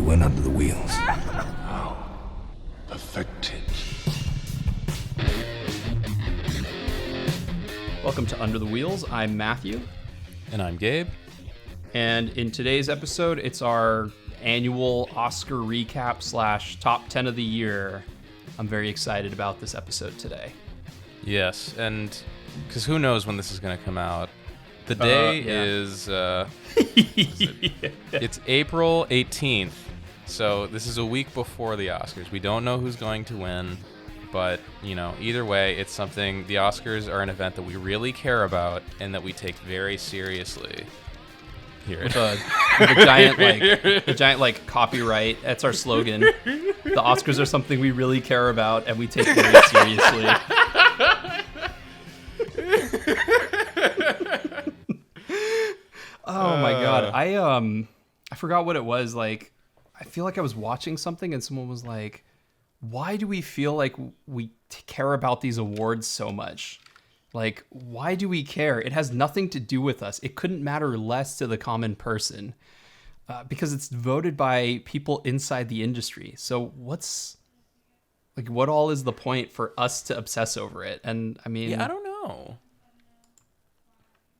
went under the wheels. Perfected. Welcome to Under the Wheels. I'm Matthew. And I'm Gabe. And in today's episode, it's our annual Oscar recap / top 10 of the year. I'm very excited about this episode today. Yes, and because who knows when this is going to come out. The day is, it's April 18th. So this is a week before the Oscars. We don't know who's going to win. But, you know, either way, it's something, the Oscars are an event that we really care about and that we take very seriously. Here. With a giant copyright. That's our slogan. The Oscars are something we really care about and we take very seriously. Oh my God. I forgot what it was. Like, I feel like I was watching something and someone was like, why do we feel like we care about these awards so much? Like, why do we care? It has nothing to do with us. It couldn't matter less to the common person because it's voted by people inside the industry. So what all is the point for us to obsess over it? And I mean... Yeah, I don't know.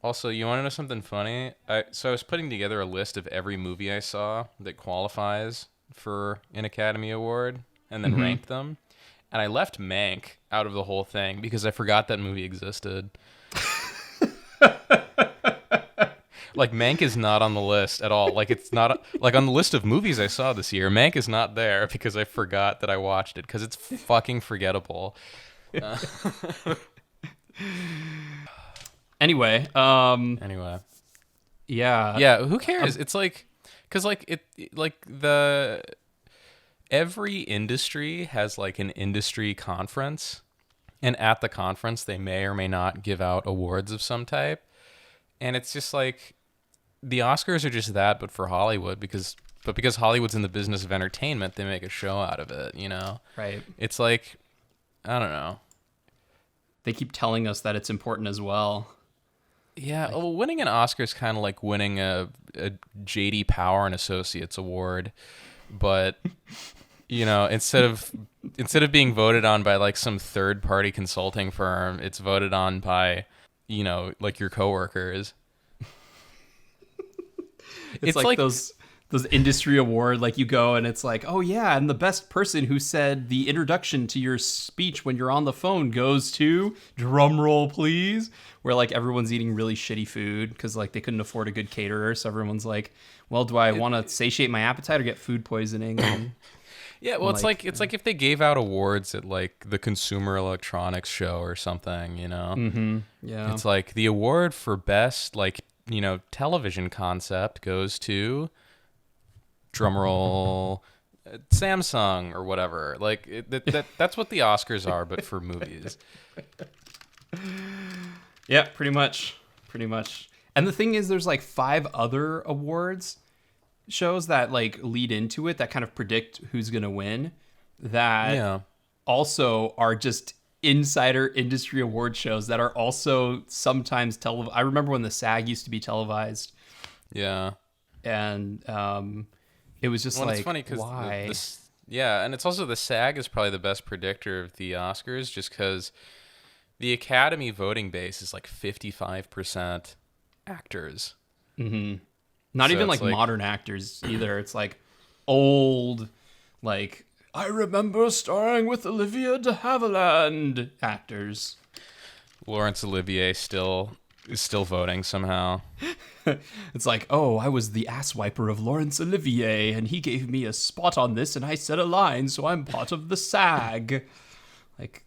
Also, you want to know something funny? So I was putting together a list of every movie I saw that qualifies for an Academy Award and then ranked them. And I left Mank out of the whole thing because I forgot that movie existed. Like, Mank is not on the list at all. Like, it's not... Like, on the list of movies I saw this year, Mank is not there because I forgot that I watched it because it's fucking forgettable. Anyway. Anyway. Yeah. Yeah, who cares? It's like... Because, every industry has like an industry conference, and at the conference they may or may not give out awards of some type, and it's just like the Oscars are just that, but for Hollywood, because Hollywood's in the business of entertainment, they make a show out of it, you know? Right. It's like, I don't know. They keep telling us that it's important as well. Yeah, well, winning an Oscar is kind of like winning a J.D. Power and Associates award, but you know, instead of being voted on by like some third-party consulting firm, it's voted on by, you know, like your coworkers. It's like those industry award, like you go and it's like, oh yeah, and the best person who said the introduction to your speech when you're on the phone goes to, drum roll please, where like everyone's eating really shitty food because like they couldn't afford a good caterer, so everyone's like, well, do I want to satiate my appetite or get food poisoning? And, yeah, well, it's like if they gave out awards at like the Consumer Electronics Show or something, you know. Mm-hmm. Yeah, it's like the award for best, like, you know, television concept goes to, drumroll, Samsung or whatever. Like that's what the Oscars are, but for movies. Yeah, pretty much. And the thing is, there's like 5 other awards shows that like lead into it that kind of predict who's gonna win. That also are just insider industry award shows that are also sometimes televised. I remember when the SAG used to be televised. Yeah, and it was just it's funny because why? And it's also the SAG is probably the best predictor of the Oscars, just because the Academy voting base is like 55% actors. Mm-hmm. Not even like modern actors either. It's like old, like, I remember starring with Olivia de Havilland actors. Laurence Olivier is still voting somehow. It's like, oh, I was the ass wiper of Laurence Olivier, and he gave me a spot on this, and I said a line, so I'm part of the SAG. Like,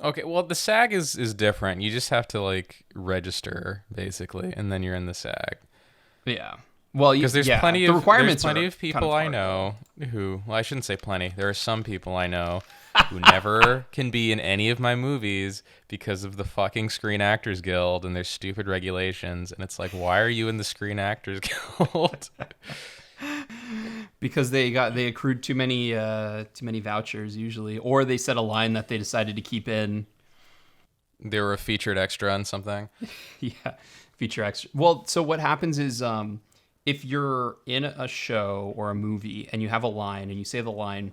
okay, well, the SAG is different. You just have to like register basically, and then you're in the SAG. Yeah. Well, because there's plenty of people I hard, know who. Well, I shouldn't say plenty. There are some people I know who never can be in any of my movies because of the fucking Screen Actors Guild and their stupid regulations. And it's like, why are you in the Screen Actors Guild? Because they accrued too many vouchers usually, or they said a line that they decided to keep in. They were a featured extra on something. Yeah, feature extra. Well, so what happens is if you're in a show or a movie and you have a line and you say the line,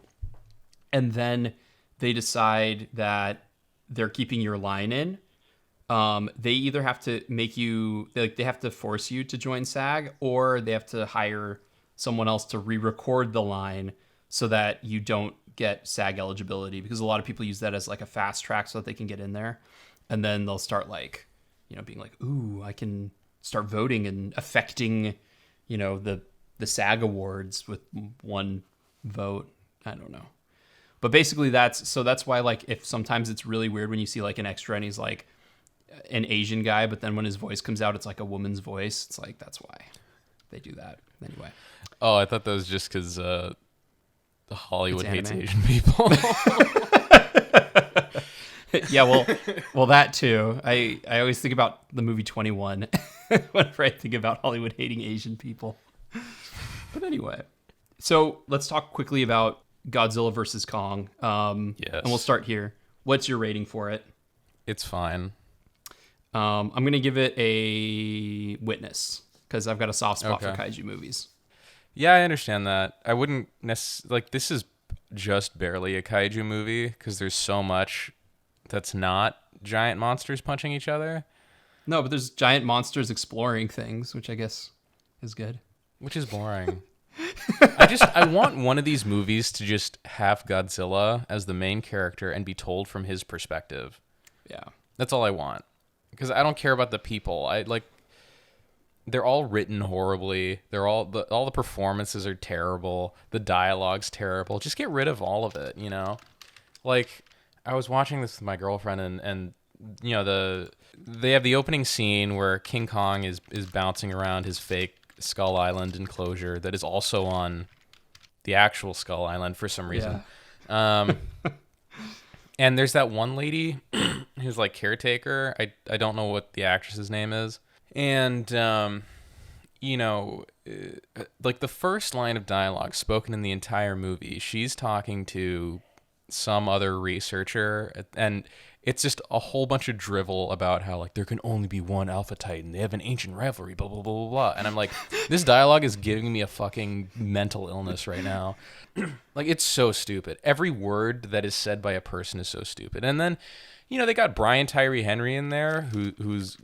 and then they decide that they're keeping your line in, they either have to make you, like, they have to force you to join SAG, or they have to hire someone else to re-record the line so that you don't get SAG eligibility, because a lot of people use that as like a fast track so that they can get in there. And then they'll start like, being like, ooh, I can start voting and affecting, the SAG awards with one vote. I don't know. But basically that's why, like, if sometimes it's really weird when you see like an extra and he's like an Asian guy, but then when his voice comes out, it's like a woman's voice. It's like, that's why they do that. Anyway. Oh, I thought that was just because Hollywood hates Asian people. Yeah, well, that too. I always think about the movie 21 whenever I think about Hollywood hating Asian people. But anyway, so let's talk quickly about Godzilla versus Kong. Yes. And we'll start here. What's your rating for it? It's fine. I'm going to give it a witness because I've got a soft spot for kaiju movies. Yeah, I understand that. I wouldn't necessarily, like, this is just barely a kaiju movie because there's so much that's not giant monsters punching each other. No, but there's giant monsters exploring things, which I guess is good. Which is boring. I want one of these movies to just have Godzilla as the main character and be told from his perspective. Yeah. That's all I want. Because I don't care about the people. They're all written horribly. All the performances are terrible. The dialogue's terrible. Just get rid of all of it, Like, I was watching this with my girlfriend, and they have the opening scene where King Kong is bouncing around his fake Skull Island enclosure that is also on the actual Skull Island for some reason. Yeah. And there's that one lady who's like caretaker. I don't know what the actress's name is. And, like the first line of dialogue spoken in the entire movie, she's talking to some other researcher, and it's just a whole bunch of drivel about how, like, there can only be one Alpha Titan. They have an ancient rivalry, blah, blah, blah, blah, blah. And I'm like, this dialogue is giving me a fucking mental illness right now. Like, it's so stupid. Every word that is said by a person is so stupid. And then, they got Brian Tyree Henry in there, who's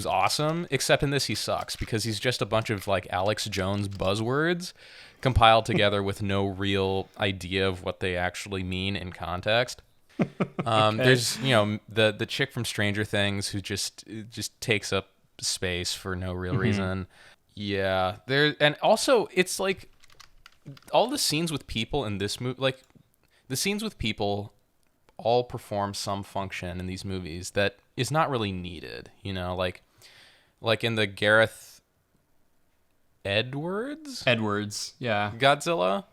awesome, except in this he sucks because he's just a bunch of, like, Alex Jones buzzwords compiled together with no real idea of what they actually mean in context. Okay. There's the chick from Stranger Things who just takes up space for no real reason. Yeah, and also it's like all the scenes with people in this movie, like the scenes with people all perform some function in these movies that is not really needed, like in the Gareth Edwards, yeah, Godzilla.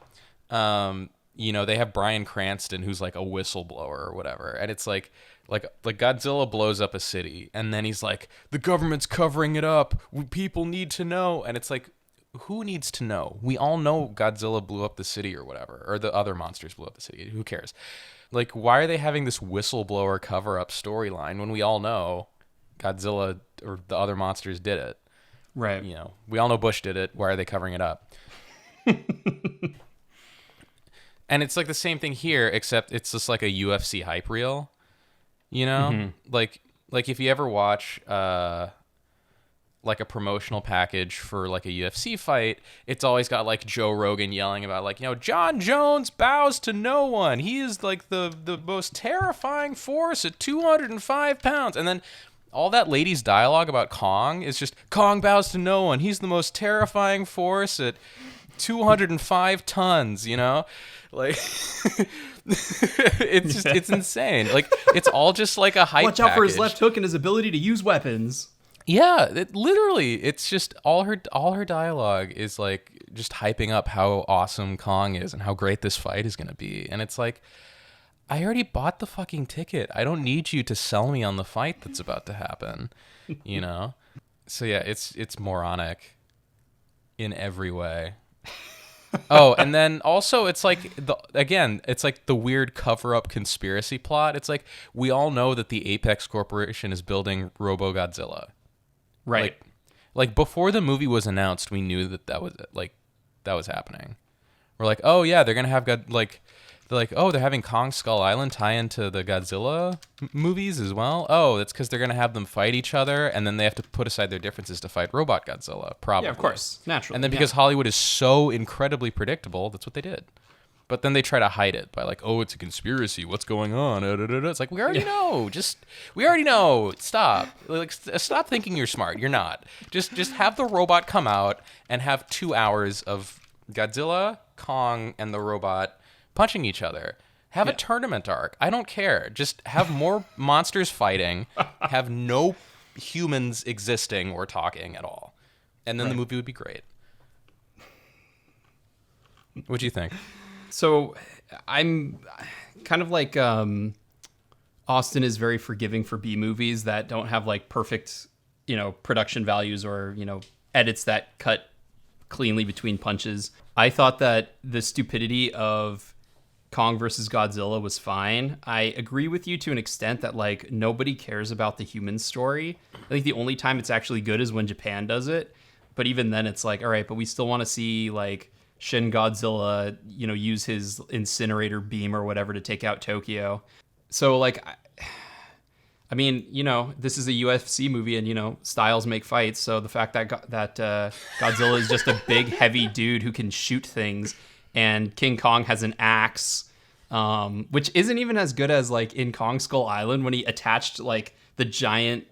They have Bryan Cranston, who's like a whistleblower or whatever, and it's like Godzilla blows up a city, and then he's like, the government's covering it up. People need to know, and it's like, who needs to know? We all know Godzilla blew up the city or whatever, or the other monsters blew up the city. Who cares? Like, why are they having this whistleblower cover-up storyline when we all know Godzilla or the other monsters did it? Right. We all know Bush did it. Why are they covering it up? And it's like the same thing here, except it's just like a UFC hype reel, Like if you ever watch like a promotional package for like a UFC fight, it's always got like Joe Rogan yelling about like, John Jones bows to no one. He is like the most terrifying force at 205 pounds. And then all that lady's dialogue about Kong is just, Kong bows to no one. He's the most terrifying force at 205 tons, Like, it's insane. Like, it's all just like a hype Watch out for his package. left hook and his ability to use weapons. Yeah, it's just all her dialogue is like just hyping up how awesome Kong is and how great this fight is going to be. And it's like, I already bought the fucking ticket. I don't need you to sell me on the fight that's about to happen, So yeah, it's moronic in every way. Oh, and then also it's like it's like the weird cover-up conspiracy plot. It's like we all know that the Apex Corporation is building Robo Godzilla. Right. Like before the movie was announced, we knew that was happening. We're like, oh yeah, they're gonna have they're having Kong Skull Island tie into the Godzilla movies as well. Oh, that's because they're gonna have them fight each other, and then they have to put aside their differences to fight Robot Godzilla. Probably, Yeah, of course, naturally. And then because Hollywood is so incredibly predictable, that's what they did. But then they try to hide it by like, oh, it's a conspiracy. What's going on? It's like, we already know. We already know. Stop. Like, stop thinking you're smart. You're not. Just have the robot come out and have 2 hours of Godzilla, Kong, and the robot punching each other. Have a tournament arc. I don't care. Just have more monsters fighting. Have no humans existing or talking at all. And then the movie would be great. What do you think? So I'm kind of like Austin is very forgiving for B movies that don't have like perfect, production values or, edits that cut cleanly between punches. I thought that the stupidity of Kong versus Godzilla was fine. I agree with you to an extent that like nobody cares about the human story. I think the only time it's actually good is when Japan does it. But even then it's like, all right, but we still want to see like Shin Godzilla, use his incinerator beam or whatever to take out Tokyo. So like, I mean, this is a UFC movie and, styles make fights. So the fact that Godzilla is just a big, heavy dude who can shoot things and King Kong has an axe, which isn't even as good as like in Kong Skull Island when he attached like the giant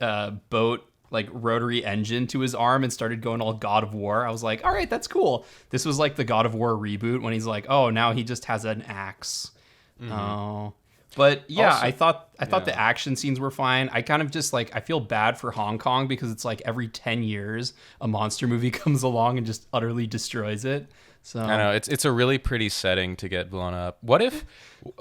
boat, like rotary engine to his arm and started going all God of War. I was like, all right, that's cool. This was like the God of War reboot when he's like, oh, now he just has an axe. Mm-hmm. Oh. But yeah, also, I thought the action scenes were fine. I kind of just like, I feel bad for Hong Kong because it's like every 10 years a monster movie comes along and just utterly destroys it. So I know it's a really pretty setting to get blown up. What if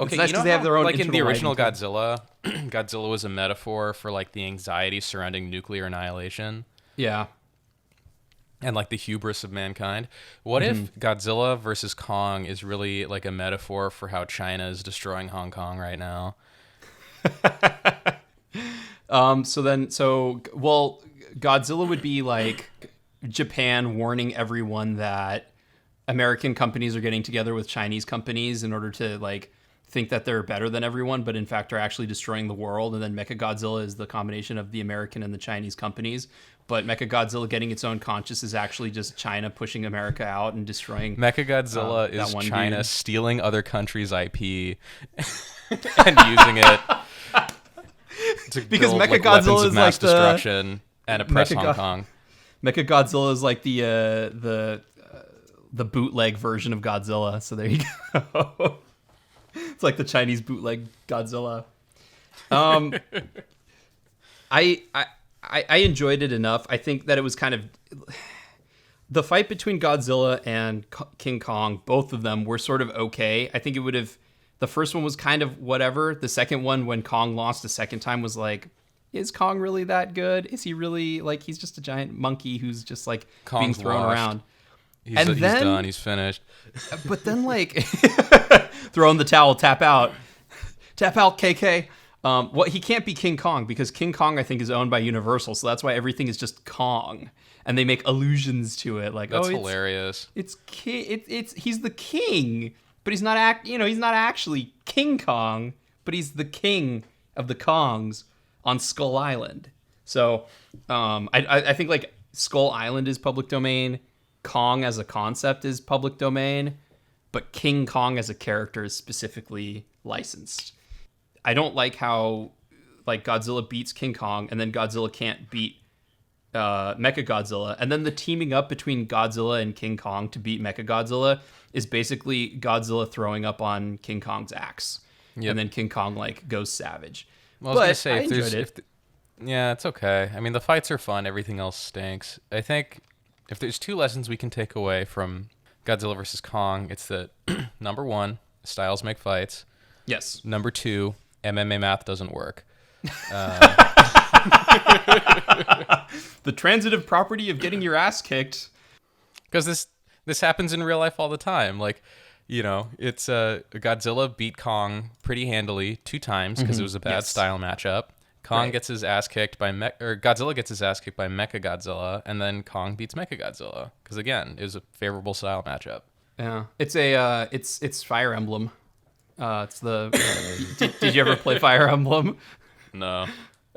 it's nice because they have their own, like in the original Godzilla, Godzilla was a metaphor for like the anxiety surrounding nuclear annihilation. Yeah. And like the hubris of mankind. What if Godzilla versus Kong is really like a metaphor for how China is destroying Hong Kong right now? Godzilla would be like Japan warning everyone that American companies are getting together with Chinese companies in order to like think that they're better than everyone, but in fact are actually destroying the world. And then Mechagodzilla is the combination of the American and the Chinese companies. But Mechagodzilla getting its own conscience is actually just China pushing America out and destroying. Mechagodzilla is China stealing other countries' IP and using it to because build Mechagodzilla is mass destruction and oppress Hong Kong. Mechagodzilla is like the bootleg version of Godzilla. So there you go. It's like the Chinese bootleg Godzilla. I enjoyed it enough. I think that it was kind of the fight between Godzilla and King Kong. Both of them were sort of okay. I think it would have. The first one was kind of whatever. The second one, when Kong lost the second time, was like, is Kong really that good? Is he really like he's just a giant monkey who's just like Kong's being thrown lost. Around? He's done. He's finished. But then like throw in the towel, tap out, KK. He can't be King Kong because King Kong, I think, is owned by Universal, so that's why everything is just Kong, and they make allusions to it. Like, that's hilarious. It's he's the king, but he's not he's not actually King Kong, but he's the king of the Kongs on Skull Island. So, I think like Skull Island is public domain, Kong as a concept is public domain, but King Kong as a character is specifically licensed. I don't like how like Godzilla beats King Kong and then Godzilla can't beat Mechagodzilla, and then the teaming up between Godzilla and King Kong to beat Mechagodzilla is basically Godzilla throwing up on King Kong's axe, and then King Kong like goes savage. Well, I was gonna say yeah, it's okay. I mean, the fights are fun. Everything else stinks. I think if there's two lessons we can take away from Godzilla versus Kong, it's that number one, styles make fights. Yes. Number two, MMA math doesn't work. The transitive property of getting your ass kicked. Because this happens in real life all the time. Like, it's Godzilla beat Kong pretty handily 2 times because it was a bad style matchup. Kong Right. gets his ass kicked by Godzilla gets his ass kicked by Mechagodzilla, and then Kong beats Mechagodzilla because again, it was a favorable style matchup. Yeah, it's a it's Fire Emblem. It's the. Did you ever play Fire Emblem? No.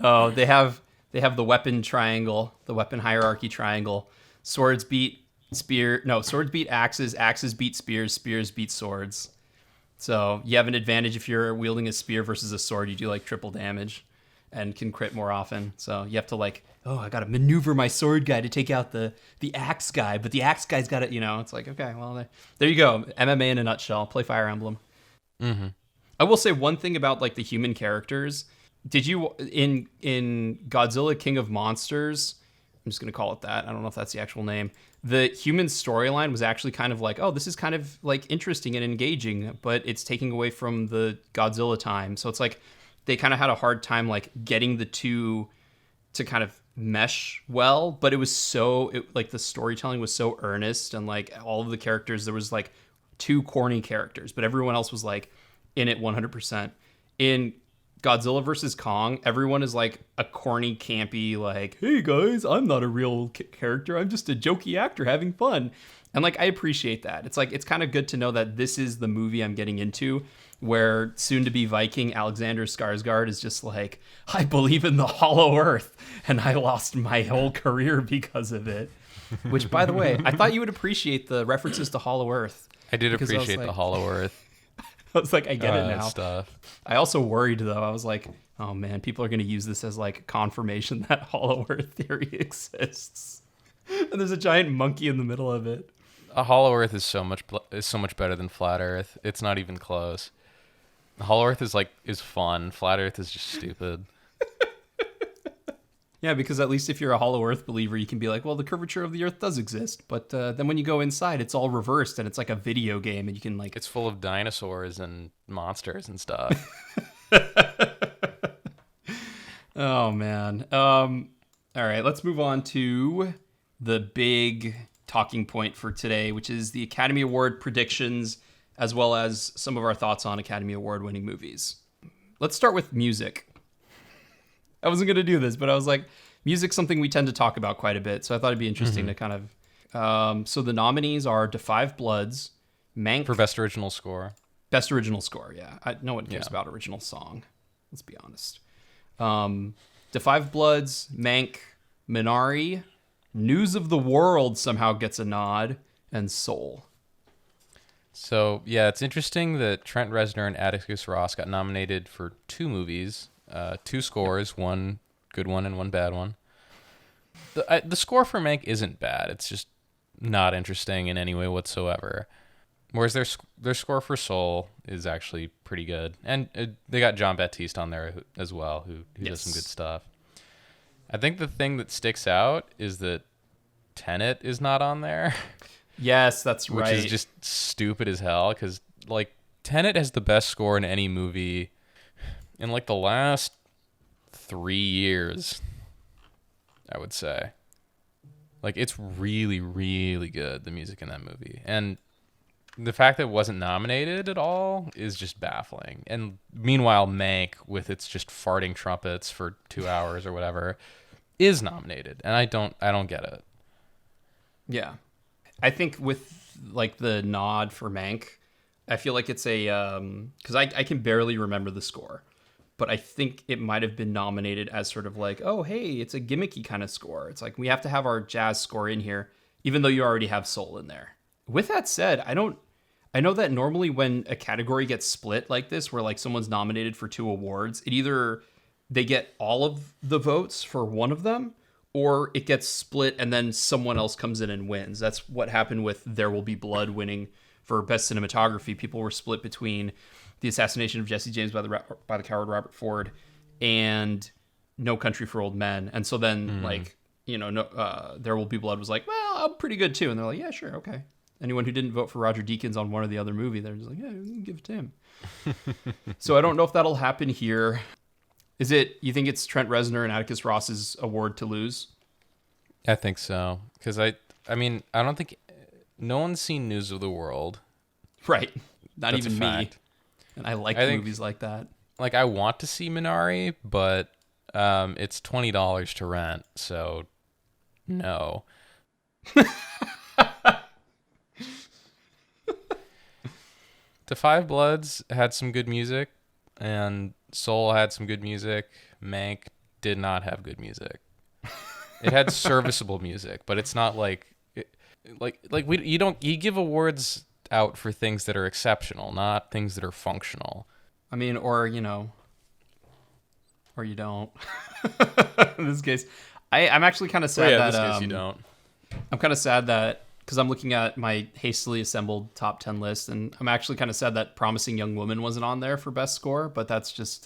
Oh, they have the weapon triangle, the weapon hierarchy triangle. Swords beat swords beat axes, axes beat spears, spears beat swords. So you have an advantage if you're wielding a spear versus a sword. You do like triple damage, and can crit more often. So you have to like, oh, I got to maneuver my sword guy to take out the axe guy, but the axe guy's got to, it's like, okay, well, there you go. MMA in a nutshell. Play Fire Emblem. Mm-hmm. I will say one thing about like the human characters. Did you in Godzilla King of Monsters? I'm just gonna call it that. I don't know if that's the actual name. The human storyline was actually kind of like, oh, this is kind of like interesting and engaging, but it's taking away from the Godzilla time. So it's like they kind of had a hard time like getting the two to kind of mesh well. But it was like the storytelling was so earnest, and like all of the characters, there was like two corny characters, but everyone else was like in it 100%. In Godzilla versus Kong, everyone is like a corny, campy, like, hey guys, I'm not a real character. I'm just a jokey actor having fun. And like, I appreciate that. It's like, it's kind of good to know that this is the movie I'm getting into, where soon to be Viking Alexander Skarsgård is just like, I believe in the hollow earth and I lost my whole career because of it. Which, by the way, I thought you would appreciate the references to hollow earth. I did Because appreciate like- the Hollow Earth I was like, I get it now. stuff. I also worried though. I was like, oh man, people are going to use this as like confirmation that Hollow Earth theory exists. And there's a giant monkey in the middle of it. A Hollow Earth is so much better than Flat Earth. It's not even close. Hollow Earth is fun. Flat Earth is just stupid. Yeah, because at least if you're a Hollow Earth believer, you can be like, well, the curvature of the Earth does exist, but then when you go inside, it's all reversed and it's like a video game, and you can like. It's full of dinosaurs and monsters and stuff. Oh man. All right, let's move on to the big talking point for today, which is the Academy Award predictions, as well as some of our thoughts on Academy Award winning movies. Let's start with music. I wasn't going to do this, but I was like, music's something we tend to talk about quite a bit, so I thought it'd be interesting to kind of... so the nominees are Da 5 Bloods, Mank... For Best Original Score. Best Original Score, yeah. No one cares about original song. Let's be honest. Da 5 Bloods, Mank, Minari, News of the World somehow gets a nod, and Soul. So, yeah, it's interesting that Trent Reznor and Atticus Ross got nominated for 2 movies, 2 scores, one good one and one bad one. The score for Mank isn't bad. It's just not interesting in any way whatsoever. Whereas their score for Soul is actually pretty good. And they got John Baptiste on there as well, who does some good stuff. I think the thing that sticks out is that Tenet is not on there. Yes, that's right. Which is just stupid as hell, because like Tenet has the best score in any movie in like the last 3 years, I would say. Like, it's really, really good, the music in that movie. And the fact that it wasn't nominated at all is just baffling. And meanwhile, Mank, with its just farting trumpets for 2 hours or whatever, is nominated. And I don't get it. Yeah. I think with like the nod for Mank, I feel like it's a because I can barely remember the score, but I think it might have been nominated as sort of like, oh hey, it's a gimmicky kind of score. It's like we have to have our jazz score in here, even though you already have soul in there. With that said, I know that normally when a category gets split like this, where like someone's nominated for 2 awards, it either they get all of the votes for one of them, or it gets split and then someone else comes in and wins. That's what happened with There Will Be Blood winning for Best Cinematography. People were split between The Assassination of Jesse James by the Coward Robert Ford and No Country for Old Men. And so then, There Will Be Blood was like, well, I'm pretty good too. And they're like, yeah, sure, okay. Anyone who didn't vote for Roger Deakins on one or the other movie, they're just like, yeah, we can give it to him. So I don't know if that'll happen here. You think it's Trent Reznor and Atticus Ross's award to lose? I think so. Because I don't think no one's seen News of the World. Right. Not That's even a me. fact. And I like think movies like that. Like, I want to see Minari, but It's $20 to rent, so no. The Five Bloods had some good music, and Soul had some good music. Mank did not have good music. It had serviceable music, but it's not you give awards out for things that are exceptional, not things that are functional. I mean, or you don't. In this case, I'm actually kind of sad that in this case you don't. I'm kind of sad that because I'm looking at my hastily assembled top 10 list, and I'm actually kind of sad that Promising Young Woman wasn't on there for best score. But that's just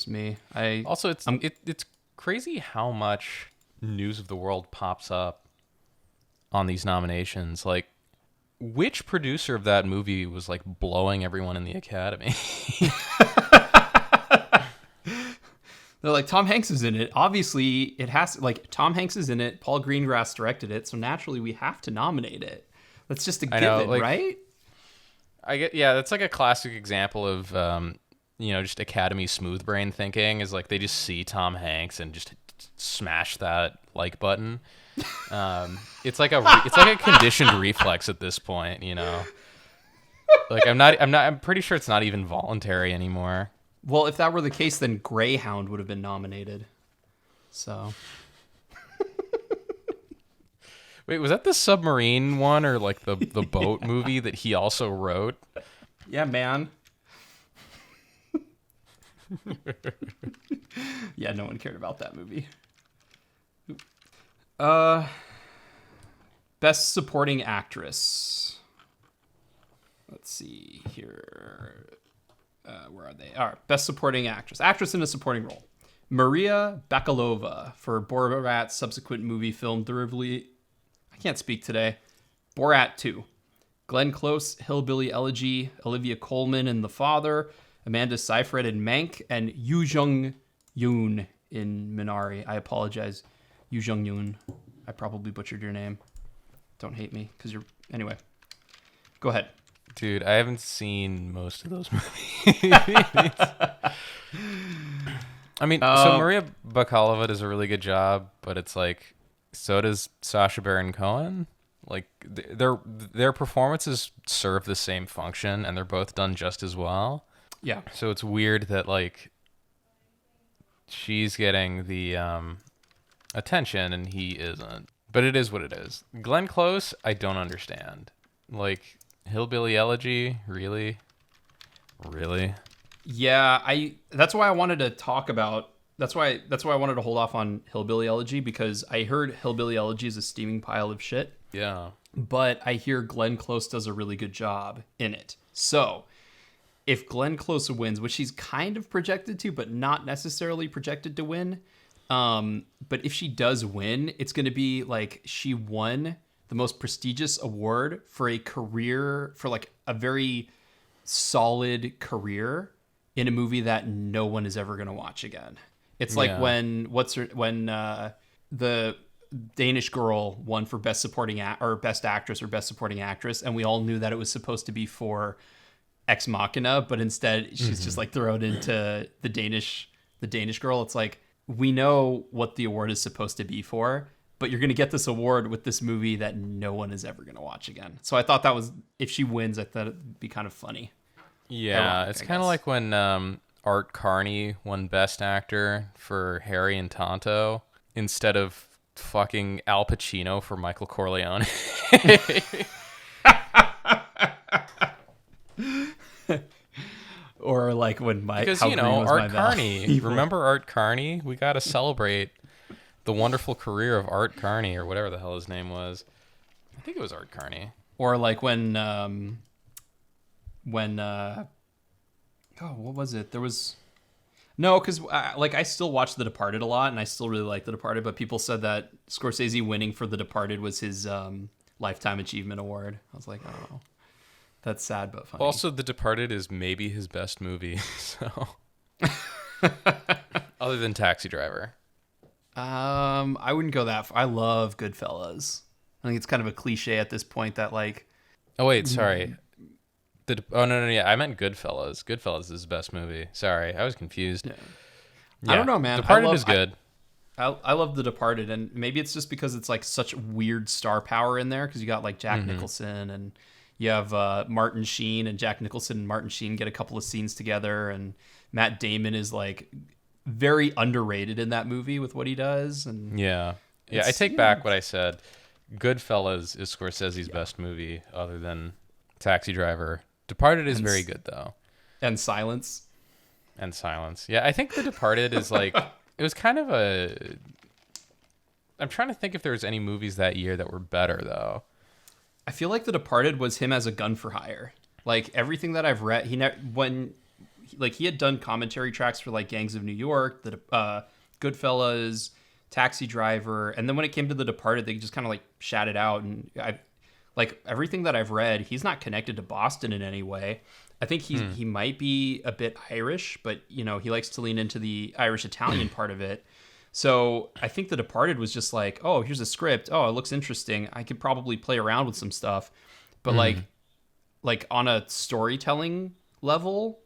me. It's crazy how much news of the world pops up on these nominations. Like, which producer of that movie was like blowing everyone in the Academy? They're like, Tom Hanks is in it. Obviously, it has Tom Hanks is in it. Paul Greengrass directed it, so naturally we have to nominate it. That's just a given, right? That's like a classic example of just Academy smooth brain thinking. Is like they just see Tom Hanks and just smash that like button. It's like a conditioned reflex at this point, Like I'm pretty sure it's not even voluntary anymore. Well, if that were the case, then Greyhound would have been nominated. So. Wait, was that the submarine one or like the boat movie that he also wrote? Yeah, man. Yeah, no one cared about that movie. Best Supporting Actress. Let's see here. Where are they? All right, Best Supporting Actress. Actress in a supporting role. Maria Bakalova for Borat's subsequent movie film derivative. I can't speak today. Borat 2. Glenn Close, Hillbilly Elegy. Olivia Colman in The Father. Amanda Seyfried in Mank. And Yoo Jung-yoon in Minari. I apologize, Yoo Jung-yoon. I probably butchered your name. Don't hate me, because you're... Anyway. Go ahead. Dude, I haven't seen most of those movies. I mean, so Maria Bakalova does a really good job, but it's like, so does Sacha Baron Cohen. Like, their performances serve the same function, and they're both done just as well. Yeah. So it's weird that, like, she's getting the attention and he isn't. But it is what it is. Glenn Close, I don't understand. Like... Hillbilly Elegy, really? Yeah, that's why I wanted to talk about that's why I wanted to hold off on Hillbilly Elegy, because I heard Hillbilly Elegy is a steaming pile of shit. Yeah. But I hear Glenn Close does a really good job in it. So, if Glenn Close wins, which he's kind of projected to, but not necessarily projected to win, but if she does win, it's going to be like she won the most prestigious award for a career, for like a very solid career in a movie that no one is ever going to watch again. It's like when the Danish Girl won for best supporting or best actress or best supporting actress, and we all knew that it was supposed to be for Ex Machina, but instead she's just like thrown into the Danish Girl. It's like, we know what the award is supposed to be for, but you're going to get this award with this movie that no one is ever going to watch again. So I thought that was, if she wins, I thought it'd be kind of funny. Yeah, it's kind of like when Art Carney won Best Actor for Harry and Tonto instead of fucking Al Pacino for Michael Corleone. Or like when because Art Carney. Remember Art Carney? We got to celebrate the wonderful career of Art Carney, or whatever the hell his name was. I think it was Art Carney. Or like when what was it? There was because I still watch The Departed a lot, and I still really like The Departed. But people said that Scorsese winning for The Departed was his Lifetime Achievement Award. I was like, oh, that's sad but funny. Also, The Departed is maybe his best movie. So, other than Taxi Driver. I wouldn't go that far. I love Goodfellas. I think it's kind of a cliche at this point that like. Oh wait, sorry. No, yeah, I meant Goodfellas. Goodfellas is his best movie. Sorry, I was confused. I don't know, man. Departed is good. I love The Departed, and maybe it's just because it's like such weird star power in there because you got like Jack Nicholson and you have Martin Sheen, and Jack Nicholson and Martin Sheen get a couple of scenes together, and Matt Damon is like very underrated in that movie with what he does. And I take back what I said. Goodfellas is Scorsese's best movie other than Taxi Driver. Departed is very good though. And Silence. Yeah, I think The Departed is like it was kind of a. I'm trying to think if there was any movies that year that were better though. I feel like The Departed was him as a gun for hire. Like everything that I've read, he had done commentary tracks for like Gangs of New York, the Goodfellas, Taxi Driver, and then when it came to The Departed, they just kind of like shat it out. And I like everything that I've read, he's not connected to Boston in any way. I think he might be a bit Irish, but you know he likes to lean into the Irish Italian part of it. So I think The Departed was just like, oh, here's a script. Oh, it looks interesting. I could probably play around with some stuff, but like on a storytelling level,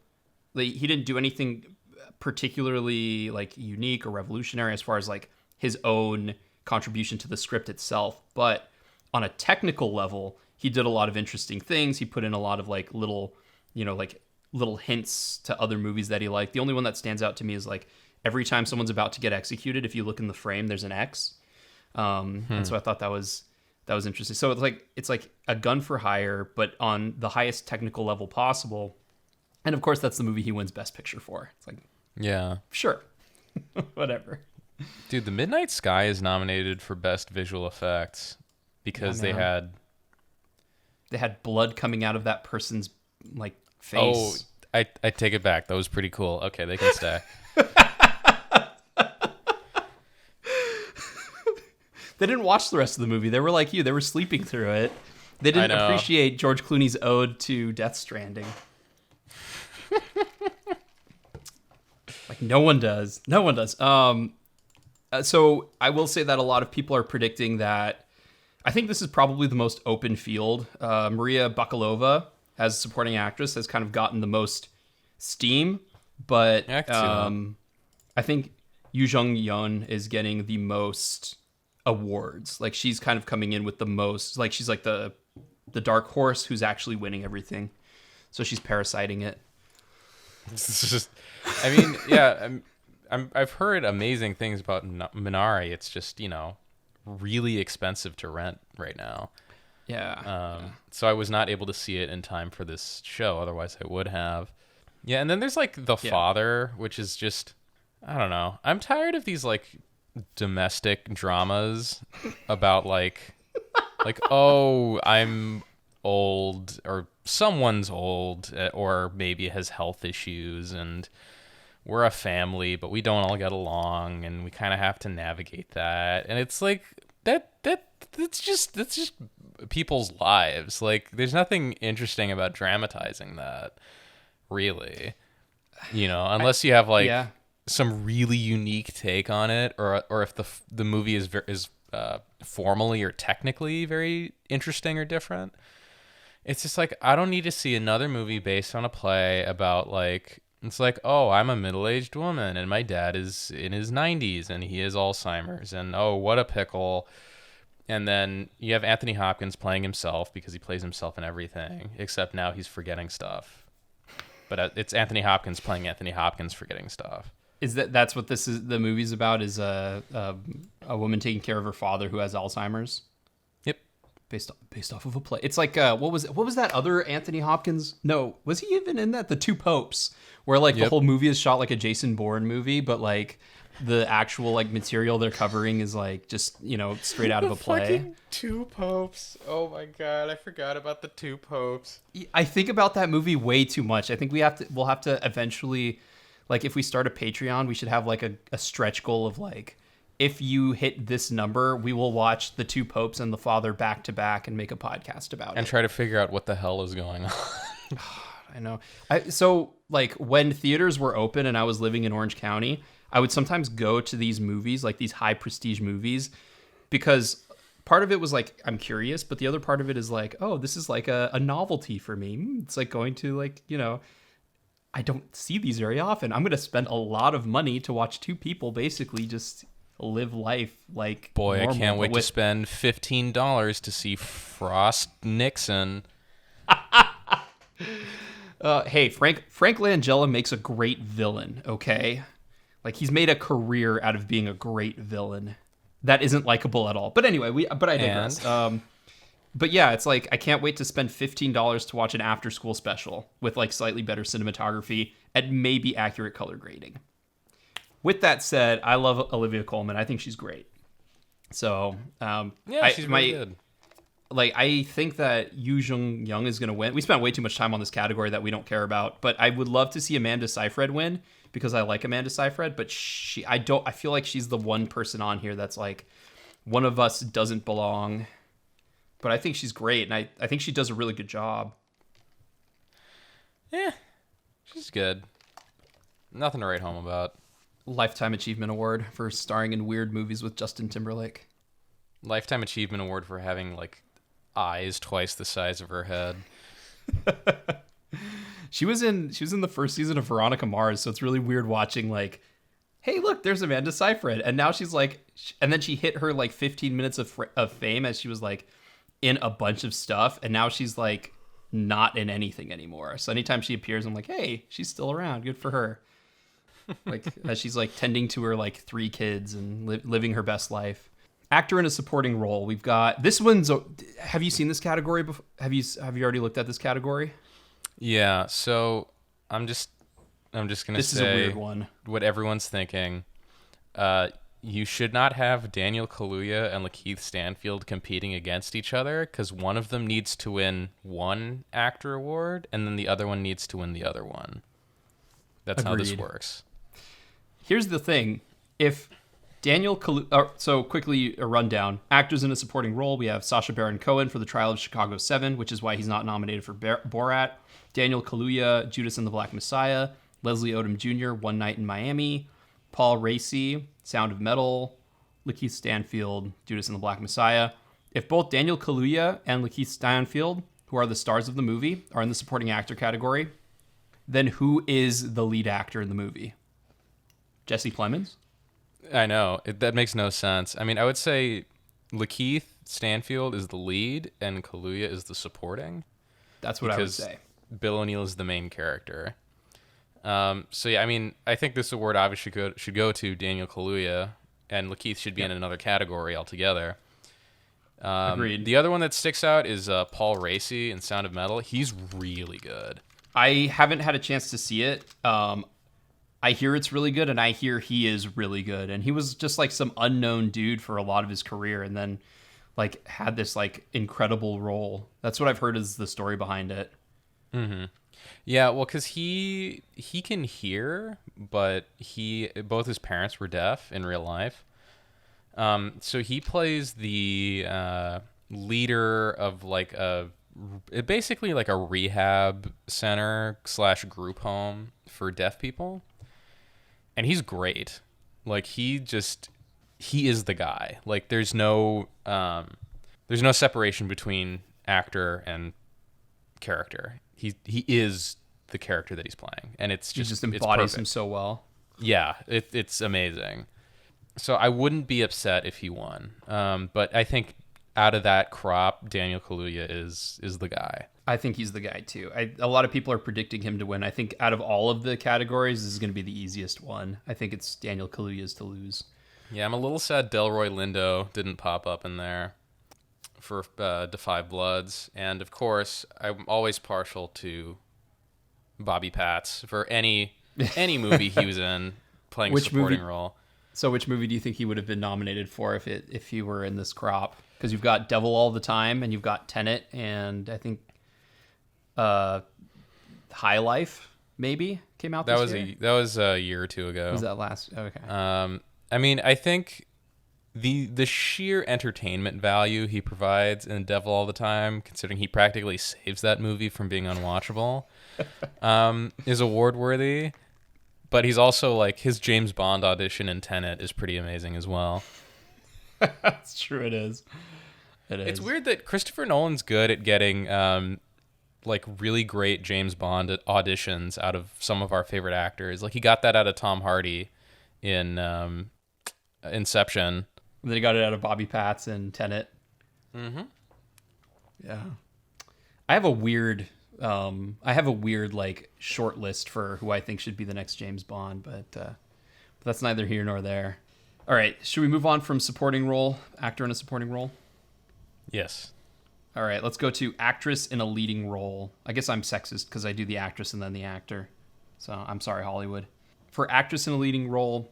he didn't do anything particularly like unique or revolutionary as far as like his own contribution to the script itself. But on a technical level, he did a lot of interesting things. He put in a lot of like little hints to other movies that he liked. The only one that stands out to me is like every time someone's about to get executed, if you look in the frame, there's an X. And so I thought that was interesting. So it's like a gun for hire, but on the highest technical level possible. And of course, that's the movie he wins Best Picture for. It's like, yeah, sure, whatever. Dude, The Midnight Sky is nominated for Best Visual Effects because they had blood coming out of that person's like face. Oh, I take it back. That was pretty cool. Okay, they can stay. They didn't watch the rest of the movie. They were like you. They were sleeping through it. They didn't appreciate George Clooney's ode to Death Stranding. Like no one does. No one does. So I will say that a lot of people are predicting that. I think this is probably the most open field. Maria Bakalova, as supporting actress, has kind of gotten the most steam, but I think Yoo Jung-yeon is getting the most awards. Like she's kind of coming in with the most. Like she's like the dark horse who's actually winning everything. So she's parasiting it. It's just, I mean, yeah, I've heard amazing things about Minari. It's just, really expensive to rent right now. Yeah. So I was not able to see it in time for this show. Otherwise, I would have. Yeah, and then there's like The Father, which is just, I don't know. I'm tired of these like domestic dramas about like, oh, I'm old or someone's old or maybe has health issues and we're a family, but we don't all get along and we kind of have to navigate that. And it's like that's just people's lives. Like there's nothing interesting about dramatizing that, really. Unless you have like some really unique take on it, or if the movie is formally or technically very interesting or different. It's just like I don't need to see another movie based on a play about like it's like, oh, I'm a middle-aged woman and my dad is in his 90s and he has Alzheimer's and oh, what a pickle. And then you have Anthony Hopkins playing himself because he plays himself in everything, except now he's forgetting stuff. But it's Anthony Hopkins playing Anthony Hopkins forgetting stuff. Is that's what the movie's about? Is a woman taking care of her father who has Alzheimer's? Yep. Based off of a play. It's like what was that other Anthony Hopkins? No, was he even in that? The Two Popes, where like the whole movie is shot like a Jason Bourne movie, but like the actual like material they're covering is like just straight out of a play. Fucking Two Popes. Oh my god, I forgot about the Two Popes. I think about that movie way too much. I think we'll have to eventually, like if we start a Patreon, we should have like a stretch goal of like, if you hit this number, we will watch the Two Popes and the Father back to back and make a podcast about it. And try to figure out what the hell is going on. I know. So like when theaters were open and I was living in Orange County, I would sometimes go to these movies, like these high prestige movies, because part of it was like, I'm curious, but the other part of it is like, oh, this is like a novelty for me. It's like going to like, I don't see these very often. I'm going to spend a lot of money to watch two people basically just live life like Boy, normal, I can't wait but to with spend $15 to see Frost Nixon. hey, Frank Langella makes a great villain, okay? Like he's made a career out of being a great villain. That isn't likable at all. But anyway, but I digress. But yeah, it's like I can't wait to spend $15 to watch an after school special with like slightly better cinematography and maybe accurate color grading. With that said, I love Olivia Colman. I think she's great. So, She's really good. Like, I think that Yu Jung Young is going to win. We spent way too much time on this category that we don't care about, but I would love to see Amanda Seyfried win because I like Amanda Seyfried, but I feel like she's the one person on here that's like, one of us doesn't belong, but I think she's great, and I think she does a really good job. Yeah, she's good. Nothing to write home about. Lifetime Achievement Award for starring in weird movies with Justin Timberlake. Lifetime Achievement Award for having, like, eyes twice the size of her head. She was in the first season of Veronica Mars, so it's really weird watching like, hey, look, there's Amanda Seyfried, and now she's like, and then she hit her like 15 minutes of fame as she was like in a bunch of stuff, and now she's like not in anything anymore. So anytime she appears, I'm like, hey, she's still around. Good for her. Like as she's like tending to her like 3 kids and living her best life. Actor in a supporting role. We've got this one's. Have you seen this category before? Have you already looked at this category? Yeah. So I'm just gonna this say is a weird one. What everyone's thinking. You should not have Daniel Kaluuya and Lakeith Stanfield competing against each other because one of them needs to win one actor award and then the other one needs to win the other one. That's Agreed. how this works. Here's the thing. If Daniel Kaluuya... so quickly, a rundown. Actors in a supporting role. We have Sacha Baron Cohen for The Trial of Chicago 7, which is why he's not nominated for Borat. Daniel Kaluuya, Judas and the Black Messiah. Leslie Odom Jr., One Night in Miami. Paul Raci, Sound of Metal. Lakeith Stanfield, Judas and the Black Messiah. If both Daniel Kaluuya and Lakeith Stanfield, who are the stars of the movie, are in the supporting actor category, then who is the lead actor in the movie? Jesse Plemons? I know. That makes no sense. I mean, I would say Lakeith Stanfield is the lead and Kaluuya is the supporting. That's what I would say. Bill O'Neill is the main character. So, yeah, I mean, I think this award obviously should go to Daniel Kaluuya, and Lakeith should be in another category altogether. Agreed. The other one that sticks out is Paul Raci in Sound of Metal. He's really good. I haven't had a chance to see it. I hear it's really good, and I hear he is really good. And he was just like some unknown dude for a lot of his career, and then like had this like incredible role. That's what I've heard is the story behind it. Mm-hmm. Yeah, well, because he can hear, but both his parents were deaf in real life. So he plays the leader of like basically like a rehab center / group home for deaf people. And he's great. Like he is the guy. Like there's no separation between actor and character. He is the character that he's playing, and it's He just embodies him so well. Yeah, it's amazing. So I wouldn't be upset if he won. But I think out of that crop, Daniel Kaluuya is the guy. I think he's the guy too. A lot of people are predicting him to win. I think out of all of the categories, this is going to be the easiest one. I think it's Daniel Kaluuya's to lose. Yeah, I'm a little sad Delroy Lindo didn't pop up in there for Defy Bloods. And of course, I'm always partial to Bobby Patz for any movie he was in playing a supporting role. So which movie do you think he would have been nominated for if he were in this crop? Because you've got Devil All the Time, and you've got Tenet, and I think High Life maybe came out this year. That was a year or two ago. Was that last? Okay. I mean, I think the sheer entertainment value he provides in Devil All the Time, considering he practically saves that movie from being unwatchable, is award worthy. But he's also like his James Bond audition in Tenet is pretty amazing as well. That's true. It is. It's weird that Christopher Nolan's good at getting like really great James Bond auditions out of some of our favorite actors. Like he got that out of Tom Hardy in Inception. And then he got it out of Bobby Patz and Tenet. Mm-hmm. Yeah. I have a weird like short list for who I think should be the next James Bond, but that's neither here nor there. All right, should we move on from supporting role, actor in a supporting role? Yes. All right, let's go to actress in a leading role. I guess I'm sexist because I do the actress and then the actor. So I'm sorry, Hollywood. For actress in a leading role,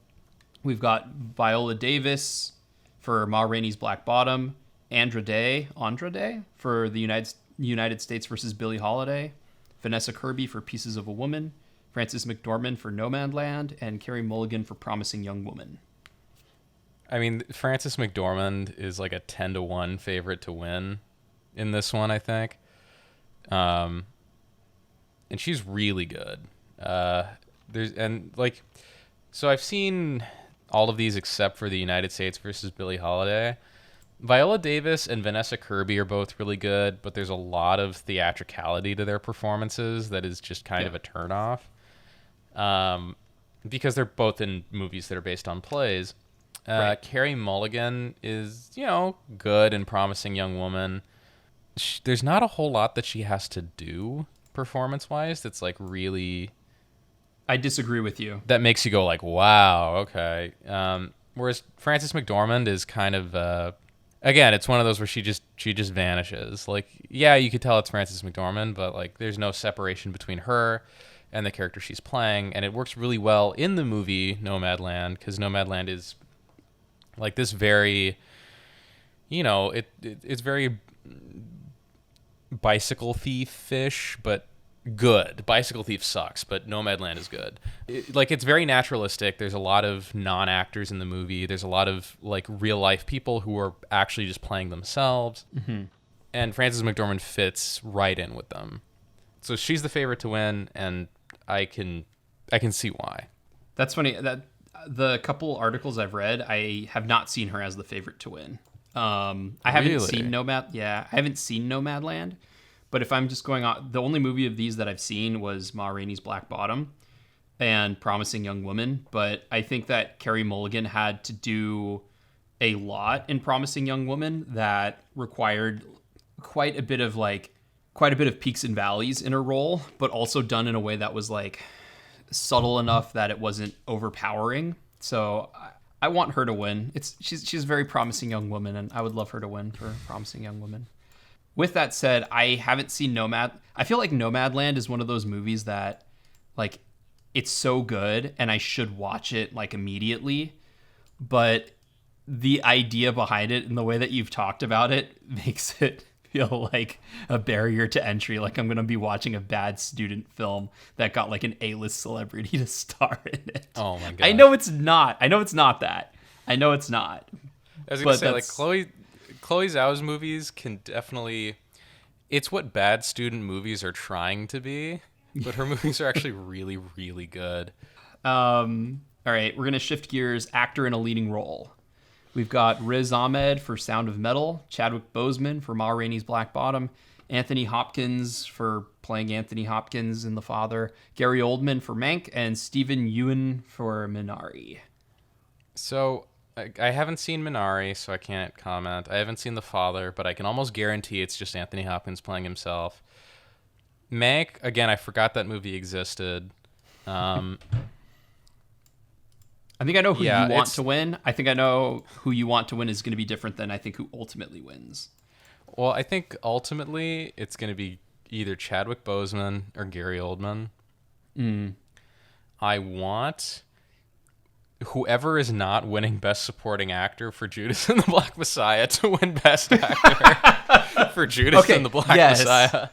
we've got Viola Davis for Ma Rainey's Black Bottom, Andra Day for the United States versus Billie Holiday, Vanessa Kirby for Pieces of a Woman, Frances McDormand for Nomadland, and Carey Mulligan for Promising Young Woman. I mean, Frances McDormand is like a 10-1 favorite to win in this one, I think. And she's really good. So I've seen all of these except for the United States versus Billie Holiday. Viola Davis and Vanessa Kirby are both really good, but there's a lot of theatricality to their performances that is just kind of a turnoff. Because they're both in movies that are based on plays. Right. Carey Mulligan is, good and Promising Young Woman. There's not a whole lot that she has to do performance-wise that's like really... I disagree with you. That makes you go like, wow, okay. Whereas Frances McDormand is kind of... Again, it's one of those where she just vanishes. Like, yeah, you could tell it's Frances McDormand, but like, there's no separation between her and the character she's playing, and it works really well in the movie Nomadland because Nomadland is like this very, it's very bicycle thief-ish, but good. Bicycle Thief sucks, but Nomadland is good. It's very naturalistic. There's a lot of non-actors in the movie. There's a lot of like real-life people who are actually just playing themselves. Mm-hmm. And Frances McDormand fits right in with them. So she's the favorite to win, and I can see why. That's funny. That the couple articles I've read, I have not seen her as the favorite to win. I haven't seen I haven't seen Nomadland. But if I'm just going on, the only movie of these that I've seen was Ma Rainey's Black Bottom and Promising Young Woman. But I think that Carey Mulligan had to do a lot in Promising Young Woman that required quite a bit of peaks and valleys in her role, but also done in a way that was like subtle enough that it wasn't overpowering. So I want her to win. She's a very promising young woman, and I would love her to win for Promising Young Woman. With that said, I haven't seen Nomad. I feel like Nomadland is one of those movies that, like, it's so good and I should watch it, like, immediately. But the idea behind it and the way that you've talked about it makes it feel like a barrier to entry. Like I'm going to be watching a bad student film that got, like, an A-list celebrity to star in it. Oh, my God. I know it's not that. I know it's not. I was going to say, like, Chloe Zhao's movies can definitely... It's what bad student movies are trying to be, but her movies are actually really, really good. All right, we're going to shift gears. Actor in a leading role. We've got Riz Ahmed for Sound of Metal, Chadwick Boseman for Ma Rainey's Black Bottom, Anthony Hopkins for playing Anthony Hopkins in The Father, Gary Oldman for Mank, and Stephen Yeun for Minari. So... I haven't seen Minari, so I can't comment. I haven't seen The Father, but I can almost guarantee it's just Anthony Hopkins playing himself. Mank, again, I forgot that movie existed. I think I know who you want to win. I think I know who you want to win is going to be different than I think who ultimately wins. Well, I think ultimately it's going to be either Chadwick Boseman or Gary Oldman. I want... whoever is not winning Best Supporting Actor for Judas and the Black Messiah to win Best Actor for Judas and the Black Messiah.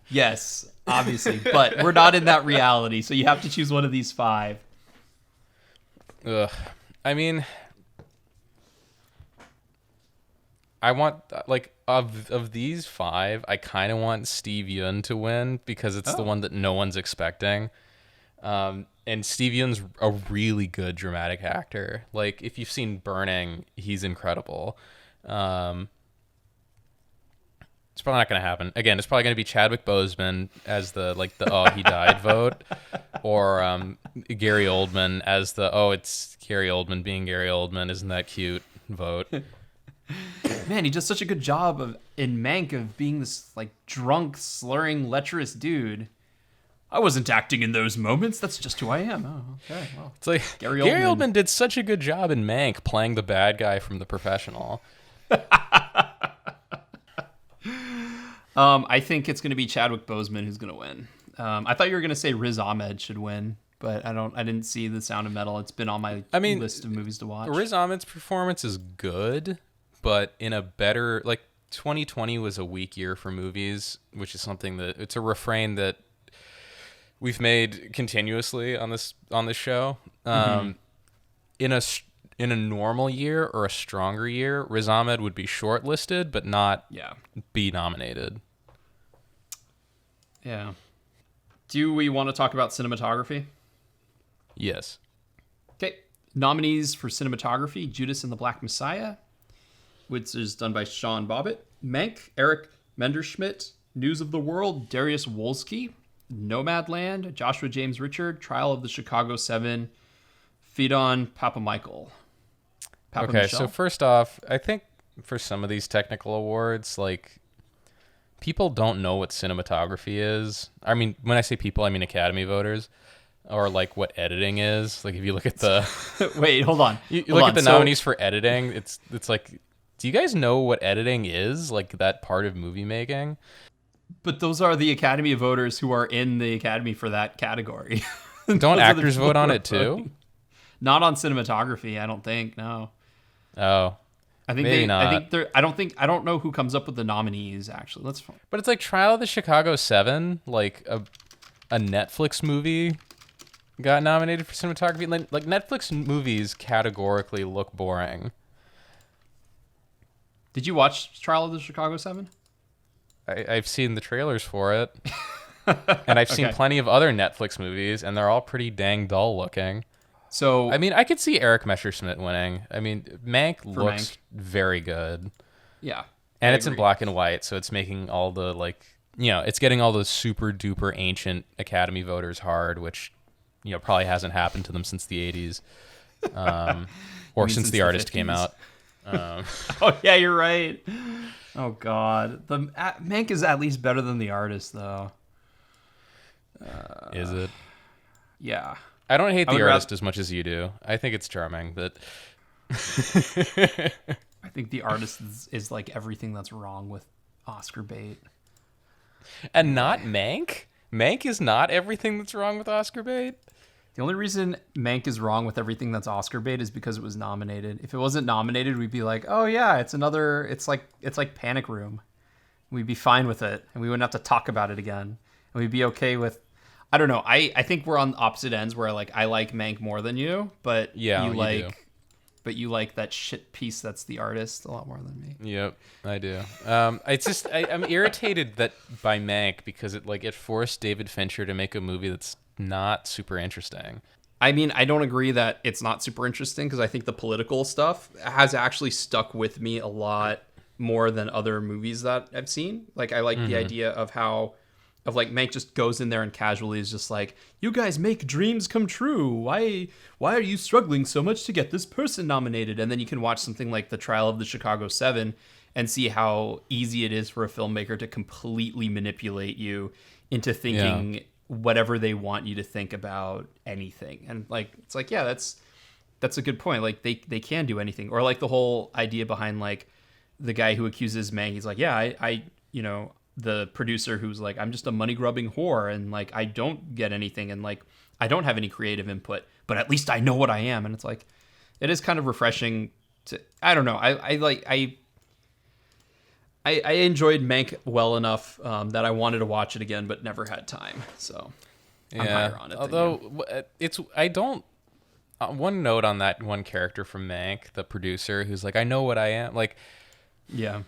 Yes, obviously. But we're not in that reality, so you have to choose one of these five. Ugh. I mean, I want, like, of these five, I kind of want Steve Yeun to win because it's the one that no one's expecting. And Steve Yeun's a really good dramatic actor. Like, if you've seen Burning, he's incredible. It's probably not going to happen. Again, it's probably going to be Chadwick Boseman as the oh he died vote, or Gary Oldman as the it's Gary Oldman being Gary Oldman, isn't that cute vote. Man, he does such a good job in Mank of being this like drunk, slurring, lecherous dude. I wasn't acting in those moments. That's just who I am. Oh, okay. Well, It's like Gary Oldman did such a good job in Mank playing the bad guy from The Professional. I think it's going to be Chadwick Boseman who's going to win. I thought you were going to say Riz Ahmed should win, but I didn't see The Sound of Metal. It's been on my list of movies to watch. Riz Ahmed's performance is good, but in a better 2020 was a weak year for movies, which is something that it's a refrain that we've made continuously on this show. In a normal year or a stronger year, Riz Ahmed would be shortlisted, but not be nominated. Yeah. Do we want to talk about cinematography? Yes. Okay. Nominees for cinematography: Judas and the Black Messiah, which is done by Sean Bobbitt; Mank, Eric Menderschmidt; News of the World, Darius Wolski; Nomadland, Joshua James Richard; Trial of the Chicago 7, Fedon Papamichael. So first off, I think for some of these technical awards, people don't know what cinematography is. I mean, when I say people, I mean Academy voters, or what editing is. If you look at the wait, hold on, you look at the nominees for editing. It's do you guys know what editing is? That part of movie making. But those are the Academy voters who are in the Academy for that category. Don't actors vote on it too? Not on cinematography, I don't think. No. Oh, I think maybe not. I don't know who comes up with the nominees actually. Let's. But it's Trial of the Chicago 7, a Netflix movie got nominated for cinematography. Netflix movies categorically look boring. Did you watch Trial of the Chicago 7? I've seen the trailers for it, and I've seen plenty of other Netflix movies, and they're all pretty dang dull looking. So I mean, I could see Eric Messerschmidt winning. I mean, Mank looks very good. Yeah. And it's in black and white, so it's making all the it's getting all the super duper ancient Academy voters hard, which probably hasn't happened to them since the 80s. Or since The Artist came out. Oh yeah, you're right. Oh god. The Mank is at least better than The Artist though. Is it? Yeah. I don't hate The Artist as much as you do. I think it's charming, but I think The Artist is everything that's wrong with Oscar bait. And not Mank? Mank is not everything that's wrong with Oscar bait? The only reason Mank is wrong with everything that's Oscar bait is because it was nominated. If it wasn't nominated, we'd be like, oh yeah, it's like Panic Room. We'd be fine with it, and we wouldn't have to talk about it again. And we'd be okay with, I don't know. I think we're on opposite ends where I like Mank more than you, but you like that shit piece that's The Artist a lot more than me. Yep, I do. I'm irritated by Mank because it forced David Fincher to make a movie that's not super interesting. I mean, I don't agree that it's not super interesting because I think the political stuff has actually stuck with me a lot more than other movies that I've seen. I like the idea of how Mank just goes in there and casually is just you guys make dreams come true. Why are you struggling so much to get this person nominated? And then you can watch something like The Trial of the Chicago 7 and see how easy it is for a filmmaker to completely manipulate you into thinking whatever they want you to think about anything. And that's a good point. They can do anything. Or the whole idea behind the guy who accuses Mank, he's I the producer who's I'm just a money grubbing whore and I don't get anything and I don't have any creative input, but at least I know what I am. And it's it is kind of refreshing to, I don't know. I enjoyed Mank well enough that I wanted to watch it again, but never had time. So I'm higher on it. Although one note on that one character from Mank, the producer who's I know what I am. Yeah.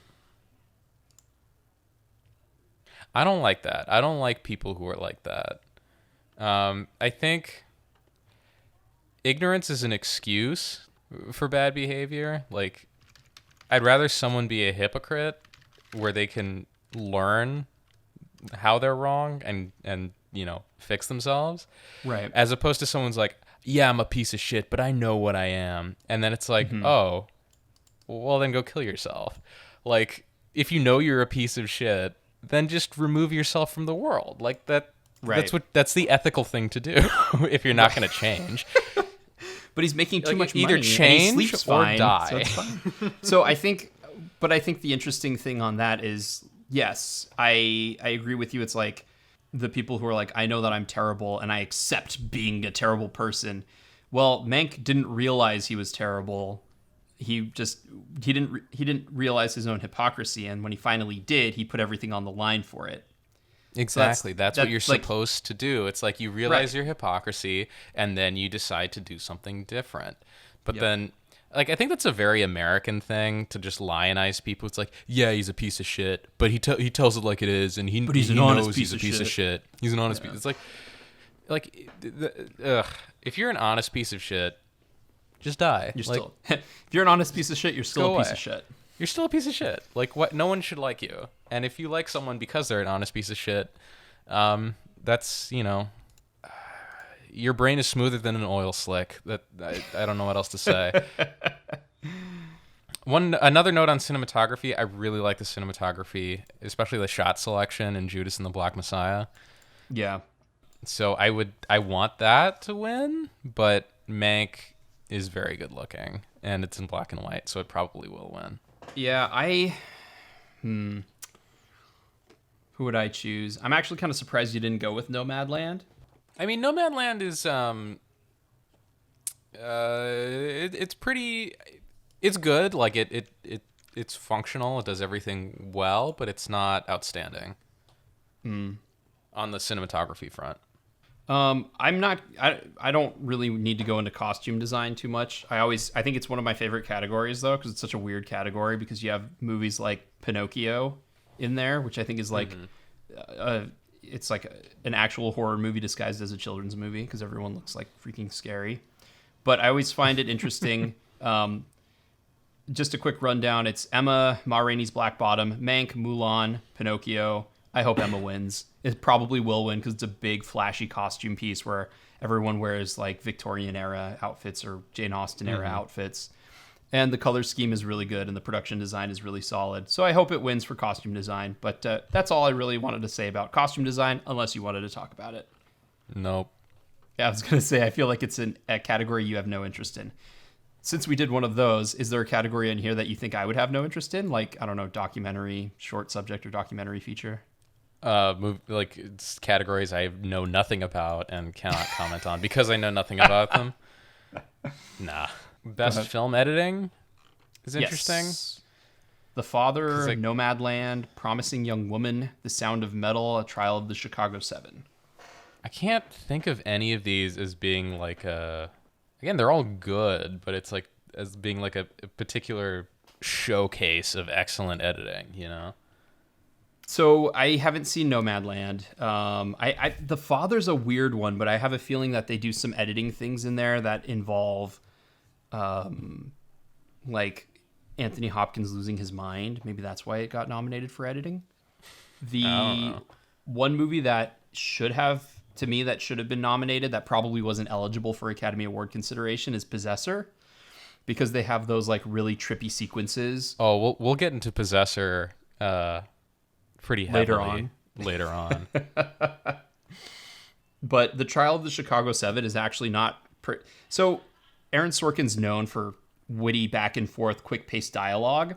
I don't like that. I don't like people who are like that. I think ignorance is an excuse for bad behavior. I'd rather someone be a hypocrite where they can learn how they're wrong and fix themselves, Right. as opposed to someone's like, yeah, I'm a piece of shit, but I know what I am, and then it's like, Mm-hmm. oh, well, then go kill yourself. Like, if you know you're a piece of shit, then just remove yourself from the world. Like that. Right. That's the ethical thing to do if you're not going to change. But he's making too much either money. change and he sleeps or fine, die. So it's fine. So I think the interesting thing on that is, yes, I agree with you. It's like the people who are like, I know that I'm terrible and I accept being a terrible person. Well, Mank didn't realize he was terrible. He didn't realize his own hypocrisy, and when he finally did, he put everything on the line for it. Exactly. That's what you're like, supposed to do. It's like you realize Right. your hypocrisy and then you decide to do something different. But Yep. then, like, I think that's a very American thing to just lionize people. It's like, yeah, he's a piece of shit, but he tells it like it is, and But he's he an honest knows piece he's a of piece of shit. shit. He's an honest piece. It's if you're an honest piece of shit, just die. You're Like, still if you're an honest piece of shit, you're still go a piece away. of shit. You're still a piece of shit. Like, what? No one should like you. And if you like someone because they're an honest piece of shit, that's, your brain is smoother than an oil slick. That I don't know what else to say. Another note on cinematography. I really like the cinematography, especially the shot selection in Judas and the Black Messiah. Yeah. So I want that to win, but Mank is very good looking, and it's in black and white, so it probably will win. Yeah, who would I choose? I'm actually kind of surprised you didn't go with Nomadland. I mean, Nomadland is it's pretty, it's good. Like it's functional. It does everything well, but it's not outstanding on the cinematography front. I'm not. I don't really need to go into costume design too much. I think it's one of my favorite categories though, because it's such a weird category. Because you have movies like Pinocchio in there, which I think is like, it's like an actual horror movie disguised as a children's movie because everyone looks like freaking scary. But I always find it interesting. Just a quick rundown: it's Emma, Ma Rainey's Black Bottom, Mank, Mulan, Pinocchio. I hope Emma wins. It probably will win because it's a big, flashy costume piece where everyone wears like Victorian era outfits or Jane Austen era outfits. And the color scheme is really good and the production design is really solid. So I hope it wins for costume design. But that's all I really wanted to say about costume design, unless you wanted to talk about it. Nope. Yeah, I was going to say, I feel like it's a category you have no interest in. Since we did one of those, is there a category in here that you think I would have no interest in? Like, I don't know, documentary, short subject, or documentary feature? It's categories I know nothing about and cannot comment on because I know nothing about them. Nah. Best film editing is interesting. Yes. The Father, like- Nomadland, Promising Young Woman, The Sound of Metal, A Trial of the Chicago 7. I can't think of any of these as being like again, they're all good, but it's like as being like a particular showcase of excellent editing, you know? So I haven't seen Nomadland. The Father's a weird one, but I have a feeling that they do some editing things in there that involve, like Anthony Hopkins losing his mind. Maybe that's why it got nominated for editing. The one movie that should have been nominated that probably wasn't eligible for Academy Award consideration is Possessor, because they have those like really trippy sequences. Oh, we'll get into Possessor pretty heavily Later on. later on. But The Trial of the Chicago 7 is actually not... So Aaron Sorkin's known for witty back and forth, quick-paced dialogue.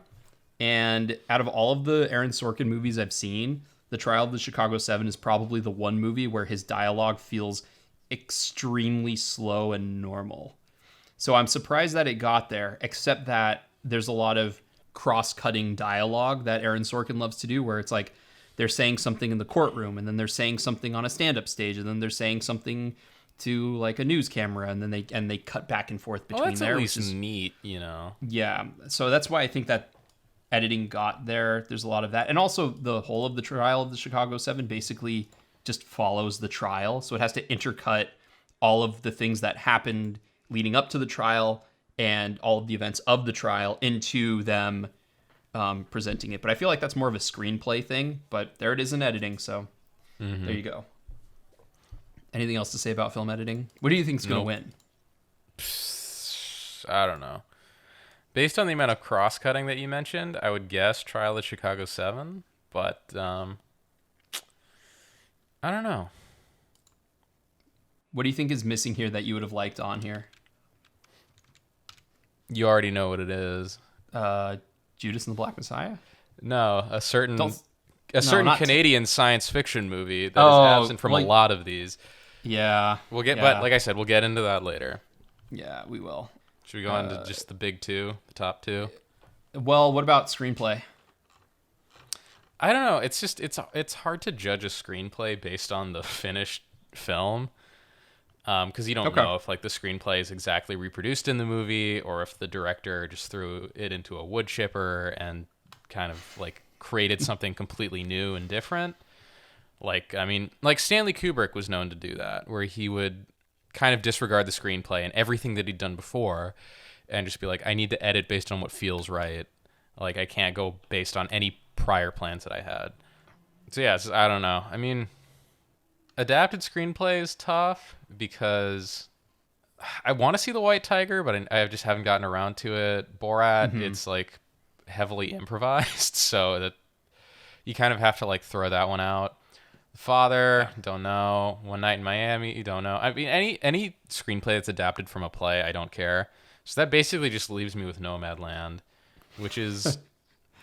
And out of all of the Aaron Sorkin movies I've seen, The Trial of the Chicago 7 is probably the one movie where his dialogue feels extremely slow and normal. So I'm surprised that it got there, except that there's a lot of cross-cutting dialogue that Aaron Sorkin loves to do, where it's like they're saying something in the courtroom, and then they're saying something on a stand-up stage, and then they're saying something to like a news camera, and then they cut back and forth between That's there, at which least is neat, you know? yeah. So that's why I think that editing got there. There's a lot of that, and also the whole of The Trial of the Chicago 7 basically just follows the trial, so it has to intercut all of the things that happened leading up to the trial and all of the events of the trial into them presenting it. But I feel like that's more of a screenplay thing. But there it is in editing, so there you go. Anything else to say about film editing? What do you think's going to win? I don't know. Based on the amount of cross-cutting that you mentioned, I would guess Trial of Chicago 7, but I don't know. What do you think is missing here that you would have liked on here? You already know what it is. Judas and the Black Messiah? No, a certain not Canadian science fiction movie that is absent from a lot of these. Yeah. But like I said, we'll get into that later. Yeah, we will. Should we go into just the big two, the top two? Well, what about screenplay? I don't know. It's just it's hard to judge a screenplay based on the finished film, because you don't know if like the screenplay is exactly reproduced in the movie or if the director just threw it into a wood chipper and kind of like created something completely new and different. Like Stanley Kubrick was known to do that, where he would kind of disregard the screenplay and everything that he'd done before and just be like, I need to edit based on what feels right. Like, I can't go based on any prior plans that I had. So yeah, I don't know. I mean, adapted screenplay is tough because I want to see The White Tiger, but I just haven't gotten around to it. Borat, it's like heavily improvised, so that you kind of have to like throw that one out. Father, don't know. One Night in Miami, you don't know. I mean, any screenplay that's adapted from a play, I don't care. So that basically just leaves me with Nomadland, which is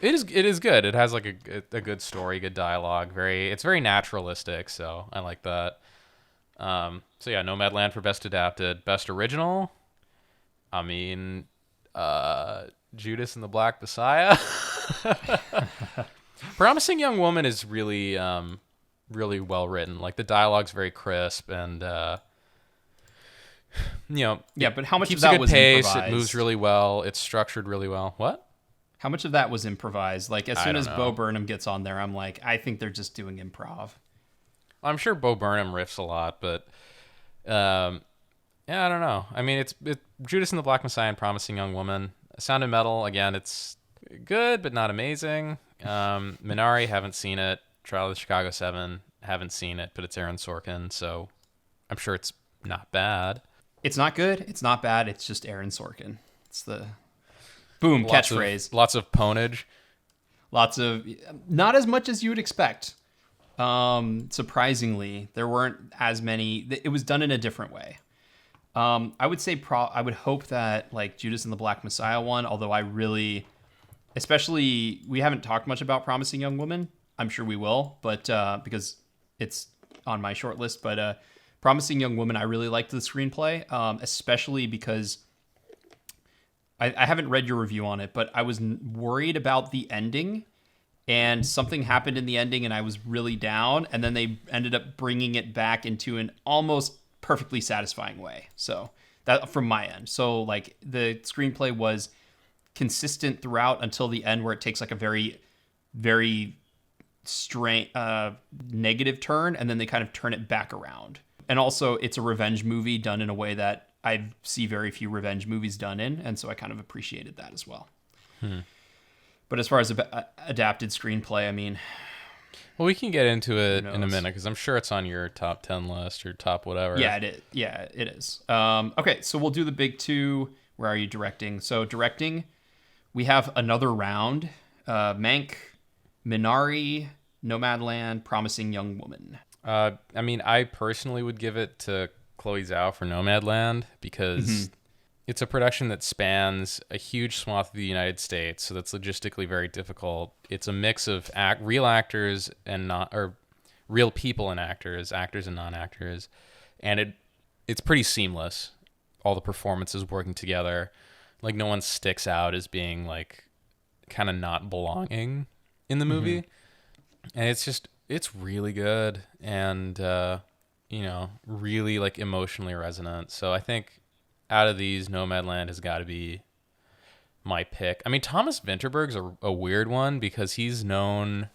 it is good. It has like a good story, good dialogue. It's very naturalistic, so I like that. So yeah, Nomadland for best adapted, best original. I mean, Judas and the Black Messiah. Promising Young Woman is really really well written. Like the dialogue's very crisp and but how much keeps of that a good was pace, improvised? it moves really well, it's structured really well. What? How much of that was improvised? Like as soon as know. Bo Burnham gets on there, I'm like, I think they're just doing improv. I'm sure Bo Burnham riffs a lot, but yeah, I don't know. I mean, it's Judas and the Black Messiah and Promising Young Woman. Sound of Metal, again, it's good but not amazing. Minari, haven't seen it. Trial of Chicago 7, haven't seen it, but it's Aaron Sorkin, so I'm sure it's not bad. It's not good. It's not bad. It's just Aaron Sorkin. It's the boom catchphrase. Lots of ponage. Lots of, not as much as you would expect. Surprisingly, there weren't as many. It was done in a different way. I would say I would hope that like Judas and the Black Messiah one, although I really, especially, we haven't talked much about Promising Young Woman. I'm sure we will, but because it's on my short list. But Promising Young Woman, I really liked the screenplay, especially because I haven't read your review on it, but I was worried about the ending, and something happened in the ending, and I was really down, and then they ended up bringing it back into an almost perfectly satisfying way. So that from my end. So like the screenplay was consistent throughout until the end, where it takes like a very, very negative turn, and then they kind of turn it back around. And also it's a revenge movie done in a way that I see very few revenge movies done in, and so I kind of appreciated that as well. But as far as adapted screenplay, I mean, well, we can get into it in a minute because I'm sure it's on your top 10 list or top whatever. Yeah, it is. Okay, so we'll do the big two. Where are you directing? So directing, we have another round. Mank, Minari, Nomadland, Promising Young Woman. I mean, I personally would give it to Chloe Zhao for Nomadland because it's a production that spans a huge swath of the United States, so that's logistically very difficult. It's a mix of real actors and real people and actors and non-actors, and it's pretty seamless. All the performances working together, like no one sticks out as being like kind of not belonging in the movie. And it's really good and really like emotionally resonant. So I think out of these, Nomadland has got to be my pick. I mean, Thomas Vinterberg's a weird one because he's known,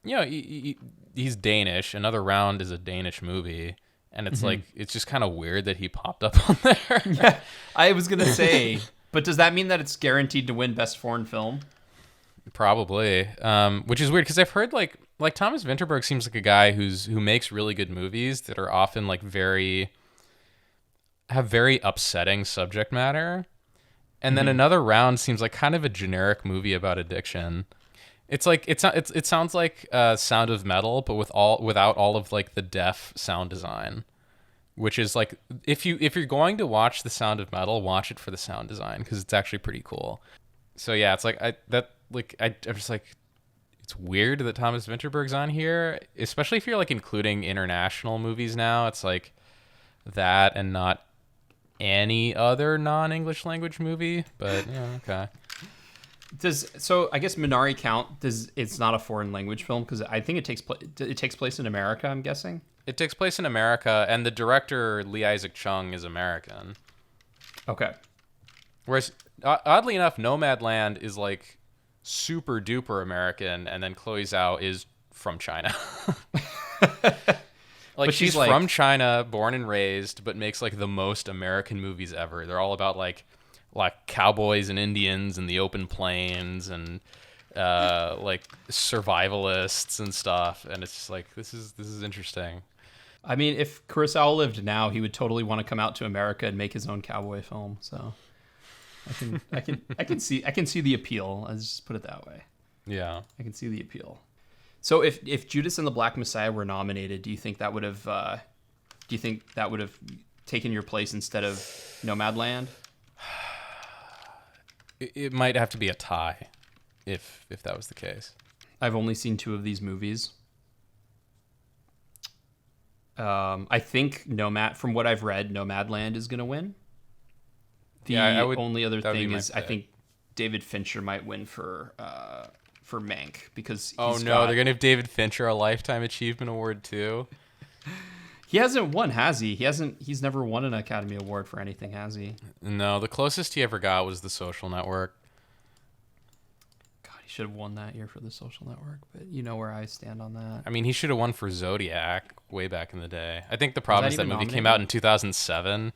he's Danish. Another Round is a Danish movie. And it's like, it's just kind of weird that he popped up on there. Yeah, I was going to say, but does that mean that it's guaranteed to win Best Foreign Film? Probably. Which is weird because I've heard like Thomas Vinterberg seems like a guy who makes really good movies that are often like have very upsetting subject matter. And then Another Round seems like kind of a generic movie about addiction. It's like it sounds like Sound of Metal, but without all of like the deaf sound design, which is like if you're going to watch The Sound of Metal, watch it for the sound design because it's actually pretty cool. So yeah, it's like I'm just like, it's weird that Thomas Vinterberg's on here, especially if you're like including international movies now. It's like that and not any other non-English language movie, but yeah, okay. So I guess Minari count? It's not a foreign language film because I think it takes place in America, I'm guessing. It takes place in America, and the director Lee Isaac Chung is American. Okay. Whereas oddly enough, Nomadland is like super duper American, and then Chloe Zhao is from China. Like But she's she's from China, born and raised, but makes like the most American movies ever. They're all about like cowboys and Indians and the open plains and like survivalists and stuff. And it's just like this is interesting. I mean, if Kurosawa lived now, he would totally want to come out to America and make his own cowboy film. So I can see the appeal. Let's just put it that way. Yeah. I can see the appeal. So if Judas and the Black Messiah were nominated, do you think that would have taken your place instead of Nomadland? It might have to be a tie if that was the case. I've only seen 2 of these movies. I think from what I've read, Nomadland is going to win. Only other thing is I think David Fincher might win for Mank because they're going to give David Fincher a Lifetime Achievement Award too. He hasn't won, has he? He's never won an Academy Award for anything, has he? No, the closest he ever got was The Social Network. God, he should have won that year for The Social Network, but you know where I stand on that. I mean, he should have won for Zodiac way back in the day. I think the problem is that movie nominated? came out in 2007,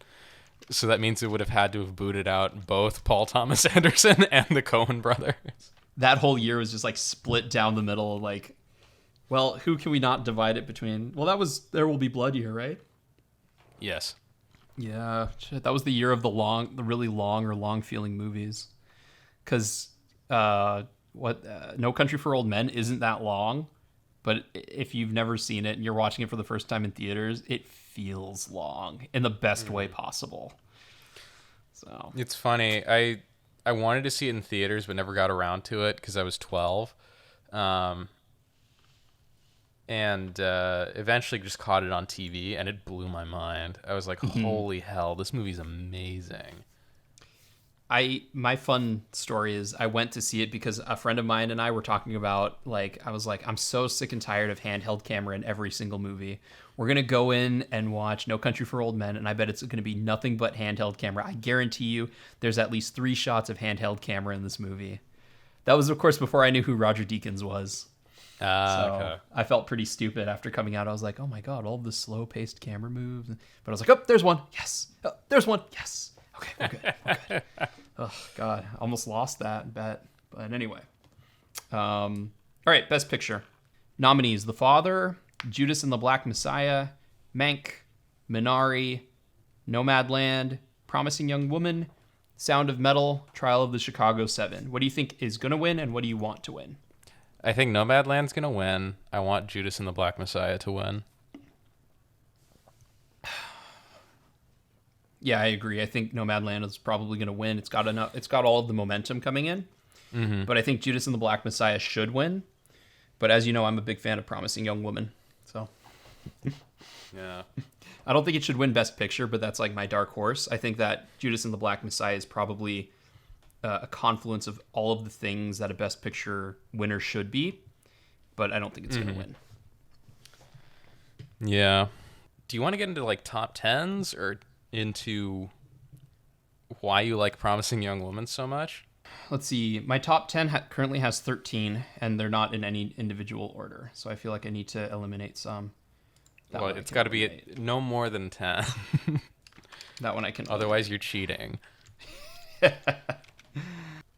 so that means it would have had to have booted out both Paul Thomas Anderson and the Coen brothers. That whole year was just like split down the middle, like, well, who can we not divide it between? Well, that was There Will Be Blood year, right? Yes. Yeah, shit, that was the year of the really long or long-feeling movies. Because No Country for Old Men isn't that long, but if you've never seen it and you're watching it for the first time in theaters, it feels long in the best way possible. So It's funny. I wanted to see it in theaters, but never got around to it because I was 12. And eventually just caught it on TV, and it blew my mind. I was like, holy hell, this movie's amazing. My fun story is I went to see it because a friend of mine and I were talking about, like, I was like, I'm so sick and tired of handheld camera in every single movie. We're going to go in and watch No Country for Old Men, and I bet it's going to be nothing but handheld camera. I guarantee you there's at least 3 shots of handheld camera in this movie. That was, of course, before I knew who Roger Deakins was. Okay. I felt pretty stupid after coming out. I was like, oh my God, all the slow-paced camera moves. But I was like, oh, there's one. Yes. Oh, there's one. Yes. Okay, we're good. We're good. Oh, God. Almost lost that bet. But anyway. All right, Best Picture. Nominees: The Father, Judas and the Black Messiah, Mank, Minari, Nomadland, Promising Young Woman, Sound of Metal, Trial of the Chicago 7. What do you think is going to win, and what do you want to win? I think Nomadland's going to win. I want Judas and the Black Messiah to win. Yeah, I agree. I think Nomadland is probably going to win. It's got all of the momentum coming in. Mm-hmm. But I think Judas and the Black Messiah should win. But as you know, I'm a big fan of Promising Young Woman. So yeah. I don't think it should win Best Picture, but that's like my dark horse. I think that Judas and the Black Messiah is probably a confluence of all of the things that a Best Picture winner should be, but I don't think it's going to win. Yeah. Do you want to get into like top 10s or into why you like Promising Young Woman so much? Let's see. My top 10 currently has 13, and they're not in any individual order, so I feel like I need to eliminate some. Well, it's got to be no more than 10. That one I can. Otherwise, you're cheating.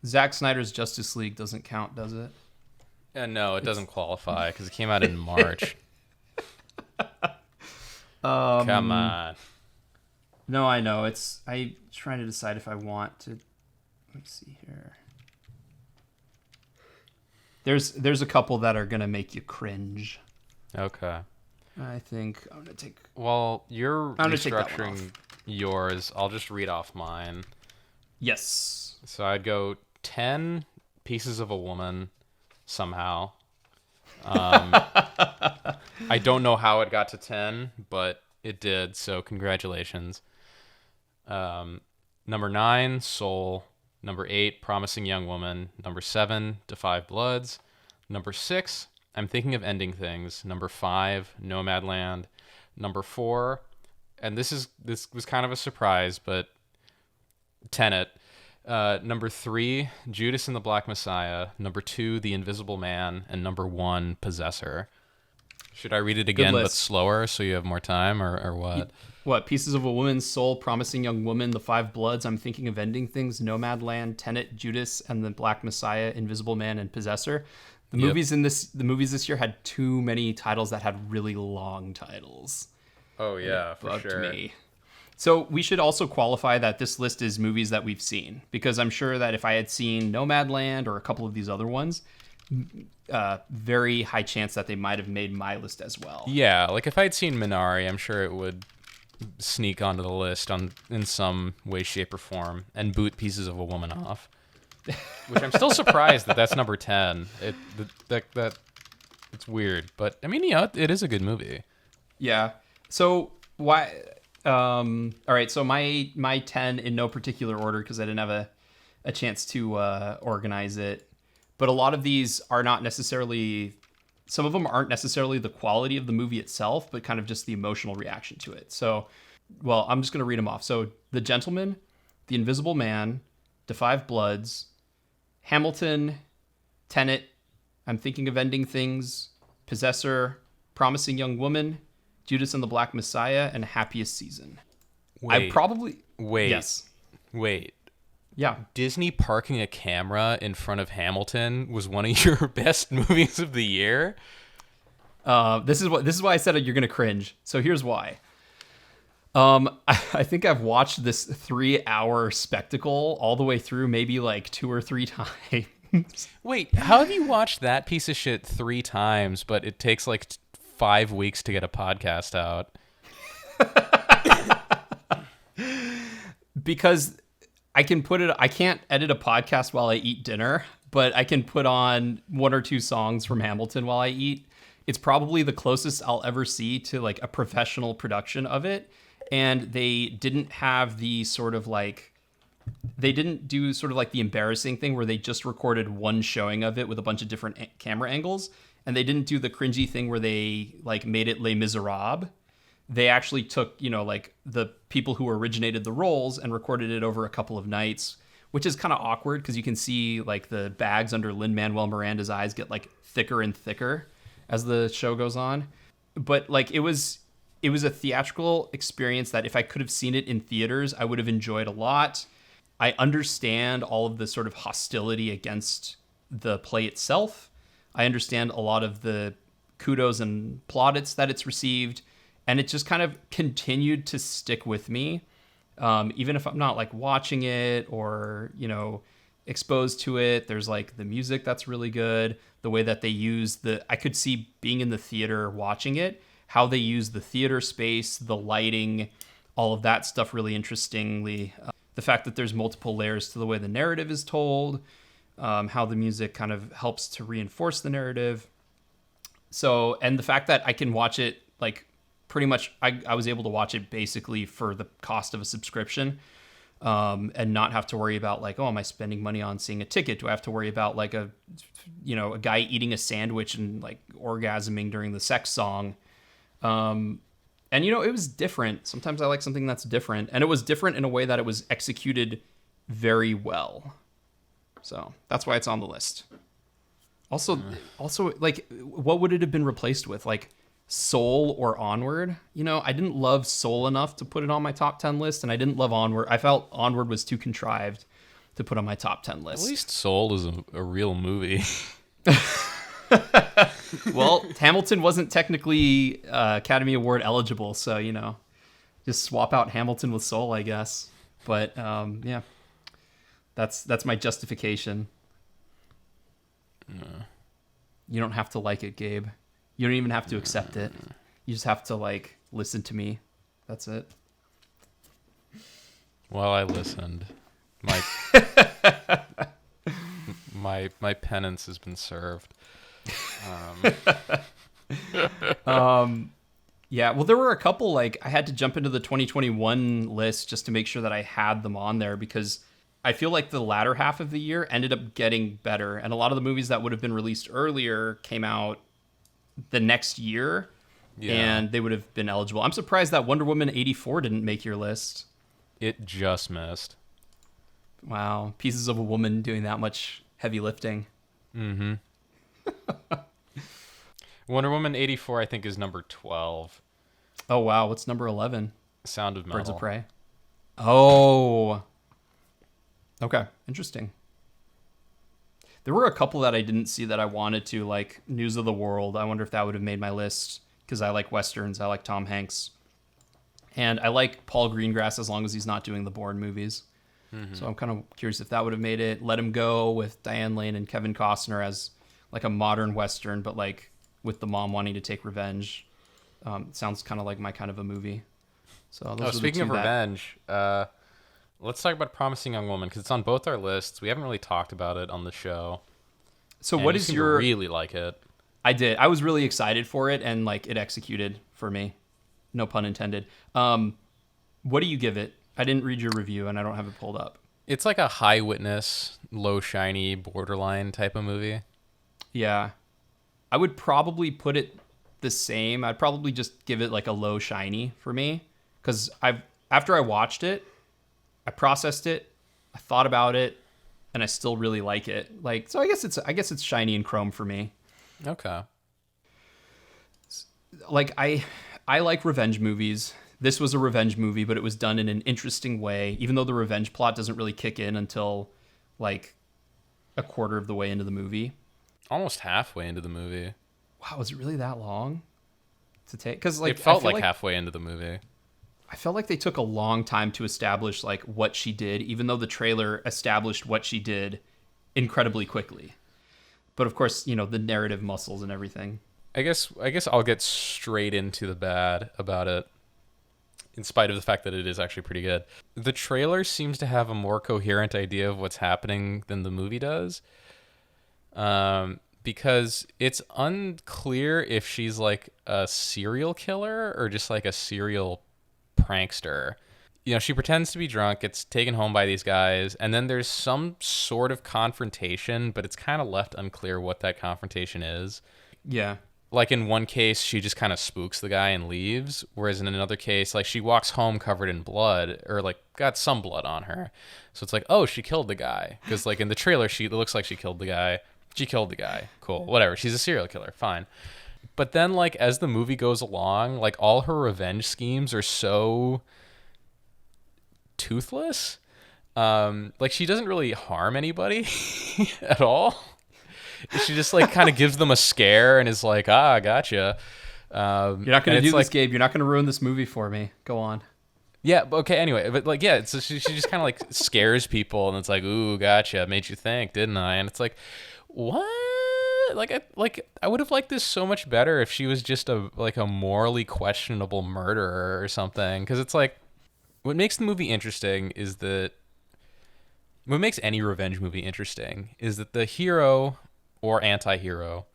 Zack Snyder's Justice League doesn't count, does it? No, it doesn't qualify because it came out in March. Come on. No, I know. I'm trying to decide if I want to. Let me see here. There's a couple that are gonna make you cringe. Okay. I think I'm gonna take. Well, you're I'm gonna take that one restructuring off. yours. I'll just read off mine. Yes. So I'd go 10 Pieces of a Woman somehow. I don't know how it got to 10, but it did, so congratulations. Number 9, Soul. Number 8, Promising Young Woman. Number 7, Da 5 Bloods. Number 6, I'm Thinking of Ending Things. Number 5, Nomadland. Number 4, and this was kind of a surprise, but Tenet. Number 3, Judas and the Black Messiah. Number 2, The Invisible Man. And number 1, Possessor. Should I read it again but slower so you have more time, or what? What? Pieces of a Woman's Soul, Promising Young Woman, The 5 Bloods, I'm Thinking of Ending Things, Nomadland, Tenet, Judas and the Black Messiah, Invisible Man, and Possessor. The movies this year had too many titles that had really long titles. Oh yeah, for sure. Me. So we should also qualify that this list is movies that we've seen, because I'm sure that if I had seen Nomadland or a couple of these other ones, very high chance that they might have made my list as well. Yeah, like if I'd seen Minari, I'm sure it would sneak onto the list in some way, shape, or form and boot Pieces of a Woman off. Which I'm still surprised that's number 10. It's weird, but I mean, yeah, it is a good movie. Yeah. So why? All right. So my 10 in no particular order because I didn't have a chance to organize it. But a lot of these are not necessarily. Some of them aren't necessarily the quality of the movie itself, but kind of just the emotional reaction to it. So, well, I'm just going to read them off. So, The Gentleman, The Invisible Man, Da 5 Bloods, Hamilton, Tenet, I'm Thinking of Ending Things, Possessor, Promising Young Woman, Judas and the Black Messiah, and Happiest Season. Wait. Yes. Wait. Yeah. Disney parking a camera in front of Hamilton was one of your best movies of the year? This is why I said you're going to cringe. So here's why. I think I've watched this 3-hour spectacle all the way through maybe like 2 or 3 times. Wait, how have you watched that piece of shit 3 times, but it takes like 5 weeks to get a podcast out? Because I can't edit a podcast while I eat dinner, but I can put on 1 or 2 songs from Hamilton while I eat. It's probably the closest I'll ever see to like a professional production of it. And they didn't have the sort of like, they didn't do sort of like the embarrassing thing where they just recorded one showing of it with a bunch of different camera angles. And they didn't do the cringy thing where they like made it Les Miserables. They actually took, like the people who originated the roles and recorded it over a couple of nights, which is kind of awkward because you can see like the bags under Lin-Manuel Miranda's eyes get like thicker and thicker as the show goes on. But like it was a theatrical experience that if I could have seen it in theaters, I would have enjoyed a lot. I understand all of the sort of hostility against the play itself. I understand a lot of the kudos and plaudits that it's received. And it just kind of continued to stick with me, even if I'm not like watching it or, exposed to it. There's like the music that's really good. The way that they use I could see being in the theater watching it, how they use the theater space, the lighting, all of that stuff really interestingly. The fact that there's multiple layers to the way the narrative is told, how the music kind of helps to reinforce the narrative. So, and the fact that I can watch it like, pretty much I was able to watch it basically for the cost of a subscription, and not have to worry about like, oh, am I spending money on seeing a ticket? Do I have to worry about like a guy eating a sandwich and like orgasming during the sex song? And it was different. Sometimes I like something that's different, and it was different in a way that it was executed very well. So that's why it's on the list. Also like, what would it have been replaced with? Like, Soul or Onward? I didn't love Soul enough to put it on my top 10 list, and I didn't love Onward. I felt Onward was too contrived to put on my top 10 At list. least Soul is a real movie. Well, Hamilton wasn't technically Academy Award eligible, so, you know, just swap out Hamilton with Soul, I guess. But, yeah, that's my justification. You don't have to like it, Gabe. You don't even have to accept it. You just have to, like, listen to me. That's it. Well, I listened. My penance has been served. Yeah, well, there were a couple, like, I had to jump into the 2021 list just to make sure that I had them on there, because I feel like the latter half of the year ended up getting better, and a lot of the movies that would have been released earlier came out the next year, and they would have been eligible. I'm surprised that Wonder Woman 84 didn't make your list. It just missed. Wow, Pieces of a Woman doing that much heavy lifting. Mm-hmm. Wonder Woman 84, I think, is number 12. Oh, wow. What's number 11? Sound of Metal. Birds of Prey. Oh. Okay. Interesting. There were a couple that I didn't see that I wanted to, like News of the World. I wonder if that would have made my list, because I like Westerns. I like Tom Hanks. And I like Paul Greengrass as long as he's not doing the Bourne movies. Mm-hmm. So I'm kind of curious if that would have made it. Let Him Go with Diane Lane and Kevin Costner as like a modern Western, but like with the mom wanting to take revenge. Sounds kind of like my kind of a movie. So speaking of revenge, let's talk about Promising Young Woman, because it's on both our lists. We haven't really talked about it on the show. So what is your... really like it. I did. I was really excited for it, and like it executed for me. No pun intended. What do you give it? I didn't read your review, and I don't have it pulled up. It's like a high witness, low shiny, borderline type of movie. Yeah. I would probably put it the same. I'd probably just give it like a low shiny for me, because after I watched it, I processed it, I thought about it, and I still really like it. Like, so I guess it's shiny and chrome for me. Okay. Like I like revenge movies. This was a revenge movie, but it was done in an interesting way, even though the revenge plot doesn't really kick in until like a quarter of the way into the movie. Almost halfway into the movie. Wow, was it really that long to take? Because like it felt like halfway into the movie. I felt like they took a long time to establish like what she did, even though the trailer established what she did incredibly quickly. But of course, you know, the narrative muscles and everything. I guess I'll get straight into the bad about it, in spite of the fact that it is actually pretty good. The trailer seems to have a more coherent idea of what's happening than the movie does. Because it's unclear if she's like a serial killer or just like a serial prankster. You know, she pretends to be drunk, gets taken home by these guys, and then there's some sort of confrontation, but it's kind of left unclear what that confrontation is. Yeah. Like in one case, she just kind of spooks the guy and leaves, whereas in another case, like she walks home covered in blood, or like got some blood on her. So it's like, oh, she killed the guy. Because like in the trailer, it looks like she killed the guy. She killed the guy. Cool. Whatever. She's a serial killer. Fine. But then like as the movie goes along, like all her revenge schemes are so toothless. Like she doesn't really harm anybody at all. She just like kind of gives them a scare and is like, gotcha. You're not going to do this, Gabe. You're not going to ruin this movie for me. Go on. Yeah. Okay. Anyway, but like, yeah, so she just kind of like scares people, and it's like, ooh, gotcha. Made you think, didn't I? And it's like, what? I would have liked this so much better if she was just a morally questionable murderer or something. Because it's like, what makes the movie interesting is that what makes any revenge movie interesting is that the hero or anti-hero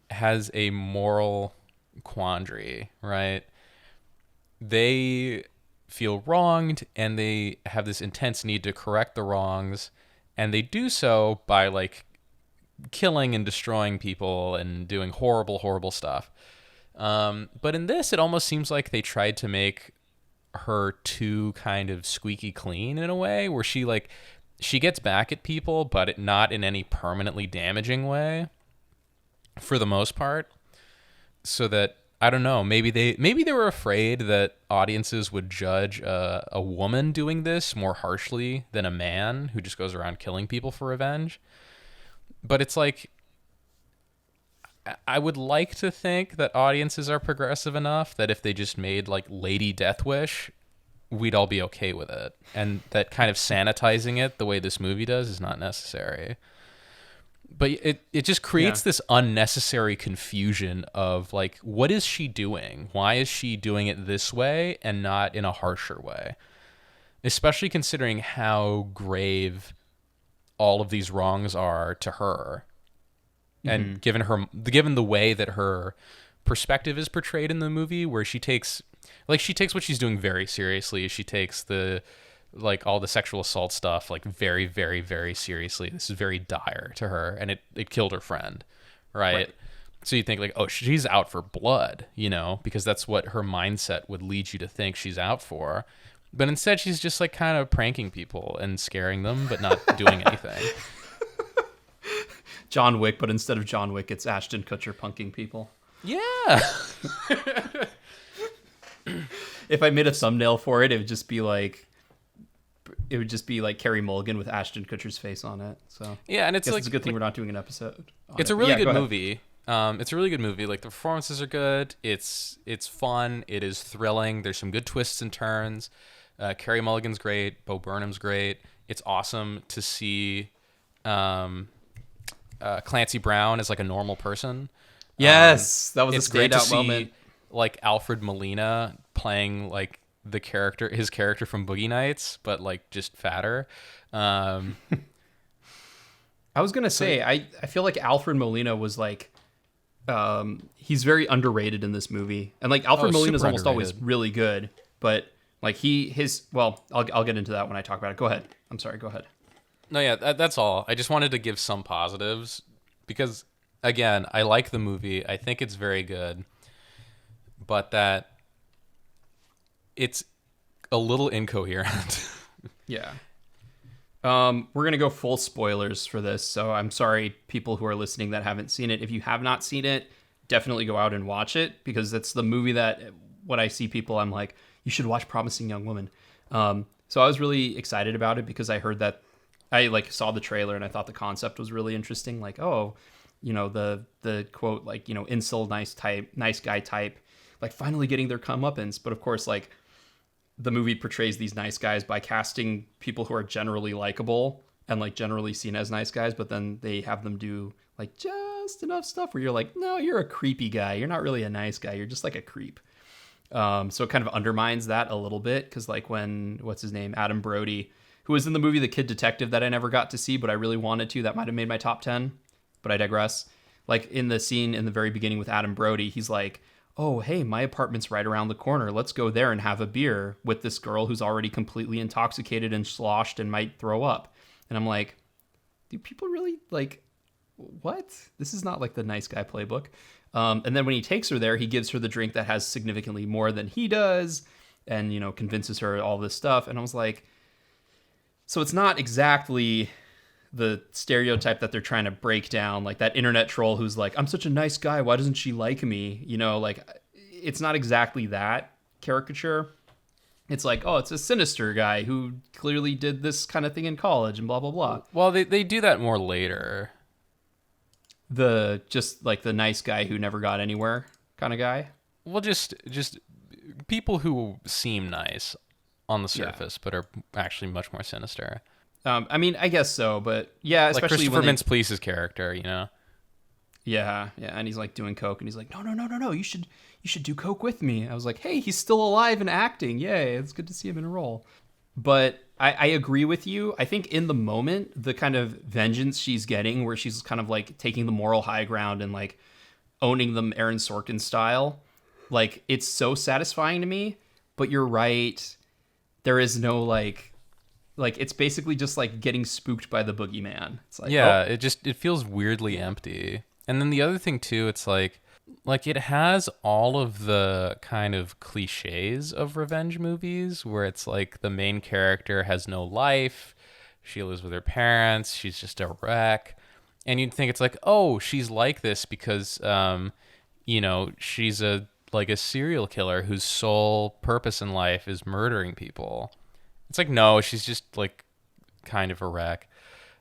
has a moral quandary, right? They feel wronged and they have this intense need to correct the wrongs, and they do so by like killing and destroying people and doing horrible stuff. But in this, it almost seems like they tried to make her too kind of squeaky clean in a way, where she gets back at people, but not in any permanently damaging way, for the most part. So that I don't know. Maybe they were afraid that audiences would judge a woman doing this more harshly than a man who just goes around killing people for revenge. But it's like, I would like to think that audiences are progressive enough that if they just made like Lady Death Wish, we'd all be okay with it. And that kind of sanitizing it the way this movie does is not necessary. But it just creates this unnecessary confusion of like, what is she doing? Why is she doing it this way and not in a harsher way? Especially considering how grave all of these wrongs are to her. And given the way that her perspective is portrayed in the movie, where she takes what she's doing very seriously. She takes all the sexual assault stuff like very, very, very seriously. This is very dire to her, and it killed her friend, right? So you think like, oh, she's out for blood, because that's what her mindset would lead you to think she's out for. But instead, she's just like kind of pranking people and scaring them, but not doing anything. John Wick, but instead of John Wick, it's Ashton Kutcher punking people. Yeah. If I made a thumbnail for it, it would just be like Carey Mulligan with Ashton Kutcher's face on it. So yeah, and it's like it's a good thing we're not doing an episode. It's a really good movie. It's a really good movie. Like the performances are good. It's fun. It is thrilling. There's some good twists and turns. Carey Mulligan's great. Bo Burnham's great. It's awesome to see Clancy Brown as like a normal person. Yes, that was a great to standout see, moment. Like Alfred Molina playing like his character from Boogie Nights, but like just fatter. I was gonna say I feel like Alfred Molina was like he's very underrated in this movie, and like Alfred Molina is almost always really good, but like I'll get into that when I talk about it. Go ahead. I'm sorry. Go ahead. No, yeah, that's all. I just wanted to give some positives because, again, I like the movie. I think it's very good, but that it's a little incoherent. Yeah. We're going to go full spoilers for this, so I'm sorry, people who are listening that haven't seen it. If you have not seen it, definitely go out and watch it, because it's the movie that, when I see people, I'm like, you should watch Promising Young Woman. So I was really excited about it because I heard that, I like saw the trailer and I thought the concept was really interesting. Like, oh, the quote, like, incel nice guy type, like finally getting their comeuppance. But of course, like the movie portrays these nice guys by casting people who are generally likable and like generally seen as nice guys, but then they have them do like just enough stuff where you're like, no, you're a creepy guy. You're not really a nice guy. You're just like a creep. So it kind of undermines that a little bit, because like when, what's his name, Adam Brody, who was in the movie The Kid Detective that I never got to see, but I really wanted to, that might have made my top 10, but I digress. Like in the scene in the very beginning with Adam Brody, he's like, oh, hey, my apartment's right around the corner. Let's go there and have a beer with this girl who's already completely intoxicated and sloshed and might throw up. And I'm like, do people really like, what? This is not like the nice guy playbook. And then when he takes her there, he gives her the drink that has significantly more than he does and, convinces her all this stuff. And I was like, so it's not exactly the stereotype that they're trying to break down, like that internet troll who's like, I'm such a nice guy, why doesn't she like me? Like it's not exactly that caricature. It's like, oh, it's a sinister guy who clearly did this kind of thing in college and blah, blah, blah. Well, they do that more later. Just like the nice guy who never got anywhere kind of guy. Well, just people who seem nice on the surface, but are actually much more sinister. I mean, I guess so, but yeah, especially like Christopher Mintz-Plaisse's character, Yeah, and he's like doing coke, and he's like, no, you should do coke with me. I was like, hey, he's still alive and acting. Yay, it's good to see him in a role. But I agree with you. I think in the moment, the kind of vengeance she's getting, where she's kind of like taking the moral high ground and like owning them Aaron Sorkin style, like it's so satisfying to me. But you're right. There is no like it's basically just like getting spooked by the boogeyman. It's like, it feels weirdly empty. And then the other thing too, it's like it has all of the kind of cliches of revenge movies where it's like the main character has no life, she lives with her parents, she's just a wreck, and you'd think it's like, oh, she's like this because she's a like a serial killer whose sole purpose in life is murdering people. It's like, no, she's just like kind of a wreck.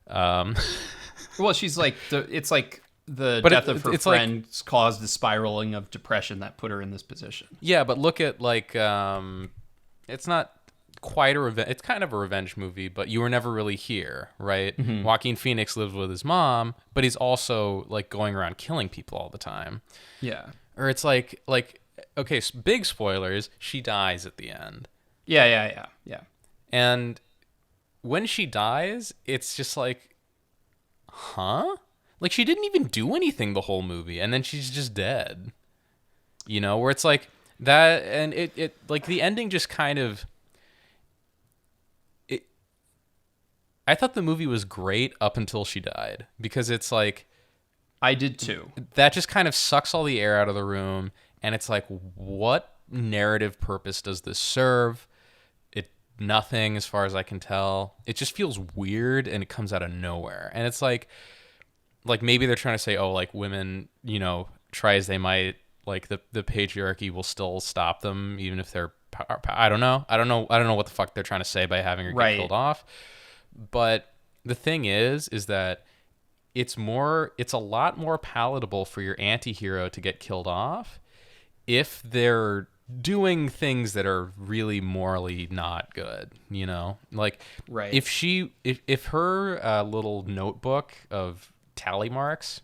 Well, she's like it's like the But death of her it's like- friend caused the spiraling of depression that put her in this position. Yeah, but look at like it's not quite a revenge. It's kind of a revenge movie, but You Were Never Really Here, right? Joaquin Phoenix lives with his mom, but he's also like going around killing people all the time. Yeah. Or it's like okay, big spoilers, she dies at the end. Yeah. And when she dies, it's just like, huh? Like, she didn't even do anything the whole movie, and then she's just dead. You know, where it's like that, and it like the ending just kind of. I thought the movie was great up until she died, because it's like. I did too. That just kind of sucks all the air out of the room, and it's like, what narrative purpose does this serve? Nothing, as far as I can tell. It just feels weird, and it comes out of nowhere. And it's like maybe they're trying to say, oh, like women, you know, try as they might, like the patriarchy will still stop them, even if they're. I don't know what the fuck they're trying to say by having her get killed off. But the thing is that it's a lot more palatable for your anti-hero to get killed off if they're doing things that are really morally not good, you know? Like, if her little notebook of tally marks,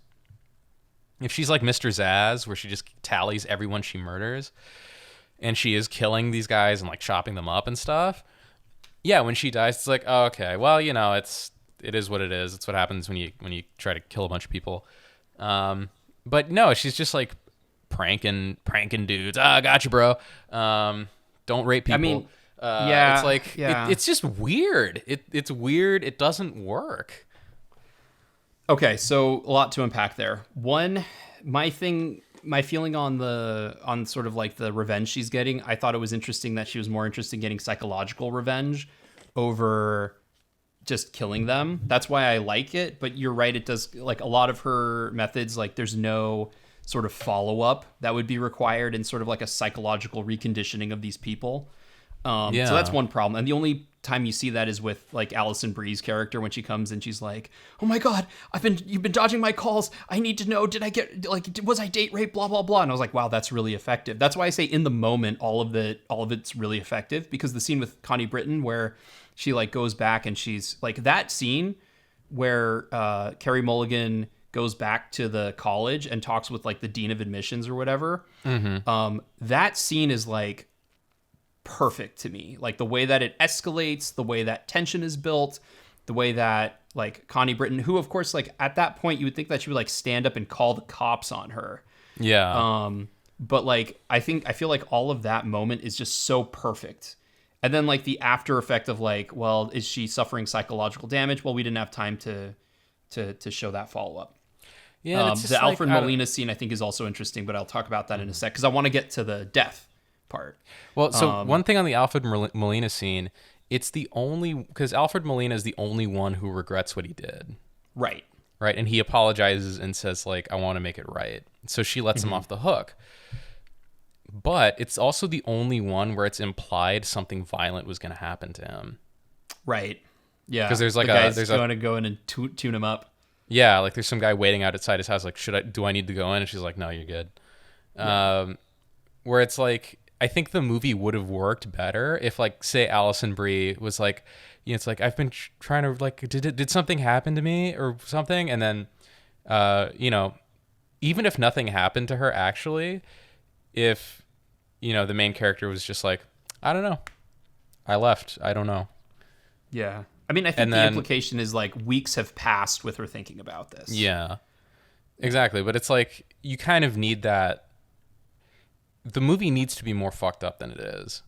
if she's like Mr. Zaz, where she just tallies everyone she murders, and she is killing these guys and like chopping them up and stuff, yeah, when she dies, it's like, oh, okay, well, you know, it is what it is. It's what happens when you try to kill a bunch of people. But no, she's just like pranking dudes. Gotcha, bro. Don't rape people. I mean, yeah, it's like it's just weird. It's weird. It doesn't work. Okay, so a lot to unpack there. One, my feeling on sort of like the revenge she's getting, I thought it was interesting that she was more interested in getting psychological revenge over just killing them. That's why I like it. But you're right, it does, like a lot of her methods, like there's no sort of follow-up that would be required in sort of like a psychological reconditioning of these people. So that's one problem. And the only time you see that is with like Alison Brie's character, when she comes and she's like, oh my God, you've been dodging my calls. I need to know, was I date raped, blah, blah, blah. And I was like, wow, that's really effective. That's why I say in the moment, all of it's really effective, because the scene with Connie Britton where she like goes back and she's like, that scene where Carey Mulligan goes back to the college and talks with like the dean of admissions or whatever. That scene is like perfect to me. Like the way that it escalates, the way that tension is built, the way that like Connie Britton, who of course like at that point you would think that she would like stand up and call the cops on her. Yeah. But like I feel like all of that moment is just so perfect. And then like the after effect of like, well, is she suffering psychological damage? Well, we didn't have time to show that follow up. Yeah, the Alfred Molina scene I think is also interesting, but I'll talk about that in a sec because I want to get to the death part. Well, so one thing on the Alfred Molina scene, it's the only, because Alfred Molina is the only one who regrets what he did. Right. And he apologizes and says like, I want to make it right. So she lets him off the hook. But it's also the only one where it's implied something violent was going to happen to him. Right. Yeah. Because there's like the guy's going to go in and tune him up. Yeah, like there's some guy waiting outside his house, like, do I need to go in? And she's like, no, you're good. Yeah. Where it's like, I think the movie would have worked better if, like, say Alison Brie was like, you know, it's like, I've been trying to, like, did something happen to me or something? And then, you know, even if nothing happened to her, actually, if, you know, the main character was just like, I don't know. I left. I don't know. Yeah. I mean, I think the implication is like weeks have passed with her thinking about this. Yeah, exactly. But it's like, you kind of need that. The movie needs to be more fucked up than it is.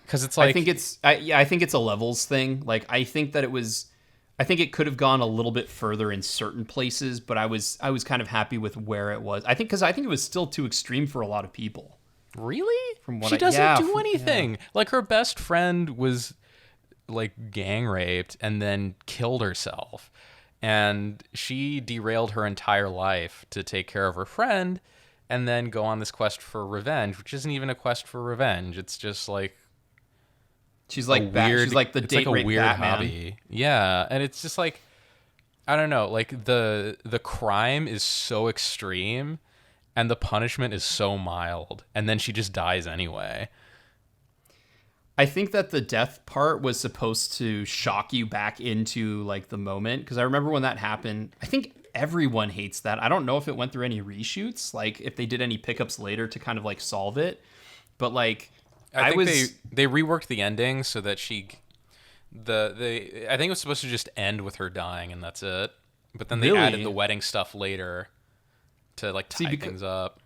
Because it's like, I think it's a levels thing. Like, I think it could have gone a little bit further in certain places, but I was kind of happy with where it was. I think it was still too extreme for a lot of people. Really? She doesn't do anything. Yeah. Like, her best friend was like gang raped and then killed herself. And she derailed her entire life to take care of her friend and then go on this quest for revenge, which isn't even a quest for revenge. It's just like She's a like weird, she's like the it's like date a rape weird Batman. hobby. Yeah. And it's just like, I don't know, like the crime is so extreme and the punishment is so mild. And then she just dies anyway. I think that the death part was supposed to shock you back into like the moment, because I remember when that happened. I think everyone hates that. I don't know if it went through any reshoots, like if they did any pickups later to kind of like solve it. But like I think they reworked the ending so that I think it was supposed to just end with her dying and that's it. But then they added really the wedding stuff later to like tie things up.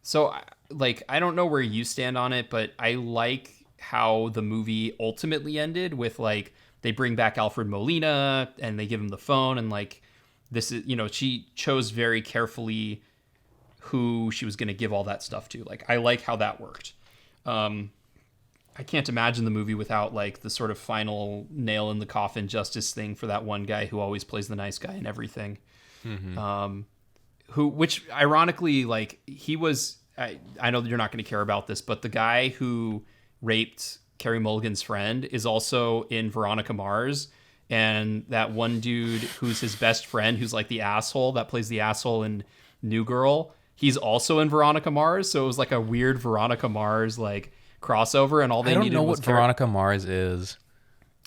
so like I don't know where you stand on it, but I like how the movie ultimately ended with like they bring back Alfred Molina and they give him the phone, and like this is, she chose very carefully who she was going to give all that stuff to. Like I like how that worked. I can't imagine the movie without like the sort of final nail in the coffin justice thing for that one guy who always plays the nice guy and everything. Which ironically, like he was, I know that you're not going to care about this, but the guy who raped Carey Mulligan's friend is also in Veronica Mars. And that one dude who's his best friend, who's like the asshole that plays the asshole in New Girl, he's also in Veronica Mars. So it was like a weird Veronica Mars like crossover, and all they needed was... I don't know what Veronica Mars is.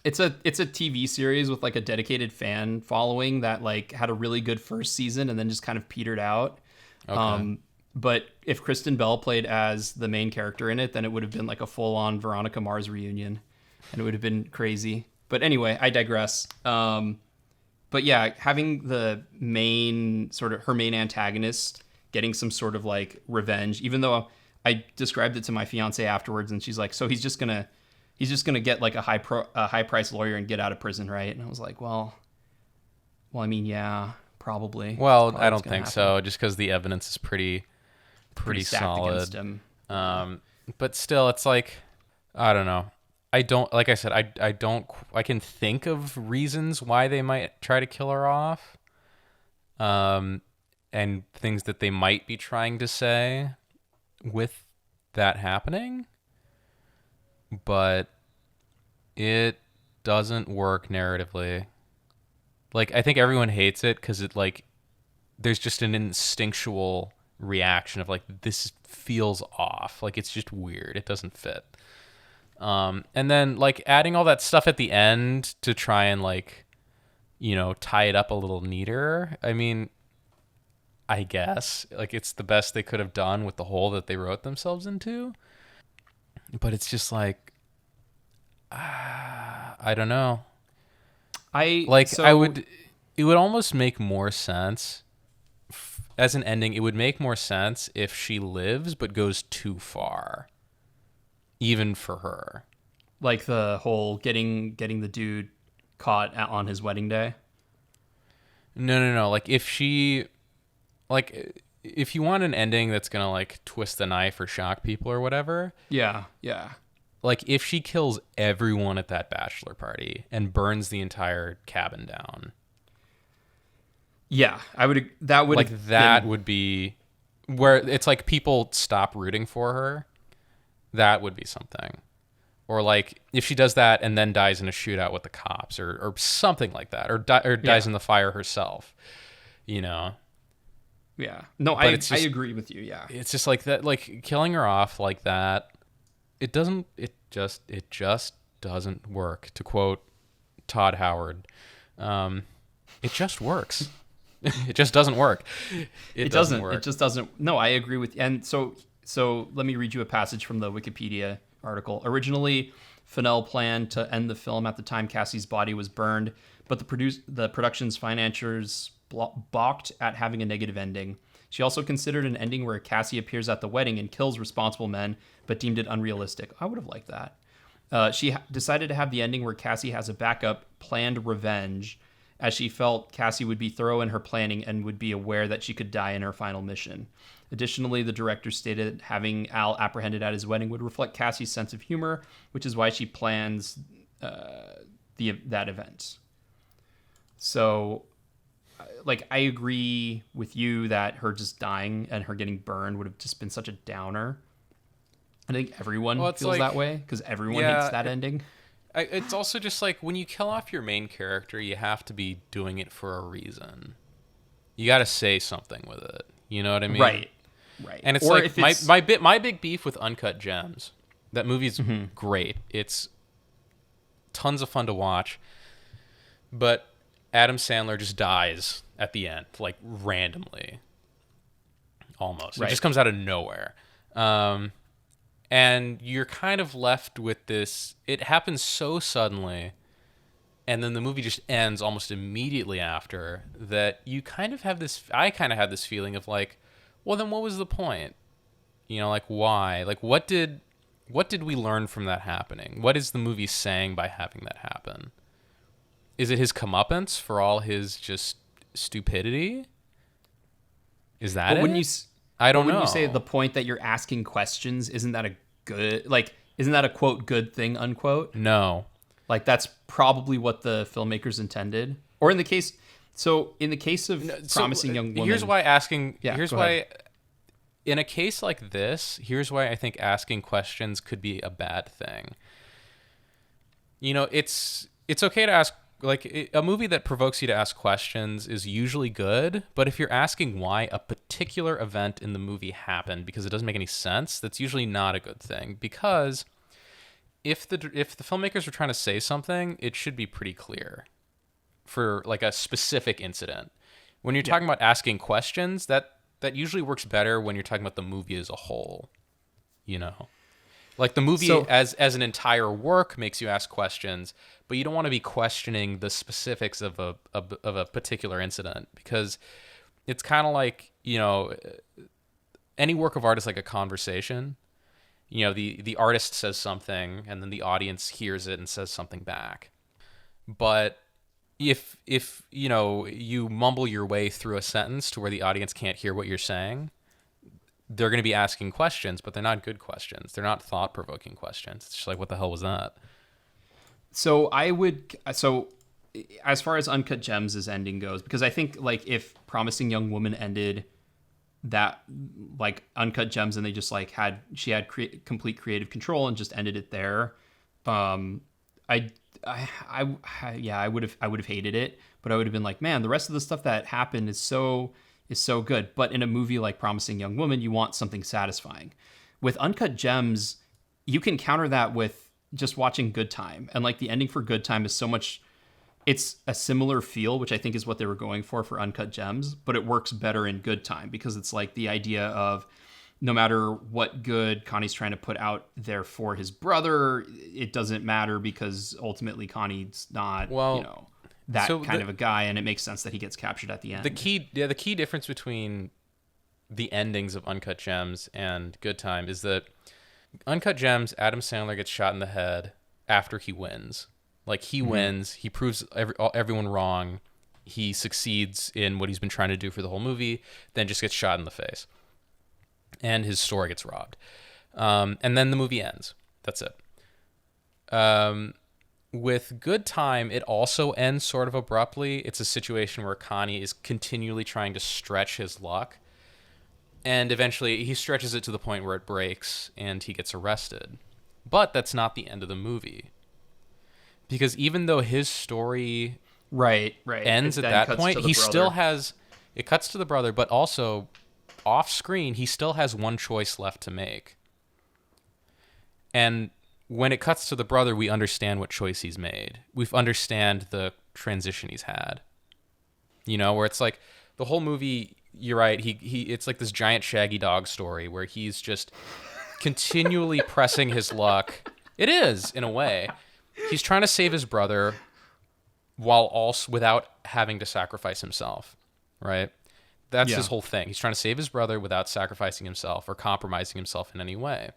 It's a TV series with like a dedicated fan following that like had a really good first season and then just kind of petered out. Okay. But if Kristen Bell played as the main character in it, then it would have been like a full-on Veronica Mars reunion, and it would have been crazy. But anyway, I digress. But yeah, having the main sort of her main antagonist getting some sort of like revenge, even though I described it to my fiance afterwards, and she's like, "So he's just gonna get like a high price lawyer and get out of prison, right?" And I was like, "Well, I mean, yeah, probably." Well, Probably I what's don't gonna think happen. so. Just because the evidence is pretty Stacked solid. against him. But still, it's like, I don't know. I don't, like I said, I can think of reasons why they might try to kill her off. And things that they might be trying to say with that happening. But it doesn't work narratively. Like, I think everyone hates it because it, like, there's just an instinctual reaction of, like, this feels off. Like, it's just weird. It doesn't fit. And then, like, adding all that stuff at the end to try and, like, tie it up a little neater. I mean, I guess. Like, it's the best they could have done with the hole that they wrote themselves into. But it's just, like, I don't know. It would almost make more sense as an ending. It would make more sense if she lives but goes too far, even for her. Like the whole getting the dude caught on his wedding day. No. Like if you want an ending that's gonna like twist the knife or shock people or whatever. Yeah. Like, if she kills everyone at that bachelor party and burns the entire cabin down. Yeah, would be where it's like people stop rooting for her. That would be something. Or, like, if she does that and then dies in a shootout with the cops or something like that. Or dies in the fire herself. Yeah. No, I agree with you, yeah. It's just like that, like, killing her off like that. It just doesn't work. To quote Todd Howard, it just works. It just doesn't work. It doesn't work. It just doesn't. No, I agree with you. And so let me read you a passage from the Wikipedia article. Originally, Fennell planned to end the film at the time Cassie's body was burned, but the production's financiers balked at having a negative ending. She also considered an ending where Cassie appears at the wedding and kills responsible men, but deemed it unrealistic. I would have liked that. She decided to have the ending where Cassie has a backup planned revenge, as she felt Cassie would be thorough in her planning and would be aware that she could die in her final mission. Additionally, the director stated having Al apprehended at his wedding would reflect Cassie's sense of humor, which is why she plans that event. So like I agree with you that her just dying and her getting burned would have just been such a downer. I think everyone feels like, that way because everyone yeah, hates that ending. It's also just like when you kill off your main character, you have to be doing it for a reason. You got to say something with it. You know what I mean? Right. And it's or like if it's... my big beef with Uncut Gems. That movie's Mm-hmm. great. It's tons of fun to watch, but Adam Sandler just dies at the end, like randomly, almost. It just comes out of nowhere. And you're kind of left with this. It happens so suddenly, and then the movie just ends almost immediately after that. You kind of have this. I kind of had this feeling of like, well, then what was the point? You know, like why? Like what did we learn from that happening? What is the movie saying by having that happen? Is it his comeuppance for all his just stupidity? Is that But it? I don't know. When you say the point that you're asking questions, isn't that a good, like, isn't that a quote good thing, unquote? No. Like that's probably what the filmmakers intended. Or in the case of Promising Young Woman. Here's why asking. Yeah, here's go why. ahead. In a case like this, here's why I think asking questions could be a bad thing. You know, it's okay to ask. Like a movie that provokes you to ask questions is usually good, but if you're asking why a particular event in the movie happened because it doesn't make any sense, that's usually not a good thing. Because if the filmmakers are trying to say something, it should be pretty clear for like a specific incident. When you're talking about asking questions, that usually works better when you're talking about the movie as a whole. You know, like the movie as an entire work makes you ask questions, but you don't want to be questioning the specifics of a particular incident, because it's kind of like, you know, any work of art is like a conversation. You know, the artist says something and then the audience hears it and says something back. But if you know, you mumble your way through a sentence to where the audience can't hear what you're saying, they're going to be asking questions, but they're not good questions. They're not thought-provoking questions. It's just like, what the hell was that? So as far as Uncut Gems' ending goes, because I think like if Promising Young Woman ended that like Uncut Gems and they just like she had complete creative control and just ended it there, I would have hated it, but I would have been like, man, the rest of the stuff that happened is so good. But in a movie like Promising Young Woman, you want something satisfying. With Uncut Gems, you can counter that with just watching Good Time. And like the ending for Good Time is so much, it's a similar feel, which I think is what they were going for Uncut Gems, but it works better in Good Time because it's like the idea of no matter what good Connie's trying to put out there for his brother, it doesn't matter because ultimately Connie's not, that kind of a guy, and it makes sense that he gets captured at the end. The key difference between the endings of Uncut Gems and Good Time is that Uncut Gems, Adam Sandler gets shot in the head after he wins. Like he wins, he proves everyone wrong, he succeeds in what he's been trying to do for the whole movie, then just gets shot in the face, and his store gets robbed. And then the movie ends. That's it. With Good Time, it also ends sort of abruptly. It's a situation where Connie is continually trying to stretch his luck, and eventually he stretches it to the point where it breaks and he gets arrested. But that's not the end of the movie. Because even though his story ends at that point, he still has... It cuts to the brother, but also off screen, he still has one choice left to make. And when it cuts to the brother, we understand what choice he's made. We understand the transition he's had. You know, where it's like the whole movie, you're right, it's like this giant shaggy dog story where he's just continually pressing his luck. It is, in a way. He's trying to save his brother while also without having to sacrifice himself, right? That's his whole thing. He's trying to save his brother without sacrificing himself or compromising himself in any way.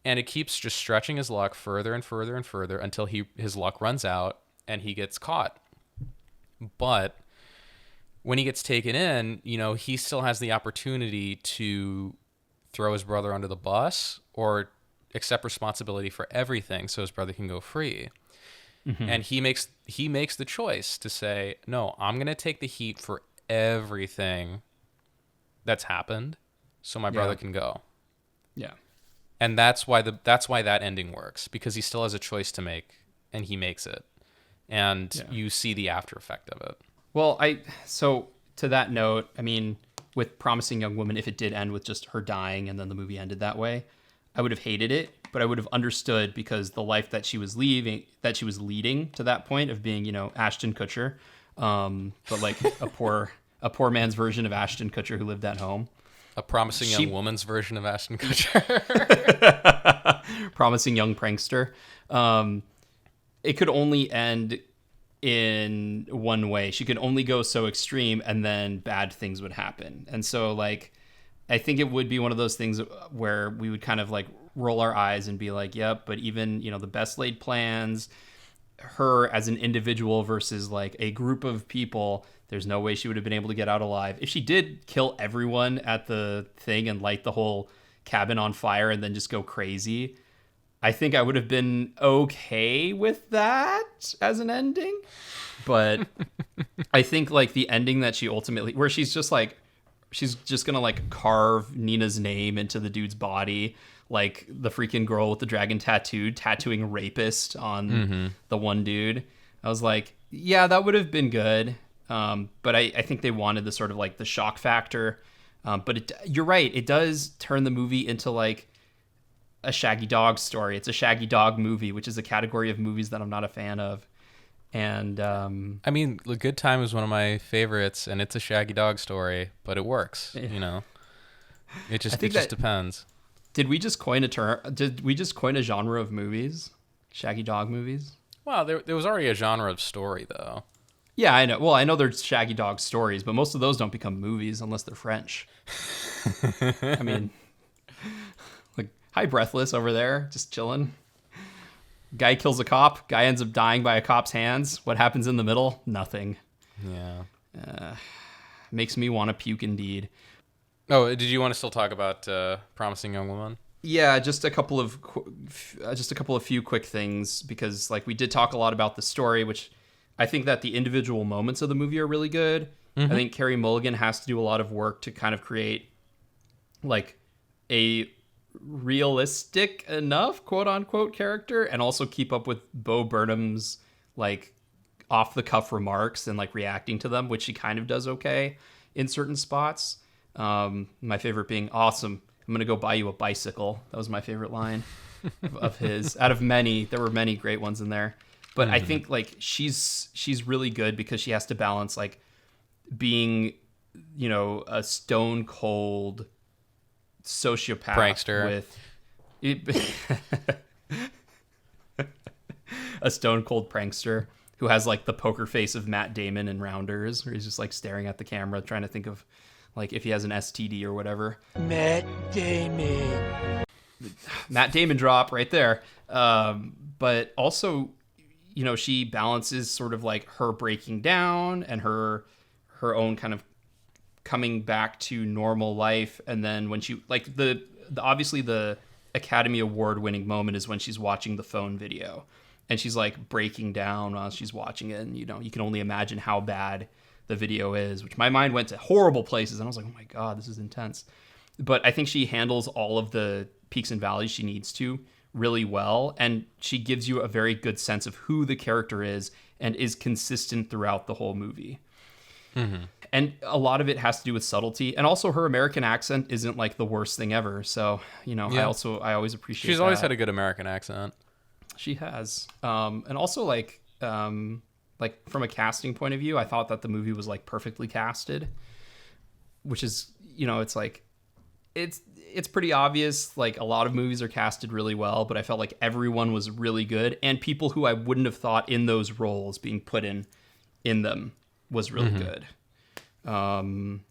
And it keeps just stretching his luck further and further and further until his luck runs out and he gets caught. But when he gets taken in, you know, he still has the opportunity to throw his brother under the bus or accept responsibility for everything so his brother can go free. Mm-hmm. And he makes the choice to say, no, I'm going to take the heat for everything that's happened so my brother can go. Yeah. And that's why that ending works, because he still has a choice to make, and he makes it. And you see the after effect of it. Well, so to that note, I mean, with Promising Young Woman, if it did end with just her dying and then the movie ended that way, I would have hated it, but I would have understood, because the life that she was leading to that point of being, you know, Ashton Kutcher, but like a poor man's version of Ashton Kutcher who lived at home. A promising young woman's version of Ashton Kutcher. Promising young prankster. It could only end in one way. She could only go so extreme, and then bad things would happen. And so, like, I think it would be one of those things where we would kind of like roll our eyes and be like, yep, but even, you know, the best laid plans, her as an individual versus like a group of people, there's no way she would have been able to get out alive. If she did kill everyone at the thing and light the whole cabin on fire and then just go crazy, I think I would have been okay with that as an ending. But I think like the ending that she ultimately, where she's just gonna like carve Nina's name into the dude's body, like the freaking girl with the dragon tattooing rapist on the one dude. I was like, yeah, that would have been good. But I think they wanted the sort of like the shock factor. But you're right. It does turn the movie into like a Shaggy Dog story. It's a Shaggy Dog movie, which is a category of movies that I'm not a fan of. And I mean, The Good Time is one of my favorites, and it's a Shaggy Dog story, but it works. You know, it just depends. Did we just coin a term? Did we just coin a genre of movies? Shaggy Dog movies? Well, there was already a genre of story, though. Yeah, I know. Well, I know there's Shaggy Dog stories, but most of those don't become movies unless they're French. I mean, like, hi, Breathless over there, just chilling. Guy kills a cop. Guy ends up dying by a cop's hands. What happens in the middle? Nothing. Yeah. Makes me want to puke indeed. Oh, did you want to still talk about Promising Young Woman? Yeah, just a couple of few quick things, because like we did talk a lot about the story, which I think that the individual moments of the movie are really good. I think Carey Mulligan has to do a lot of work to kind of create like a realistic enough quote unquote character, and also keep up with Bo Burnham's like off the cuff remarks and like reacting to them, which she kind of does okay in certain spots. My favorite being, awesome, I'm gonna go buy you a bicycle. That was my favorite line of his. Out of many, there were many great ones in there, but I think like she's really good because she has to balance like being, you know, a stone cold sociopath prankster with a stone cold prankster who has like the poker face of Matt Damon in Rounders, where he's just like staring at the camera trying to think of like if he has an STD or whatever. Matt Damon drop right there. But also, you know, she balances sort of like her breaking down and her own kind of coming back to normal life. And then when she like the obviously the Academy Award winning moment is when she's watching the phone video and she's like breaking down while she's watching it. And, you know, you can only imagine how bad the video is, which my mind went to horrible places. And I was like, oh my God, this is intense. But I think she handles all of the peaks and valleys she needs to really well. And she gives you a very good sense of who the character is and is consistent throughout the whole movie. And a lot of it has to do with subtlety. And also her American accent isn't like the worst thing ever. So, you know, I always appreciate She's always had a good American accent. She has. And also like from a casting point of view, I thought that the movie was like perfectly casted, which is, you know, it's like, it's pretty obvious. Like a lot of movies are casted really well, but I felt like everyone was really good. And people who I wouldn't have thought in those roles being put in them was really good. And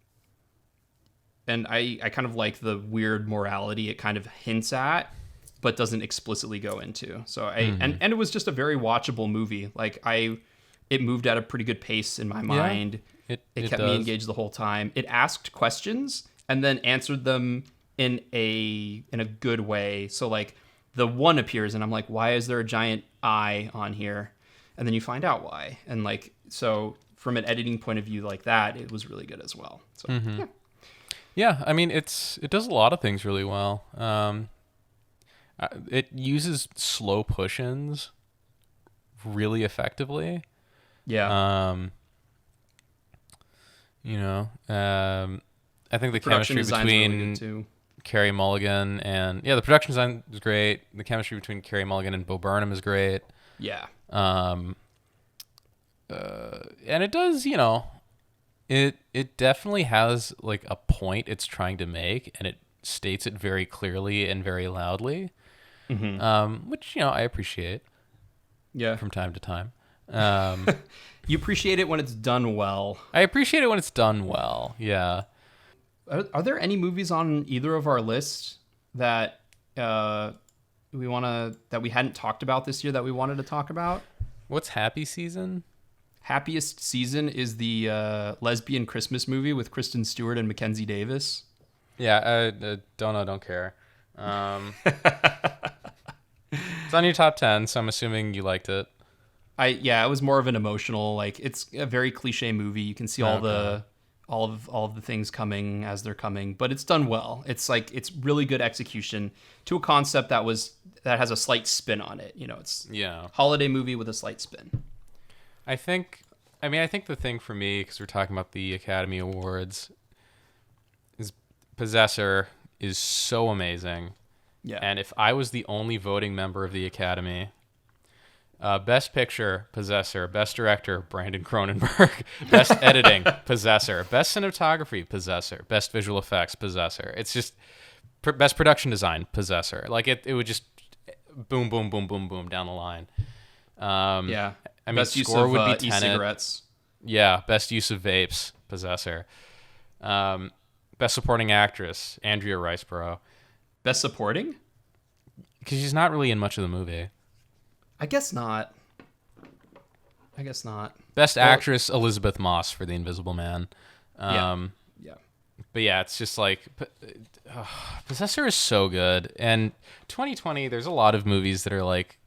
I kind of like the weird morality it kind of hints at, but doesn't explicitly go into. So and it was just a very watchable movie. Like it moved at a pretty good pace in my mind. It kept me engaged the whole time. It asked questions and then answered them in a good way. So like the one appears and I'm like, why is there a giant eye on here? And then you find out why. And like, so from an editing point of view like that, it was really good as well. So yeah. Yeah, I mean, it does a lot of things really well. It uses slow push-ins really effectively. Yeah. I think the Production chemistry design's really between good too. Carey Mulligan and the production design is great. The chemistry between Carey Mulligan and Bo Burnham is great. Yeah. And it does, it definitely has like a point it's trying to make, and it states it very clearly and very loudly, which I appreciate. Yeah. From time to time. You appreciate it when it's done well. I appreciate it when it's done well. Yeah. Are there any movies on either of our lists that we hadn't talked about this year that we wanted to talk about? What's Happy Season? Happiest Season is the lesbian Christmas movie with Kristen Stewart and Mackenzie Davis. Yeah, don't know, don't care. It's on your top 10, so I'm assuming you liked it. It was more of an emotional, like, it's a very cliche movie. You can see all of the things coming as they're coming, but it's done well. It's like, it's really good execution to a concept that has a slight spin on it. It's holiday movie with a slight spin. I think the thing for me, because we're talking about the Academy Awards, is Possessor is so amazing. Yeah. And if I was the only voting member of the Academy, Best Picture, Possessor. Best Director, Brandon Cronenberg. Best Editing, Possessor. Best Cinematography, Possessor. Best Visual Effects, Possessor. It's just Best Production Design, Possessor. Like it would just boom, boom, boom, boom, boom down the line. Yeah. I mean, best use score of would be e-cigarettes. Yeah, best use of vapes, Possessor. Best Supporting Actress, Andrea Riseborough. Best Supporting? Because she's not really in much of the movie. I guess not. Best Actress, Elizabeth Moss for The Invisible Man. Yeah. But yeah, it's just like Possessor is so good. And 2020, there's a lot of movies that are like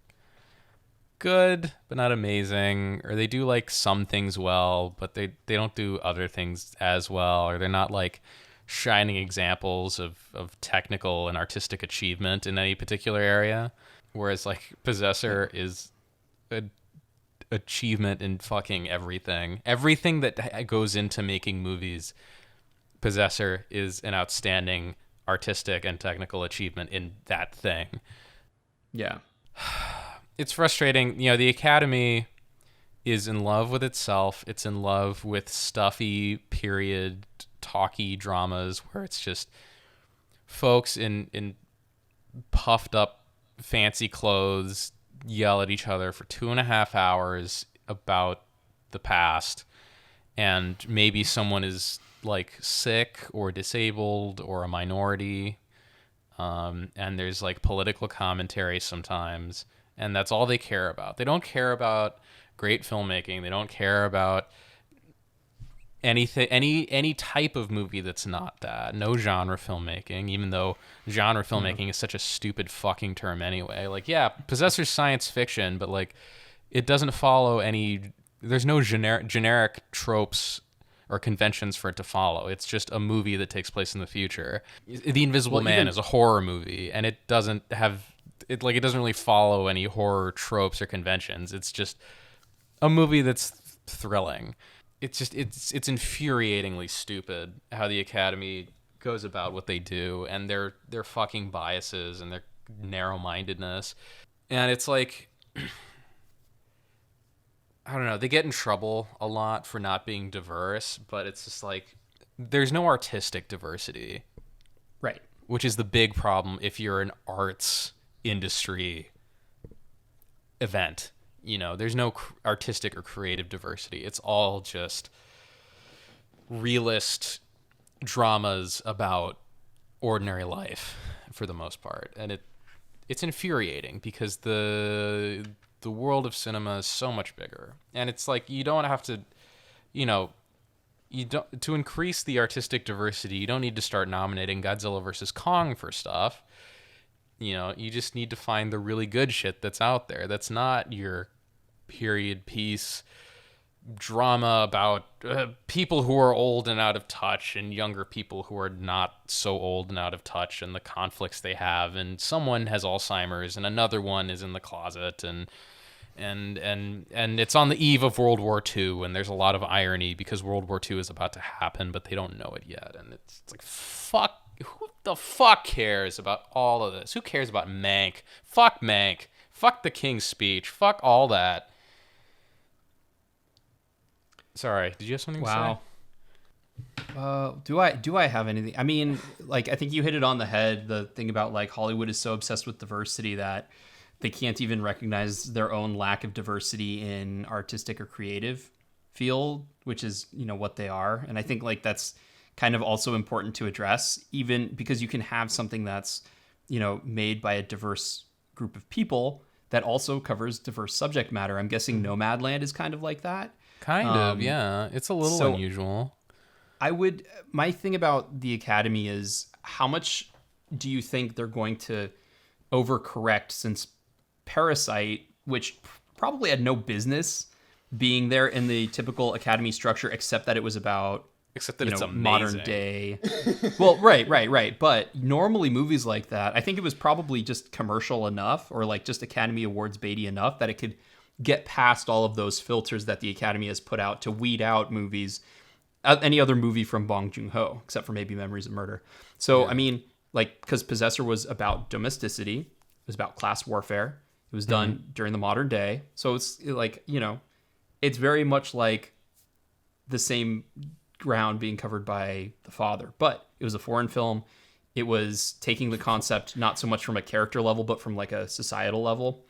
good but not amazing, or they do like some things well, but they don't do other things as well, or they're not like shining examples of technical and artistic achievement in any particular area. Whereas like Possessor is an achievement in fucking everything. Everything that goes into making movies, Possessor is an outstanding artistic and technical achievement in that thing. Yeah. It's frustrating. The Academy is in love with itself. It's in love with stuffy period talky dramas where it's just folks in puffed up fancy clothes yell at each other for 2.5 hours about the past, and maybe someone is like sick or disabled or a minority, and there's like political commentary sometimes, and that's all they care about. They don't care about great filmmaking. They don't care about anything, any type of movie that's not that. No genre filmmaking, even though genre filmmaking is such a stupid fucking term anyway. Like, yeah, Possessor's science fiction, but like it doesn't follow any, there's no generic tropes or conventions for it to follow. It's just a movie that takes place in the future. The Invisible Man is a horror movie, and it doesn't really follow any horror tropes or conventions. It's just a movie that's thrilling. It's infuriatingly stupid how the Academy goes about what they do, and their fucking biases and their narrow-mindedness. And it's like, I don't know, they get in trouble a lot for not being diverse, but it's just like, there's no artistic diversity. Right. Which is the big problem if you're an arts industry event. There's no artistic or creative diversity. It's all just realist dramas about ordinary life for the most part. And it's infuriating because the world of cinema is so much bigger. And it's like, you don't have to, to increase the artistic diversity, you don't need to start nominating Godzilla versus Kong for stuff. You just need to find the really good shit that's out there. That's not your period piece drama about people who are old and out of touch and younger people who are not so old and out of touch and the conflicts they have, and someone has Alzheimer's and another one is in the closet, and it's on the eve of World War II, and there's a lot of irony because World War II is about to happen, but they don't know it yet, and it's like, fuck, who the fuck cares about all of this? Who cares about Mank? Fuck Mank. Fuck the King's Speech. Fuck all that. Sorry, did you have something to say? Do I have anything? I mean, like, I think you hit it on the head. The thing about, like, Hollywood is so obsessed with diversity that they can't even recognize their own lack of diversity in artistic or creative field, which is, you know, what they are. And I think, like, that's kind of also important to address, even because you can have something that's, you know, made by a diverse group of people that also covers diverse subject matter. I'm guessing Nomadland is kind of like that. Kind of, yeah. It's a little unusual. My thing about the Academy is, how much do you think they're going to overcorrect, since Parasite, which probably had no business being there in the typical Academy structure, except that it was about, except that it's amazing. Modern day. Well, right. But normally movies like that, I think it was probably just commercial enough, or like just Academy Awards baity enough, that it could get past all of those filters that the Academy has put out to weed out movies, any other movie from Bong Joon-ho, except for maybe Memories of Murder. So, yeah. I mean, like, because Possessor was about domesticity, it was about class warfare. It was done during the modern day. So it's like, you know, it's very much like the same ground being covered by The Father, but it was a foreign film. It was taking the concept not so much from a character level, but from like a societal level.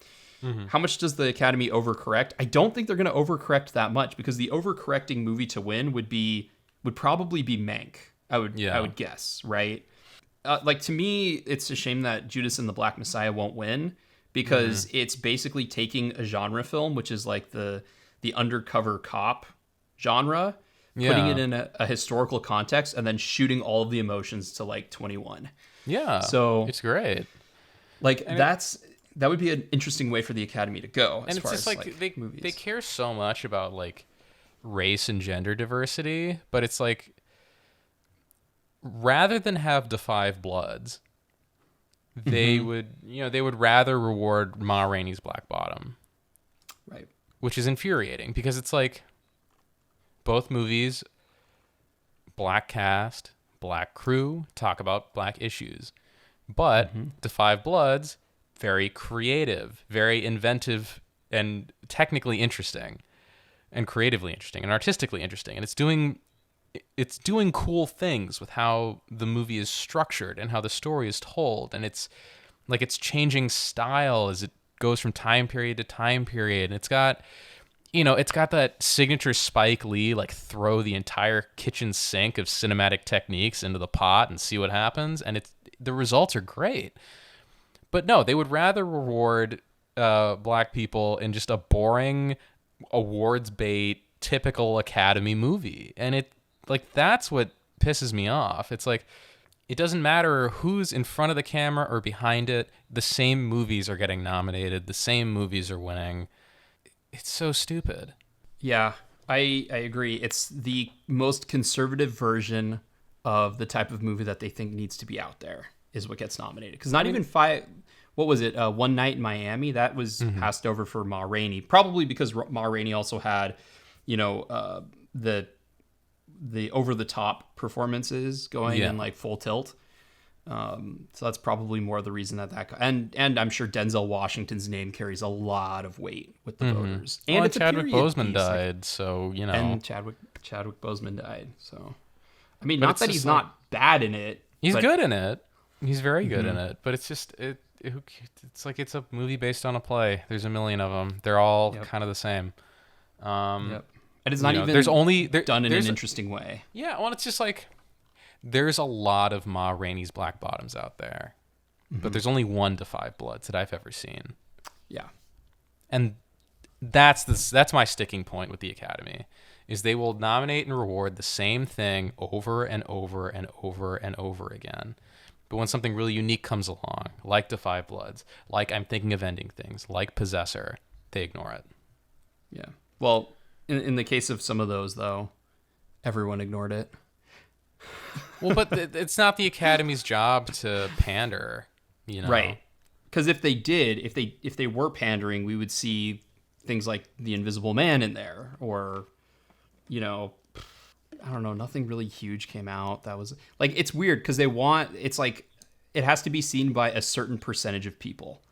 How much does the Academy overcorrect? I don't think they're going to overcorrect that much, because the overcorrecting movie to win would probably be Mank. I would guess, right? Like, to me, it's a shame that Judas and the Black Messiah won't win, because it's basically taking a genre film, which is like the undercover cop genre, putting it in a historical context, and then shooting all of the emotions to like 21. Yeah. So it's great. Like, that would be an interesting way for the Academy to go. And it's just like they care so much about like race and gender diversity, but it's like, rather than have the Five Bloods, they would rather reward Ma Rainey's Black Bottom. Right. Which is infuriating, because it's like, both movies, black cast, black crew, talk about black issues. But The Five Bloods, very creative, very inventive, and technically interesting, and creatively interesting, and artistically interesting. And it's doing cool things with how the movie is structured and how the story is told. And it's like, it's changing style as it goes from time period to time period. And it's got that signature Spike Lee, like, throw the entire kitchen sink of cinematic techniques into the pot and see what happens. And the results are great. But no, they would rather reward black people in just a boring, awards bait, typical Academy movie. And that's what pisses me off. It's like, it doesn't matter who's in front of the camera or behind it. The same movies are getting nominated. The same movies are winning. It's so stupid. Yeah, I agree. It's the most conservative version of the type of movie that they think needs to be out there is what gets nominated. Because what was it? One Night in Miami, that was passed over for Ma Rainey, probably because Ma Rainey also had, the over the top performances going in like full tilt. So that's probably more the reason that and I'm sure Denzel Washington's name carries a lot of weight with the voters. And it's Chadwick Boseman died, so And Chadwick Boseman died, so I mean, not that he's not bad in it. He's good in it. He's very good in it. But it's just it's like, it's a movie based on a play. There's a million of them. They're all kind of the same. And it's not even done in an interesting way. Yeah, well, it's just like, there's a lot of Ma Rainey's Black Bottoms out there, but there's only 1 to 5 Bloods that I've ever seen. Yeah. And that's my sticking point with the Academy, is they will nominate and reward the same thing over and over and over and over again. But when something really unique comes along, like The Five Bloods, like I'm Thinking of Ending Things, like Possessor, they ignore it. Yeah. Well, In the case of some of those, though, everyone ignored it. Well, but it's not the Academy's job to pander, you know? Right. Because if they did, if they were pandering, we would see things like The Invisible Man in there, or, you know, I don't know, nothing really huge came out. That was like, it's weird because it's like, it has to be seen by a certain percentage of people,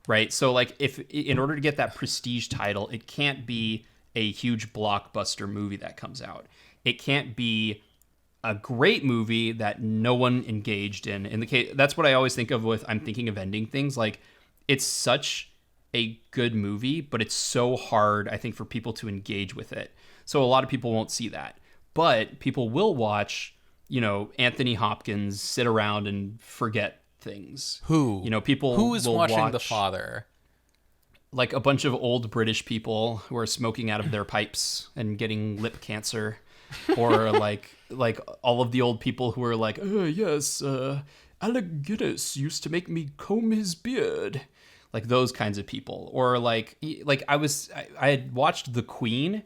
right? So like, if in order to get that prestige title, it can't be a huge blockbuster movie that comes out. It can't be a great movie that no one engaged in. In the case, that's what I always think of with I'm thinking of ending things. Like, it's such a good movie, but it's so hard, I think, for people to engage with it. So a lot of people won't see that. But people will watch, you know, Anthony Hopkins sit around and forget things. Who? You know, people who is will watching watch, The Father? like a bunch of old British people who are smoking out of their pipes and getting lip cancer, or like all of the old people who are like, oh yes, Alec Guinness used to make me comb his beard, like those kinds of people. Or like I had watched The Queen,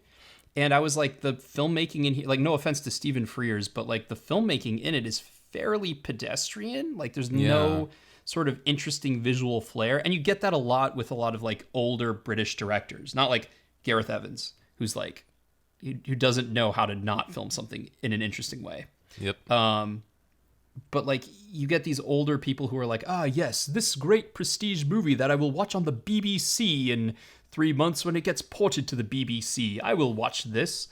and I was like, the filmmaking in here, like, no offense to Stephen Frears, but like the filmmaking in it is fairly pedestrian. Like, there's no sort of interesting visual flair, and you get that a lot with a lot of like older British directors, not like Gareth Evans, who's like, who doesn't know how to not film something in an interesting way. Yep. But like, you get these older people who are like, yes, this great prestige movie that I will watch on the BBC in 3 months when it gets ported to the BBC. I will watch this.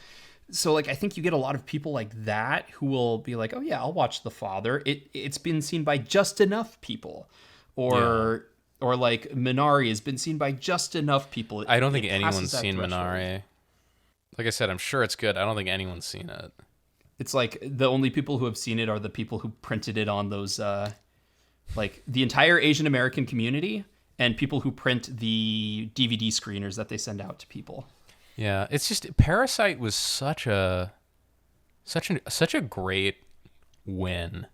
So like, I think you get a lot of people like that who will be like, oh yeah, I'll watch The Father. It's been seen by just enough people. Or like Minari has been seen by just enough people. I don't think anyone's seen Minari. Like I said, I'm sure it's good. I don't think anyone's seen it. It's like the only people who have seen it are the people who printed it on those, like the entire Asian American community and people who print the DVD screeners that they send out to people. Yeah, it's just Parasite was such a great win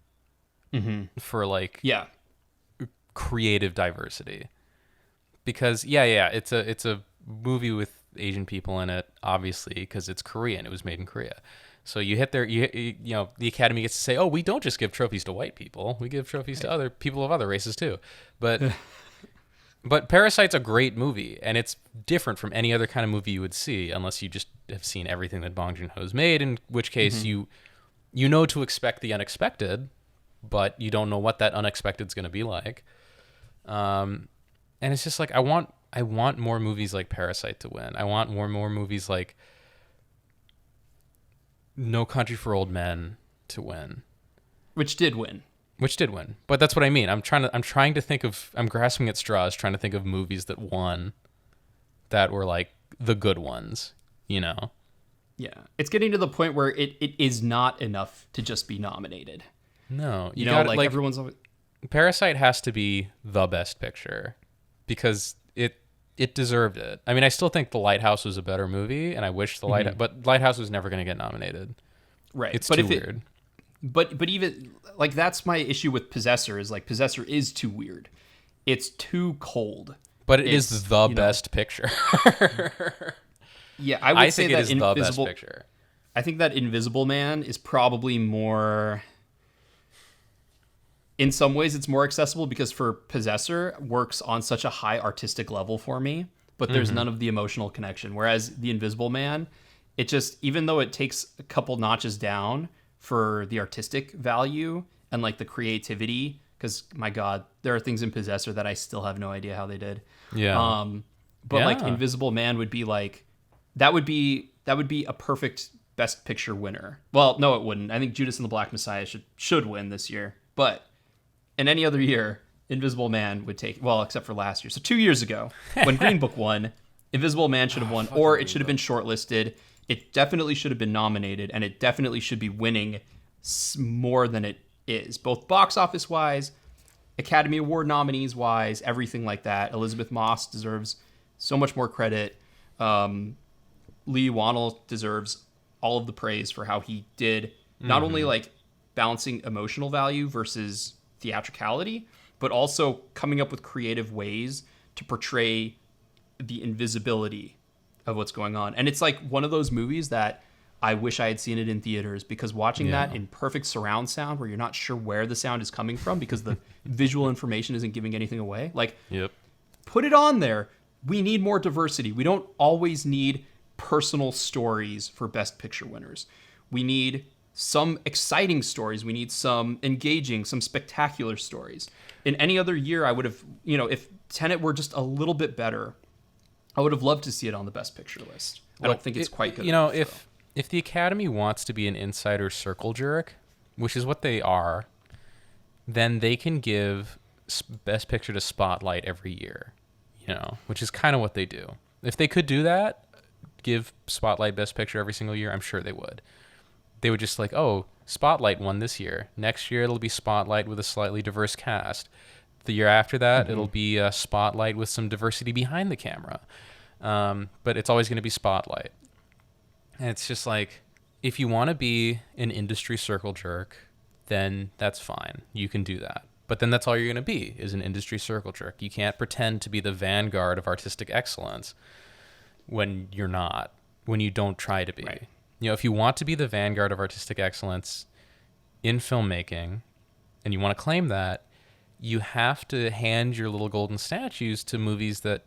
for like creative diversity, because it's a movie with Asian people in it, obviously, because it's Korean. It was made in Korea. So you hit there, you know, the Academy gets to say, oh, we don't just give trophies to white people. We give trophies to other people of other races too. But but Parasite's a great movie, and it's different from any other kind of movie you would see, unless you just have seen everything that Bong Joon-ho's made, in which case you know to expect the unexpected, but you don't know what that unexpected's going to be like. And it's just like, I want more movies like Parasite to win. I want more movies like No Country for Old Men to win. Which did win. But that's what I mean. I'm trying to think of, I'm grasping at straws, trying to think of movies that won that were like the good ones, you know? Yeah. It's getting to the point where it is not enough to just be nominated. No. You know, like everyone's always... Parasite has to be the best picture because it deserved it. I mean, I still think The Lighthouse was a better movie, and I wish but Lighthouse was never going to get nominated. Right. It's too weird. But even like, that's my issue with Possessor, is like Possessor is too weird. It's too cold. But it's the best picture. Yeah, I would say think that it is the best picture. I think that Invisible Man is probably more, in some ways it's more accessible, because for Possessor works on such a high artistic level for me, but there's none of the emotional connection. Whereas The Invisible Man, it just, even though it takes a couple notches down for the artistic value and like the creativity, because my God, there are things in Possessor that I still have no idea how they did. Yeah. But like Invisible Man would be like, that would be a perfect Best Picture winner. Well, no, it wouldn't. I think Judas and the Black Messiah should win this year. But in any other year, Invisible Man would take, well, except for last year. So 2 years ago, when Green Book won, Invisible Man should have won, or it should have been shortlisted. It definitely should have been nominated, and it definitely should be winning more than it is, both box office wise, Academy Award nominees wise, everything like that. Elizabeth Moss deserves so much more credit. Lee Wannell deserves all of the praise for how he did not only like balancing emotional value versus theatricality, but also coming up with creative ways to portray the invisibility of what's going on. And it's like one of those movies that I wish I had seen it in theaters, because watching that in perfect surround sound where you're not sure where the sound is coming from because the visual information isn't giving anything away. Like, put it on there. We need more diversity. We don't always need personal stories for Best Picture winners. We need some exciting stories. We need some engaging, some spectacular stories. In any other year, I would have, if Tenet were just a little bit better, I would have loved to see it on the Best Picture list. I don't think it's quite good enough, if the Academy wants to be an insider circle jerk, which is what they are, then they can give Best Picture to Spotlight every year, which is kind of what they do. If they could do that, give Spotlight Best Picture every single year, I'm sure they would. They would just like, oh, Spotlight won this year. Next year, it'll be Spotlight with a slightly diverse cast. The year after that, it'll be a Spotlight with some diversity behind the camera. But it's always going to be Spotlight. And it's just like, if you want to be an industry circle jerk, then that's fine. You can do that. But then that's all you're going to be, is an industry circle jerk. You can't pretend to be the vanguard of artistic excellence when you're not, when you don't try to be. Right. If you want to be the vanguard of artistic excellence in filmmaking, and you want to claim that, you have to hand your little golden statues to movies that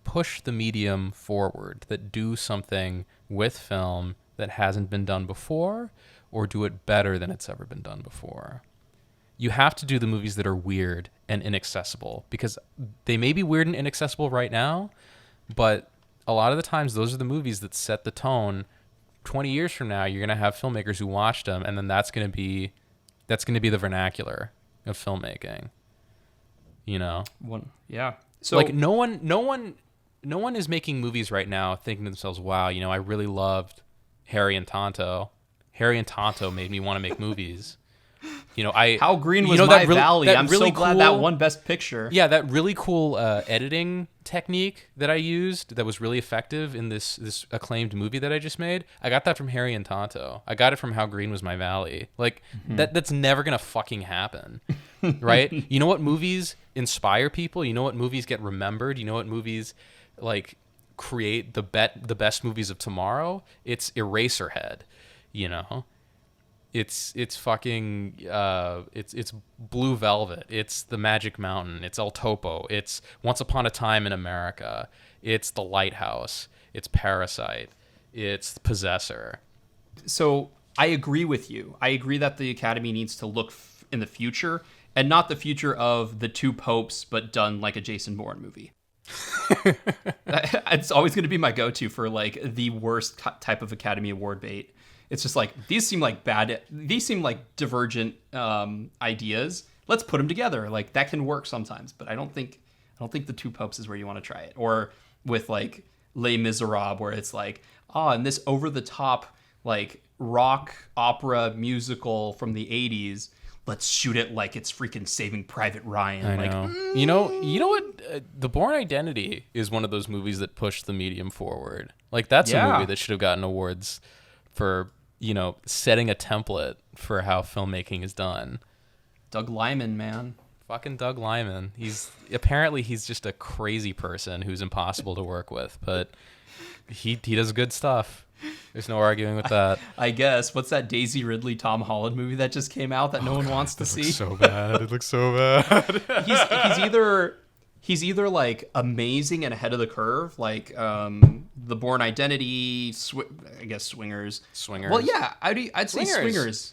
push the medium forward, that do something with film that hasn't been done before, or do it better than it's ever been done before. You have to do the movies that are weird and inaccessible, because they may be weird and inaccessible right now, but a lot of the times those are the movies that set the tone. 20 years from now, you're going to have filmmakers who watch them, and then that's going to be the vernacular of filmmaking. So like no one is making movies right now thinking to themselves, wow, I really loved Harry and Tonto. Harry and Tonto made me want to make movies. How green was my valley? I'm really so glad that won Best Picture. Yeah, that really cool editing technique that I used that was really effective in this acclaimed movie that I just made. I got that from Harry and Tonto. I got it from How Green Was My Valley. Like that's never gonna fucking happen, right? You know what movies inspire people? You know what movies get remembered? You know what movies like create the best movies of tomorrow? It's Eraserhead, It's fucking it's Blue Velvet. It's The Magic Mountain. It's El Topo. It's Once Upon a Time in America. It's The Lighthouse. It's Parasite. It's Possessor. So I agree with you. I agree that the Academy needs to look in the future, and not the future of the two popes, but done like a Jason Bourne movie. It's always going to be my go-to for like the worst type of Academy Award bait. It's just like, these seem like divergent ideas. Let's put them together. Like, that can work sometimes, but I don't think the two popes is where you want to try it. Or with like Les Miserables, where it's like, and this over the top like rock opera musical from the 80s, let's shoot it like it's freaking Saving Private Ryan. I know. You know what? The Bourne Identity is one of those movies that pushed the medium forward. Like, that's a movie that should have gotten awards for, setting a template for how filmmaking is done. Doug Liman, man. Fucking Doug Liman. He's just a crazy person who's impossible to work with, but he does good stuff. There's no arguing with that. I guess. What's that Daisy Ridley Tom Holland movie that just came out that no one wants to see? Looks so bad. It looks so bad. He's either like amazing and ahead of the curve, like The Bourne Identity, I guess Swingers. Well, yeah, I'd say Swingers.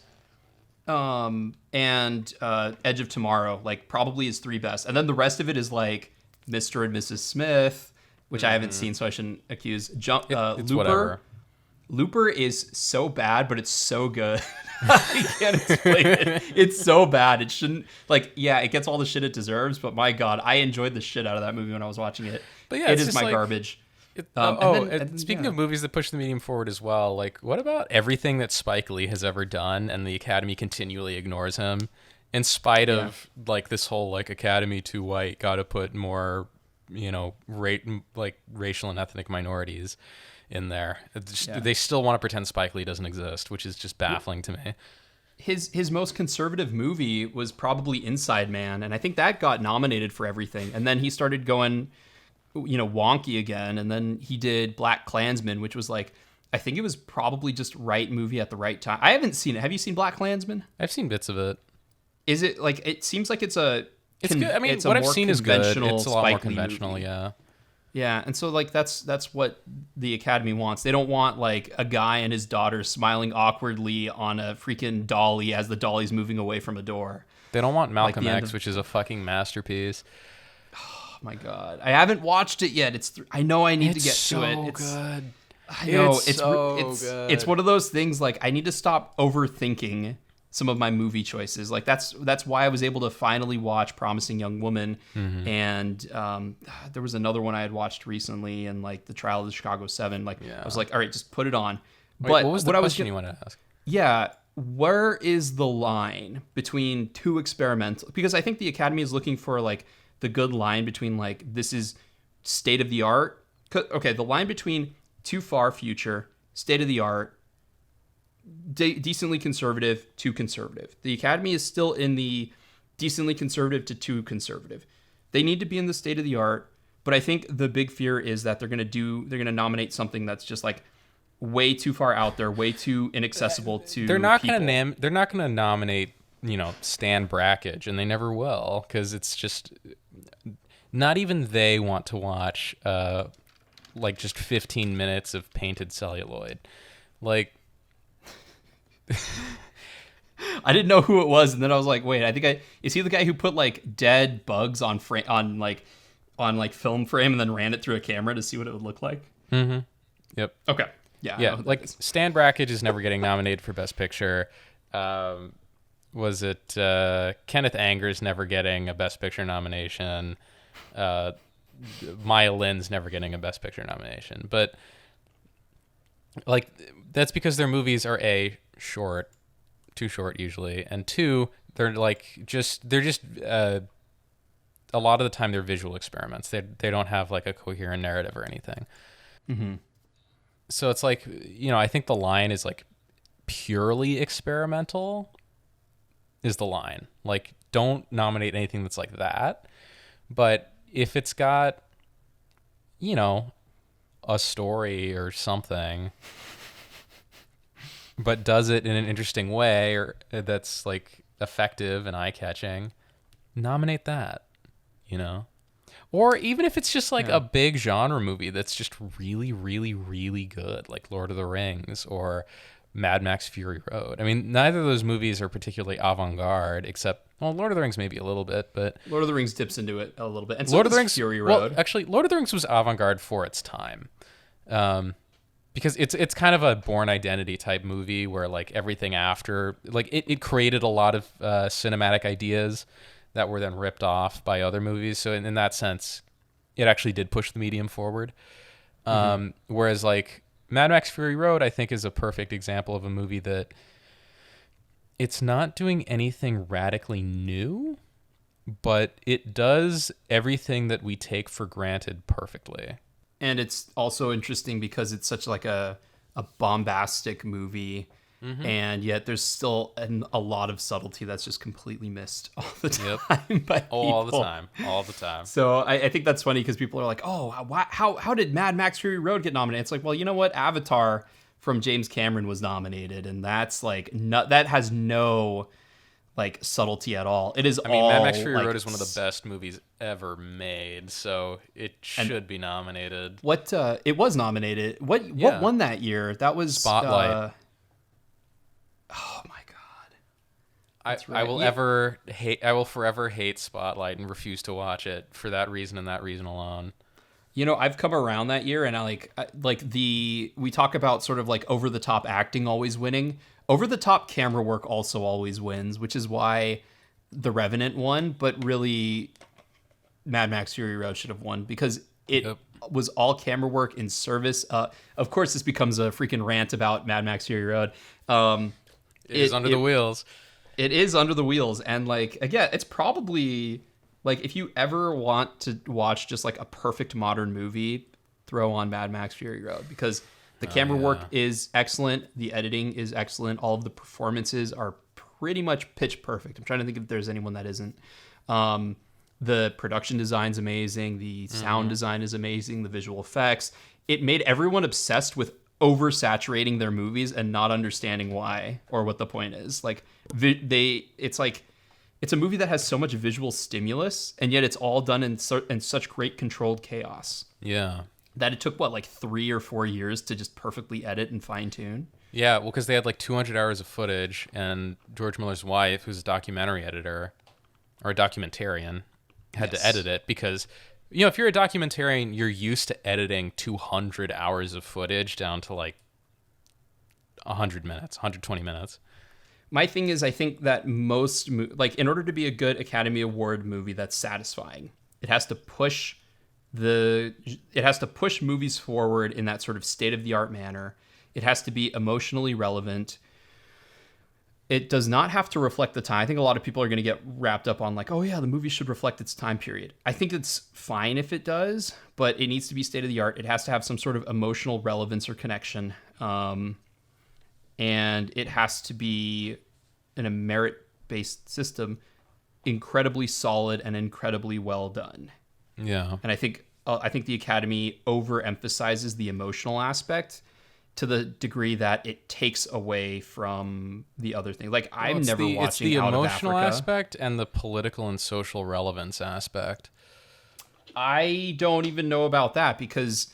And Edge of Tomorrow, like probably his three best, and then the rest of it is like Mr. and Mrs. Smith, which I haven't seen, so I shouldn't accuse. It's Looper. whatever. Looper is so bad, but it's so good. I can't explain it. It's so bad. It shouldn't, like, yeah, it gets all the shit it deserves, but my God, I enjoyed the shit out of that movie when I was watching it. But yeah, it is my garbage. Speaking of movies that push the medium forward as well, like, what about everything that Spike Lee has ever done and the Academy continually ignores him in spite of, like, this whole, like, Academy too white, gotta put more, racial and ethnic minorities in there. They still want to pretend Spike Lee doesn't exist, which is just baffling to me. His most conservative movie was probably Inside Man, and I think that got nominated for everything. And then he started going wonky again. And then he did Black Klansman, which was like, I think it was probably just right movie at the right time. I haven't seen it. Have you seen Black Klansman? I've seen bits of it. Is it like, it seems like it's good. I mean, what I've seen is good. It's a lot more conventional, movie. yeah. Yeah, and so like that's what the Academy wants. They don't want like a guy and his daughter smiling awkwardly on a freaking dolly as the dolly's moving away from a door. They don't want Malcolm X, which is a fucking masterpiece. Oh my god, I haven't watched it yet. I know I need to get to it. It's so good. I know it's so good. It's one of those things like I need to stop overthinking some of my movie choices. Like that's why I was able to finally watch Promising Young Woman, and there was another one I had watched recently, and like The Trial of the Chicago 7. Like I was like, all right, just put it on. Wait, but what was the question you wanted to ask? Yeah, where is the line between too experimental? Because I think the Academy is looking for like the good line between like this is state of the art. Okay, the line between too far future, state of the art, decently conservative to conservative. The Academy is still in the decently conservative to too conservative. They need to be in the state of the art, but I think the big fear is that they're going to nominate something that's just like way too far out there, way too inaccessible to They're not going to nominate, Stan Brakhage, and they never will, cuz it's just not even they want to watch like just 15 minutes of painted celluloid. Like I didn't know who it was, and then I was like, "Wait, is he the guy who put like dead bugs on film frame and then ran it through a camera to see what it would look like?" Mm-hmm. Yep. Okay. Yeah. Like Stan Brakhage is never getting nominated for Best Picture. Was it Kenneth Anger's never getting a Best Picture nomination? Maya Lin's never getting a Best Picture nomination, but like that's because their movies are short, too short usually, and two, they're just a lot of the time they're visual experiments. They don't have like a coherent narrative or anything. Mm-hmm. So it's like, I think the line is like purely experimental is the line. Like, don't nominate anything that's like that. But if it's got, a story or something, but does it in an interesting way or that's like effective and eye-catching, nominate that, Or even if it's just like a big genre movie that's just really, really, really good, like Lord of the Rings or Mad Max Fury Road. I mean, neither of those movies are particularly avant-garde, except, Lord of the Rings maybe a little bit, but Lord of the Rings dips into it a little bit. And so Lord of the Rings, Fury Road. Well, actually, Lord of the Rings was avant-garde for its time. Because it's kind of a Bourne Identity type movie where like everything after, like it created a lot of cinematic ideas that were then ripped off by other movies. So in that sense, it actually did push the medium forward. Whereas like Mad Max Fury Road, I think, is a perfect example of a movie that it's not doing anything radically new, but it does everything that we take for granted perfectly. And it's also interesting because it's such like a bombastic movie, and yet there's still a lot of subtlety that's just completely missed all the time by people. All the time. So I think that's funny because people are like, oh, how did Mad Max Fury Road get nominated? It's like, well, you know what? Avatar from James Cameron was nominated, and that's like that has no like subtlety at all. It is. Mad Max Fury Road is one of the best movies ever made, so it should be nominated. What it was nominated. What won that year? That was Spotlight. Oh my god! I will forever hate Spotlight and refuse to watch it for that reason and that reason alone. I've come around that year, and we talk about sort of like over the top acting always winning. Over the top camera work also always wins, which is why The Revenant won, but really Mad Max Fury Road should have won because it was all camera work in service. Of course, this becomes a freaking rant about Mad Max Fury Road. It is under the wheels. It is under the wheels. And like, again, it's probably like if you ever want to watch just like a perfect modern movie, throw on Mad Max Fury Road because the camera work is excellent. The editing is excellent. All of the performances are pretty much pitch perfect. I'm trying to think if there's anyone that isn't. The production design's amazing. The sound design is amazing. The visual effects. It made everyone obsessed with oversaturating their movies and not understanding why or what the point is. Like it's a movie that has so much visual stimulus, and yet it's all done in such great controlled chaos. Yeah. That it took, like 3 or 4 years to just perfectly edit and fine tune. Yeah, well, because they had like 200 hours of footage, and George Miller's wife, who's a documentary editor or a documentarian, had to edit it because, if you're a documentarian, you're used to editing 200 hours of footage down to like 100 minutes, 120 minutes. My thing is, I think that most, in order to be a good Academy Award movie that's satisfying, it has to push movies forward in that sort of state-of-the-art manner. It has to be emotionally relevant. It does not have to reflect the time. I think a lot of people are going to get wrapped up on like, oh yeah, the movie should reflect its time period. I think it's fine if it does, but it needs to be state-of-the-art. It has to have some sort of emotional relevance or connection. And it has to be, in a merit-based system, incredibly solid and incredibly well done. Yeah. And I think the Academy overemphasizes the emotional aspect to the degree that it takes away from the other thing. Like, I'm never watching It's the Out of emotional Africa. aspect and the political and social relevance aspect. I don't even know about that, because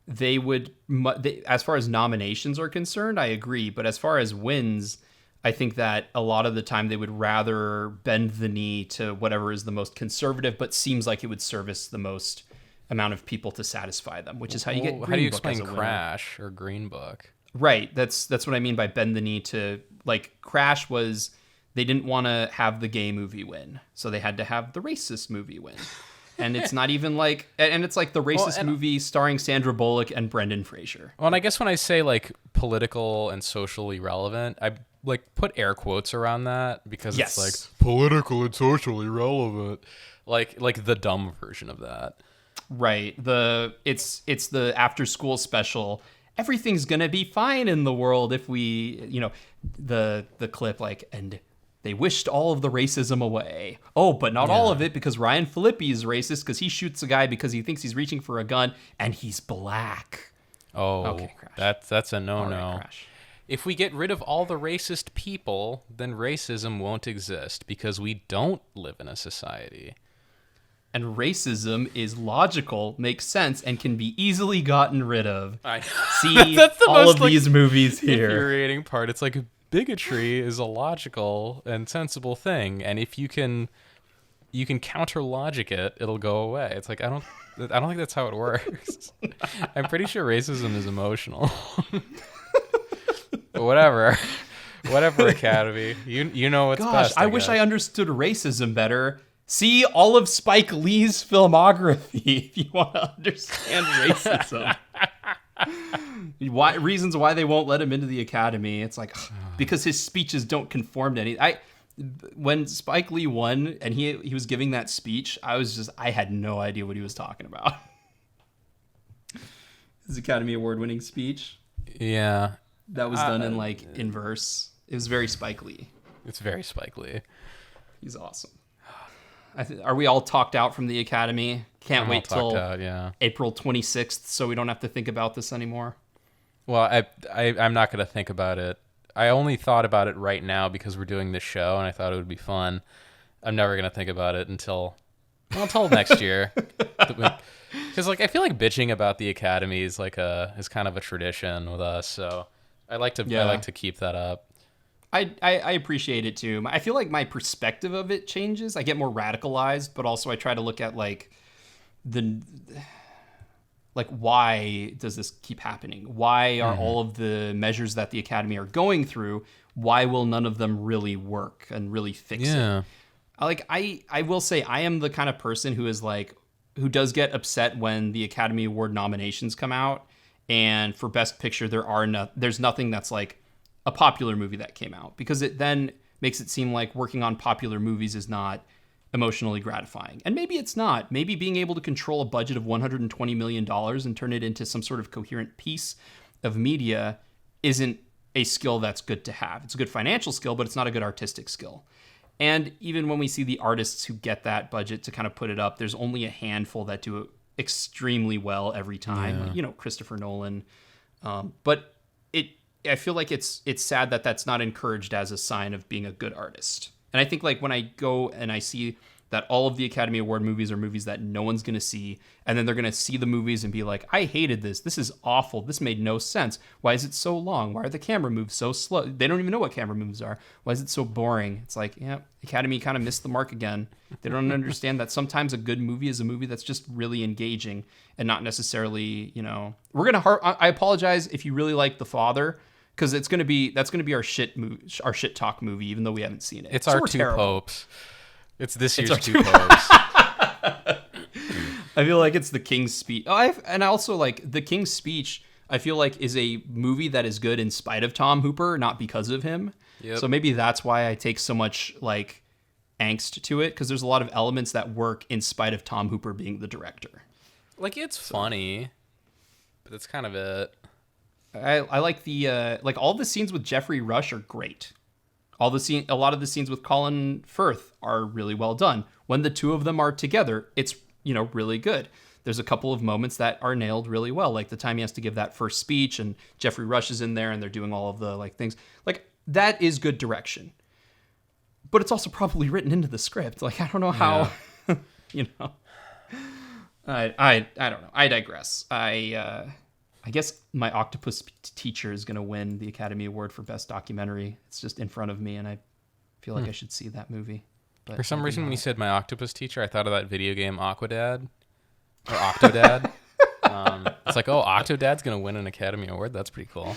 as far as nominations are concerned, I agree. But as far as wins, I think that a lot of the time they would rather bend the knee to whatever is the most conservative, but seems like it would service the most amount of people to satisfy them, which is how you get Green Book. How do you explain as a winner. Crash or Green Book? Right. That's what I mean by bend the knee to, like, Crash was, they didn't want to have the gay movie win, so they had to have the racist movie win. And it's not even like, and it's like the racist movie starring Sandra Bullock and Brendan Fraser. Well, and I guess when I say like political and socially relevant, I like put air quotes around that because it's like political and socially relevant, like the dumb version of that. Right. It's the after school special. Everything's gonna be fine in the world if we, the clip, like, and they wished all of the racism away. Oh, but not all of it, because Ryan Phillippe is racist because he shoots a guy because he thinks he's reaching for a gun and he's black. Oh, okay, Crash. That's a no-no. All right, Crash. If we get rid of all the racist people, then racism won't exist because we don't live in a society. And racism is logical, makes sense, and can be easily gotten rid of. See that's the all most, of these movies here. Infuriating part. It's like bigotry is a logical and sensible thing, and if you can counter logic it, it'll go away. It's like I don't think that's how it works. I'm pretty sure racism is emotional. But whatever, Academy. You know what's best. I wish I understood racism better. See all of Spike Lee's filmography if you want to understand racism. Reasons why they won't let him into the Academy. It's like, because his speeches don't conform to any. When Spike Lee won and he was giving that speech, I had no idea what he was talking about. His Academy Award winning speech. Yeah. That was done in in verse. It was very Spike Lee. It's very Spike Lee. He's awesome. Are we all talked out from the Academy? Can't wait till April 26th so we don't have to think about this anymore. Well, I'm not going to think about it. I only thought about it right now because we're doing this show and I thought it would be fun. I'm never going to think about it until next year. Because I feel like bitching about the Academy is is kind of a tradition with us. So I like to keep that up. I appreciate it too. I feel like my perspective of it changes. I get more radicalized, but also I try to look at why does this keep happening? Why are all of the measures that the Academy are going through, why will none of them really work and really fix it? I will say I am the kind of person who does get upset when the Academy Award nominations come out, and for Best Picture there's nothing that's like a popular movie that came out, because it then makes it seem like working on popular movies is not emotionally gratifying. And maybe it's not. Maybe being able to control a budget of $120 million and turn it into some sort of coherent piece of media isn't a skill that's good to have. It's a good financial skill, but it's not a good artistic skill. And even when we see the artists who get that budget to kind of put it up, there's only a handful that do it extremely well every time. Yeah. Like, you know, Christopher Nolan. But I feel like it's sad that that's not encouraged as a sign of being a good artist. And I think like when I go and I see that all of the Academy Award movies are movies that no one's going to see, and then they're going to see the movies and be like, I hated this. This is awful. This made no sense. Why is it so long? Why are the camera moves so slow? They don't even know what camera moves are. Why is it so boring? It's like, yeah, Academy kind of missed the mark again. They don't understand that sometimes a good movie is a movie that's just really engaging and not necessarily, you know, I apologize if you really like The Father, because that's going to be our shit talk movie, even though we haven't seen it. It's so our we're two terrible. popes. It's this year's two popes. I feel like it's the King's Speech. And I also like the King's Speech. I feel like is a movie that is good in spite of Tom Hooper, not because of him. Yep. So maybe that's why I take so much like angst to it, because there's a lot of elements that work in spite of Tom Hooper being the director. Like, it's funny, but that's kind of it. I like the like all the scenes with Jeffrey Rush are great. A lot of the scenes with Colin Firth are really well done. When the two of them are together, it's, you know, really good. There's a couple of moments that are nailed really well, like the time he has to give that first speech and Jeffrey Rush is in there and they're doing all of the like things. Like, that is good direction. But it's also probably written into the script. Like, I don't know how, you know. I don't know. I digress. I guess my octopus teacher is going to win the Academy Award for Best Documentary. It's just in front of me, and I feel like I should see that movie. But for some reason, when you said my octopus teacher, I thought of that video game Aquadad or Octodad. It's like, oh, Octodad's going to win an Academy Award. That's pretty cool.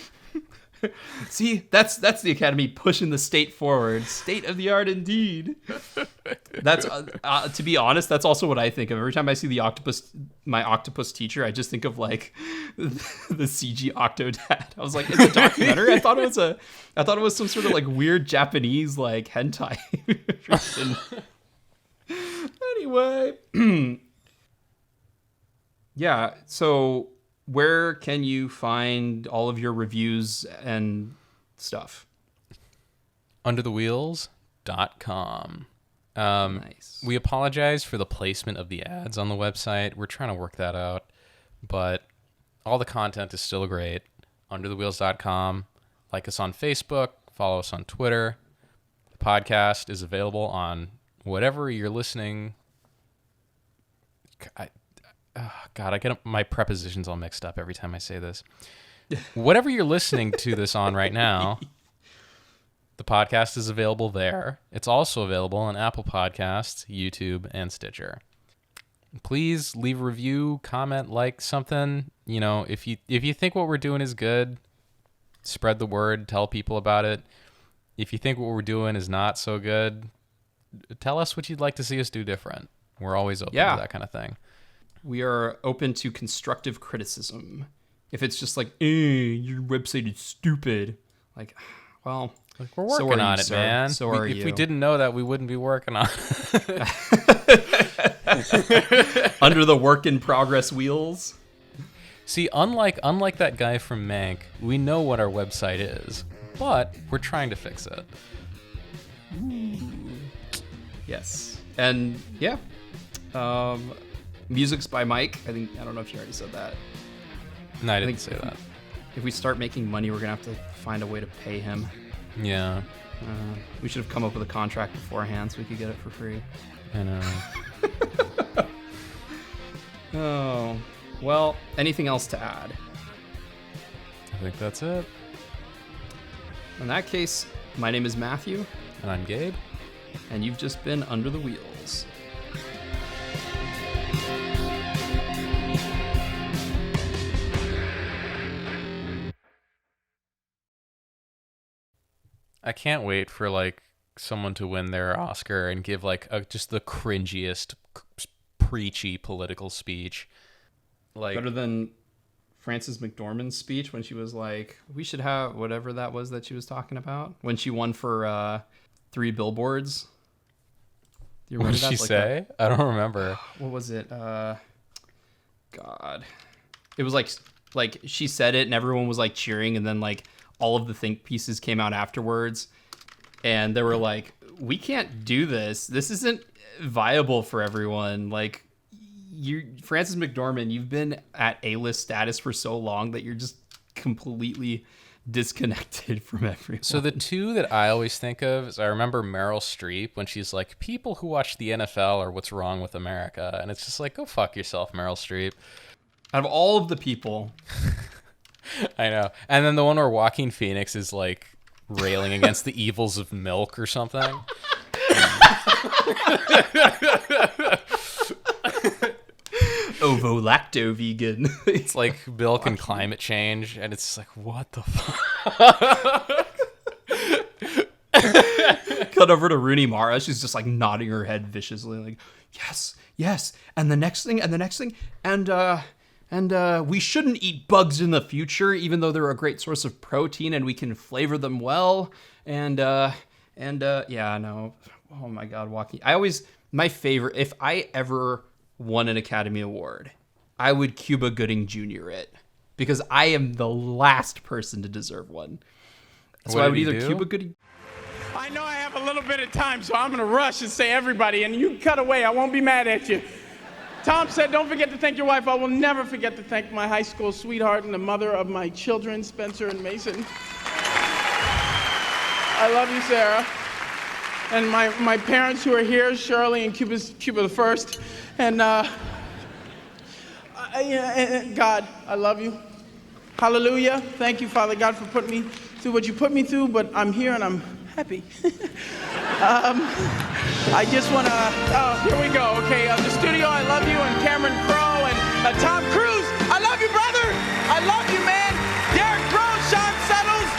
See, that's the Academy pushing the state forward. State of the art, indeed. That's to be honest, that's also what I think of every time I see my octopus teacher. I just think of like the CG Octodad. I was like, it's a documentary. I thought it was some sort of like weird Japanese like hentai. Anyway, yeah. So, where can you find all of your reviews and stuff? Underthewheels.com. Nice. We apologize for the placement of the ads on the website. We're trying to work that out, but all the content is still great. Underthewheels.com. Like us on Facebook. Follow us on Twitter. The podcast is available on whatever you're listening. God, I get my prepositions all mixed up every time I say this. Whatever you're listening to this on right now, the podcast is available there. It's also available on Apple Podcasts, YouTube, and Stitcher. Please leave a review, comment, like something. You know, if you think what we're doing is good, spread the word, tell people about it. If you think what we're doing is not so good, tell us what you'd like to see us do different. We're always open to that kind of thing. We are open to constructive criticism. If it's just like, your website is stupid. Like, well, we're working on it, man. So are you. If we didn't know that, we wouldn't be working on it. Under the work in progress wheels. See, unlike that guy from Mank, we know what our website is, but we're trying to fix it. Ooh. Yes. And yeah. Music's by Mike. I don't know if you already said that. No, I didn't say that. If we start making money, we're going to have to find a way to pay him. Yeah. We should have come up with a contract beforehand so we could get it for free. I know. Oh. Well, anything else to add? I think that's it. In that case, my name is Matthew. And I'm Gabe. And you've just been Under the Wheels. I can't wait for like someone to win their Oscar and give like just the cringiest, preachy political speech. Like better than Frances McDormand's speech when she was like, "We should have whatever that was that she was talking about." When she won for 3 Billboards. Do you remember what did she say? I don't remember. What was it? God. It was like she said it and everyone was like cheering, and then like all of the think pieces came out afterwards, and they were like, we can't do this. This isn't viable for everyone. Like, Frances McDormand, you've been at A-list status for so long that you're just completely disconnected from everyone. So the two that I always think of is I remember Meryl Streep when she's like, people who watch the NFL are what's wrong with America. And it's just like, go fuck yourself, Meryl Streep. Out of all of the people. I know. And then the one where Joaquin Phoenix is like railing against the evils of milk or something. Ovo-lacto vegan. It's like milk and climate change, and it's just like, what the fuck? Cut over to Rooney Mara. She's just like nodding her head viciously, like, yes, and the next thing, and we shouldn't eat bugs in the future, even though they're a great source of protein and we can flavor them well. And yeah, no. Oh my God, Joaquin. My favorite, if I ever won an Academy Award, I would Cuba Gooding Jr. it, because I am the last person to deserve one. So I would either Cuba Gooding. I know I have a little bit of time, so I'm going to rush and say everybody, and you cut away. I won't be mad at you. Tom said, don't forget to thank your wife. I will never forget to thank my high school sweetheart and the mother of my children, Spencer and Mason. I love you, Sarah. And my parents who are here, Shirley and Cuba the First. And God, I love you. Hallelujah. Thank you, Father God, for putting me through what you put me through, but I'm here and I'm happy. I just want to, here we go. Okay, the studio, I love you, and Cameron Crowe, and Tom Cruise, I love you, brother. I love you, man. Derek Rose, Sean Settles,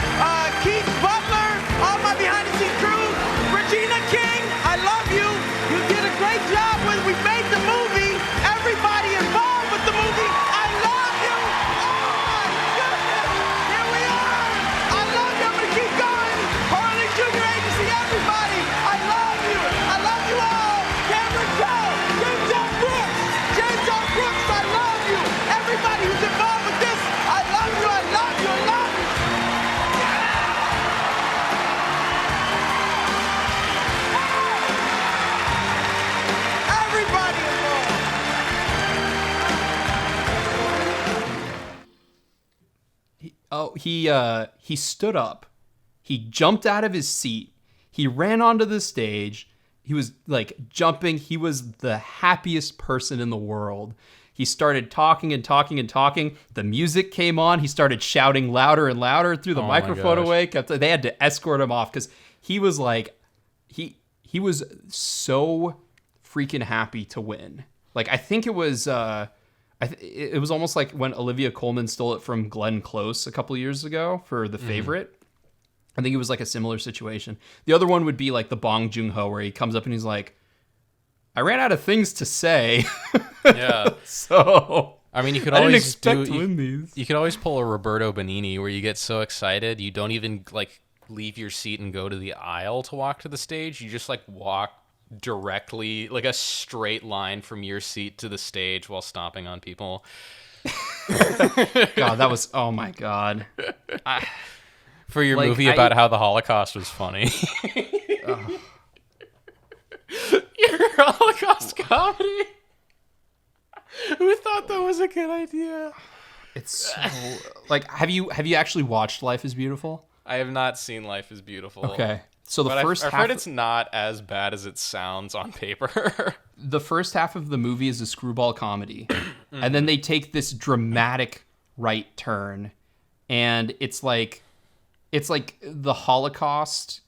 Keith Butler, all my behind-the-scenes crew, Regina King, I love you. You did a great job when we made the movie. Everybody involved with the movie, I love you. Oh, my goodness. Here we are. I love you. I'm going to keep going. Harley Junior Agency, everybody, I love you. I love you all. Cameron Crowe, James L. Brooks. James L. Brooks, I love you. Everybody who's involved with this, I love you. I love you. I love you. Everybody involved. He stood up. He jumped out of his seat. He ran onto the stage. He was like jumping. He was the happiest person in the world. He started talking and talking and talking. The music came on. He started shouting louder and louder, threw the microphone away. They had to escort him off because he was like, he was so freaking happy to win. Like, I think it was, it was almost like when Olivia Colman stole it from Glenn Close a couple of years ago for The Favorite. I think it was like a similar situation. The other one would be like the Bong Joon-ho, where he comes up and he's like, I ran out of things to say. Yeah. So I mean, you could I didn't always expect to win these. You could always pull a Roberto Benigni where you get so excited you don't even like leave your seat and go to the aisle to walk to the stage. You just like walk directly, like a straight line from your seat to the stage while stomping on people. God, that was, oh my God. For your movie about how the Holocaust was funny. Your Holocaust comedy. Who thought that was a good idea? It's so, like, have you actually watched Life is Beautiful? I have not seen Life is Beautiful. Okay. So the but first I've half, heard it's not as bad as it sounds on paper. the first half of the movie is a screwball comedy. And then they take this dramatic right turn, and it's like the Holocaust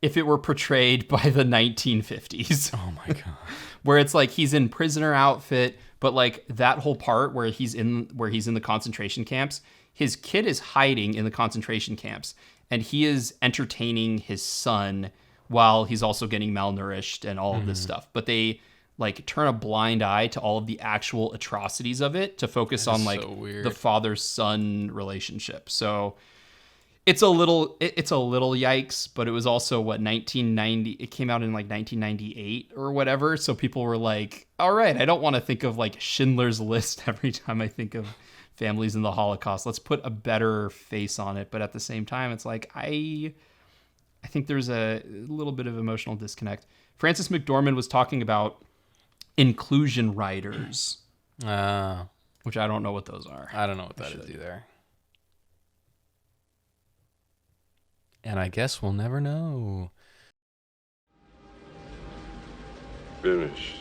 if it were portrayed by the 1950s. Oh my God. Where it's like he's in prisoner outfit, but like that whole part where he's in the concentration camps, his kid is hiding in the concentration camps, and he is entertaining his son while he's also getting malnourished and all of this stuff. But they like turn a blind eye to all of the actual atrocities of it to focus on like the father-son relationship. So it's a little yikes, but it was also 1990. It came out in like 1998 or whatever. So people were like, all right, I don't want to think of like Schindler's List every time I think of families in the Holocaust. Let's put a better face on it. But at the same time, it's like, I I think there's a little bit of emotional disconnect. Frances McDormand was talking about inclusion writers, which I don't know what those are. I don't know what that is either. And I guess we'll never know. Finished.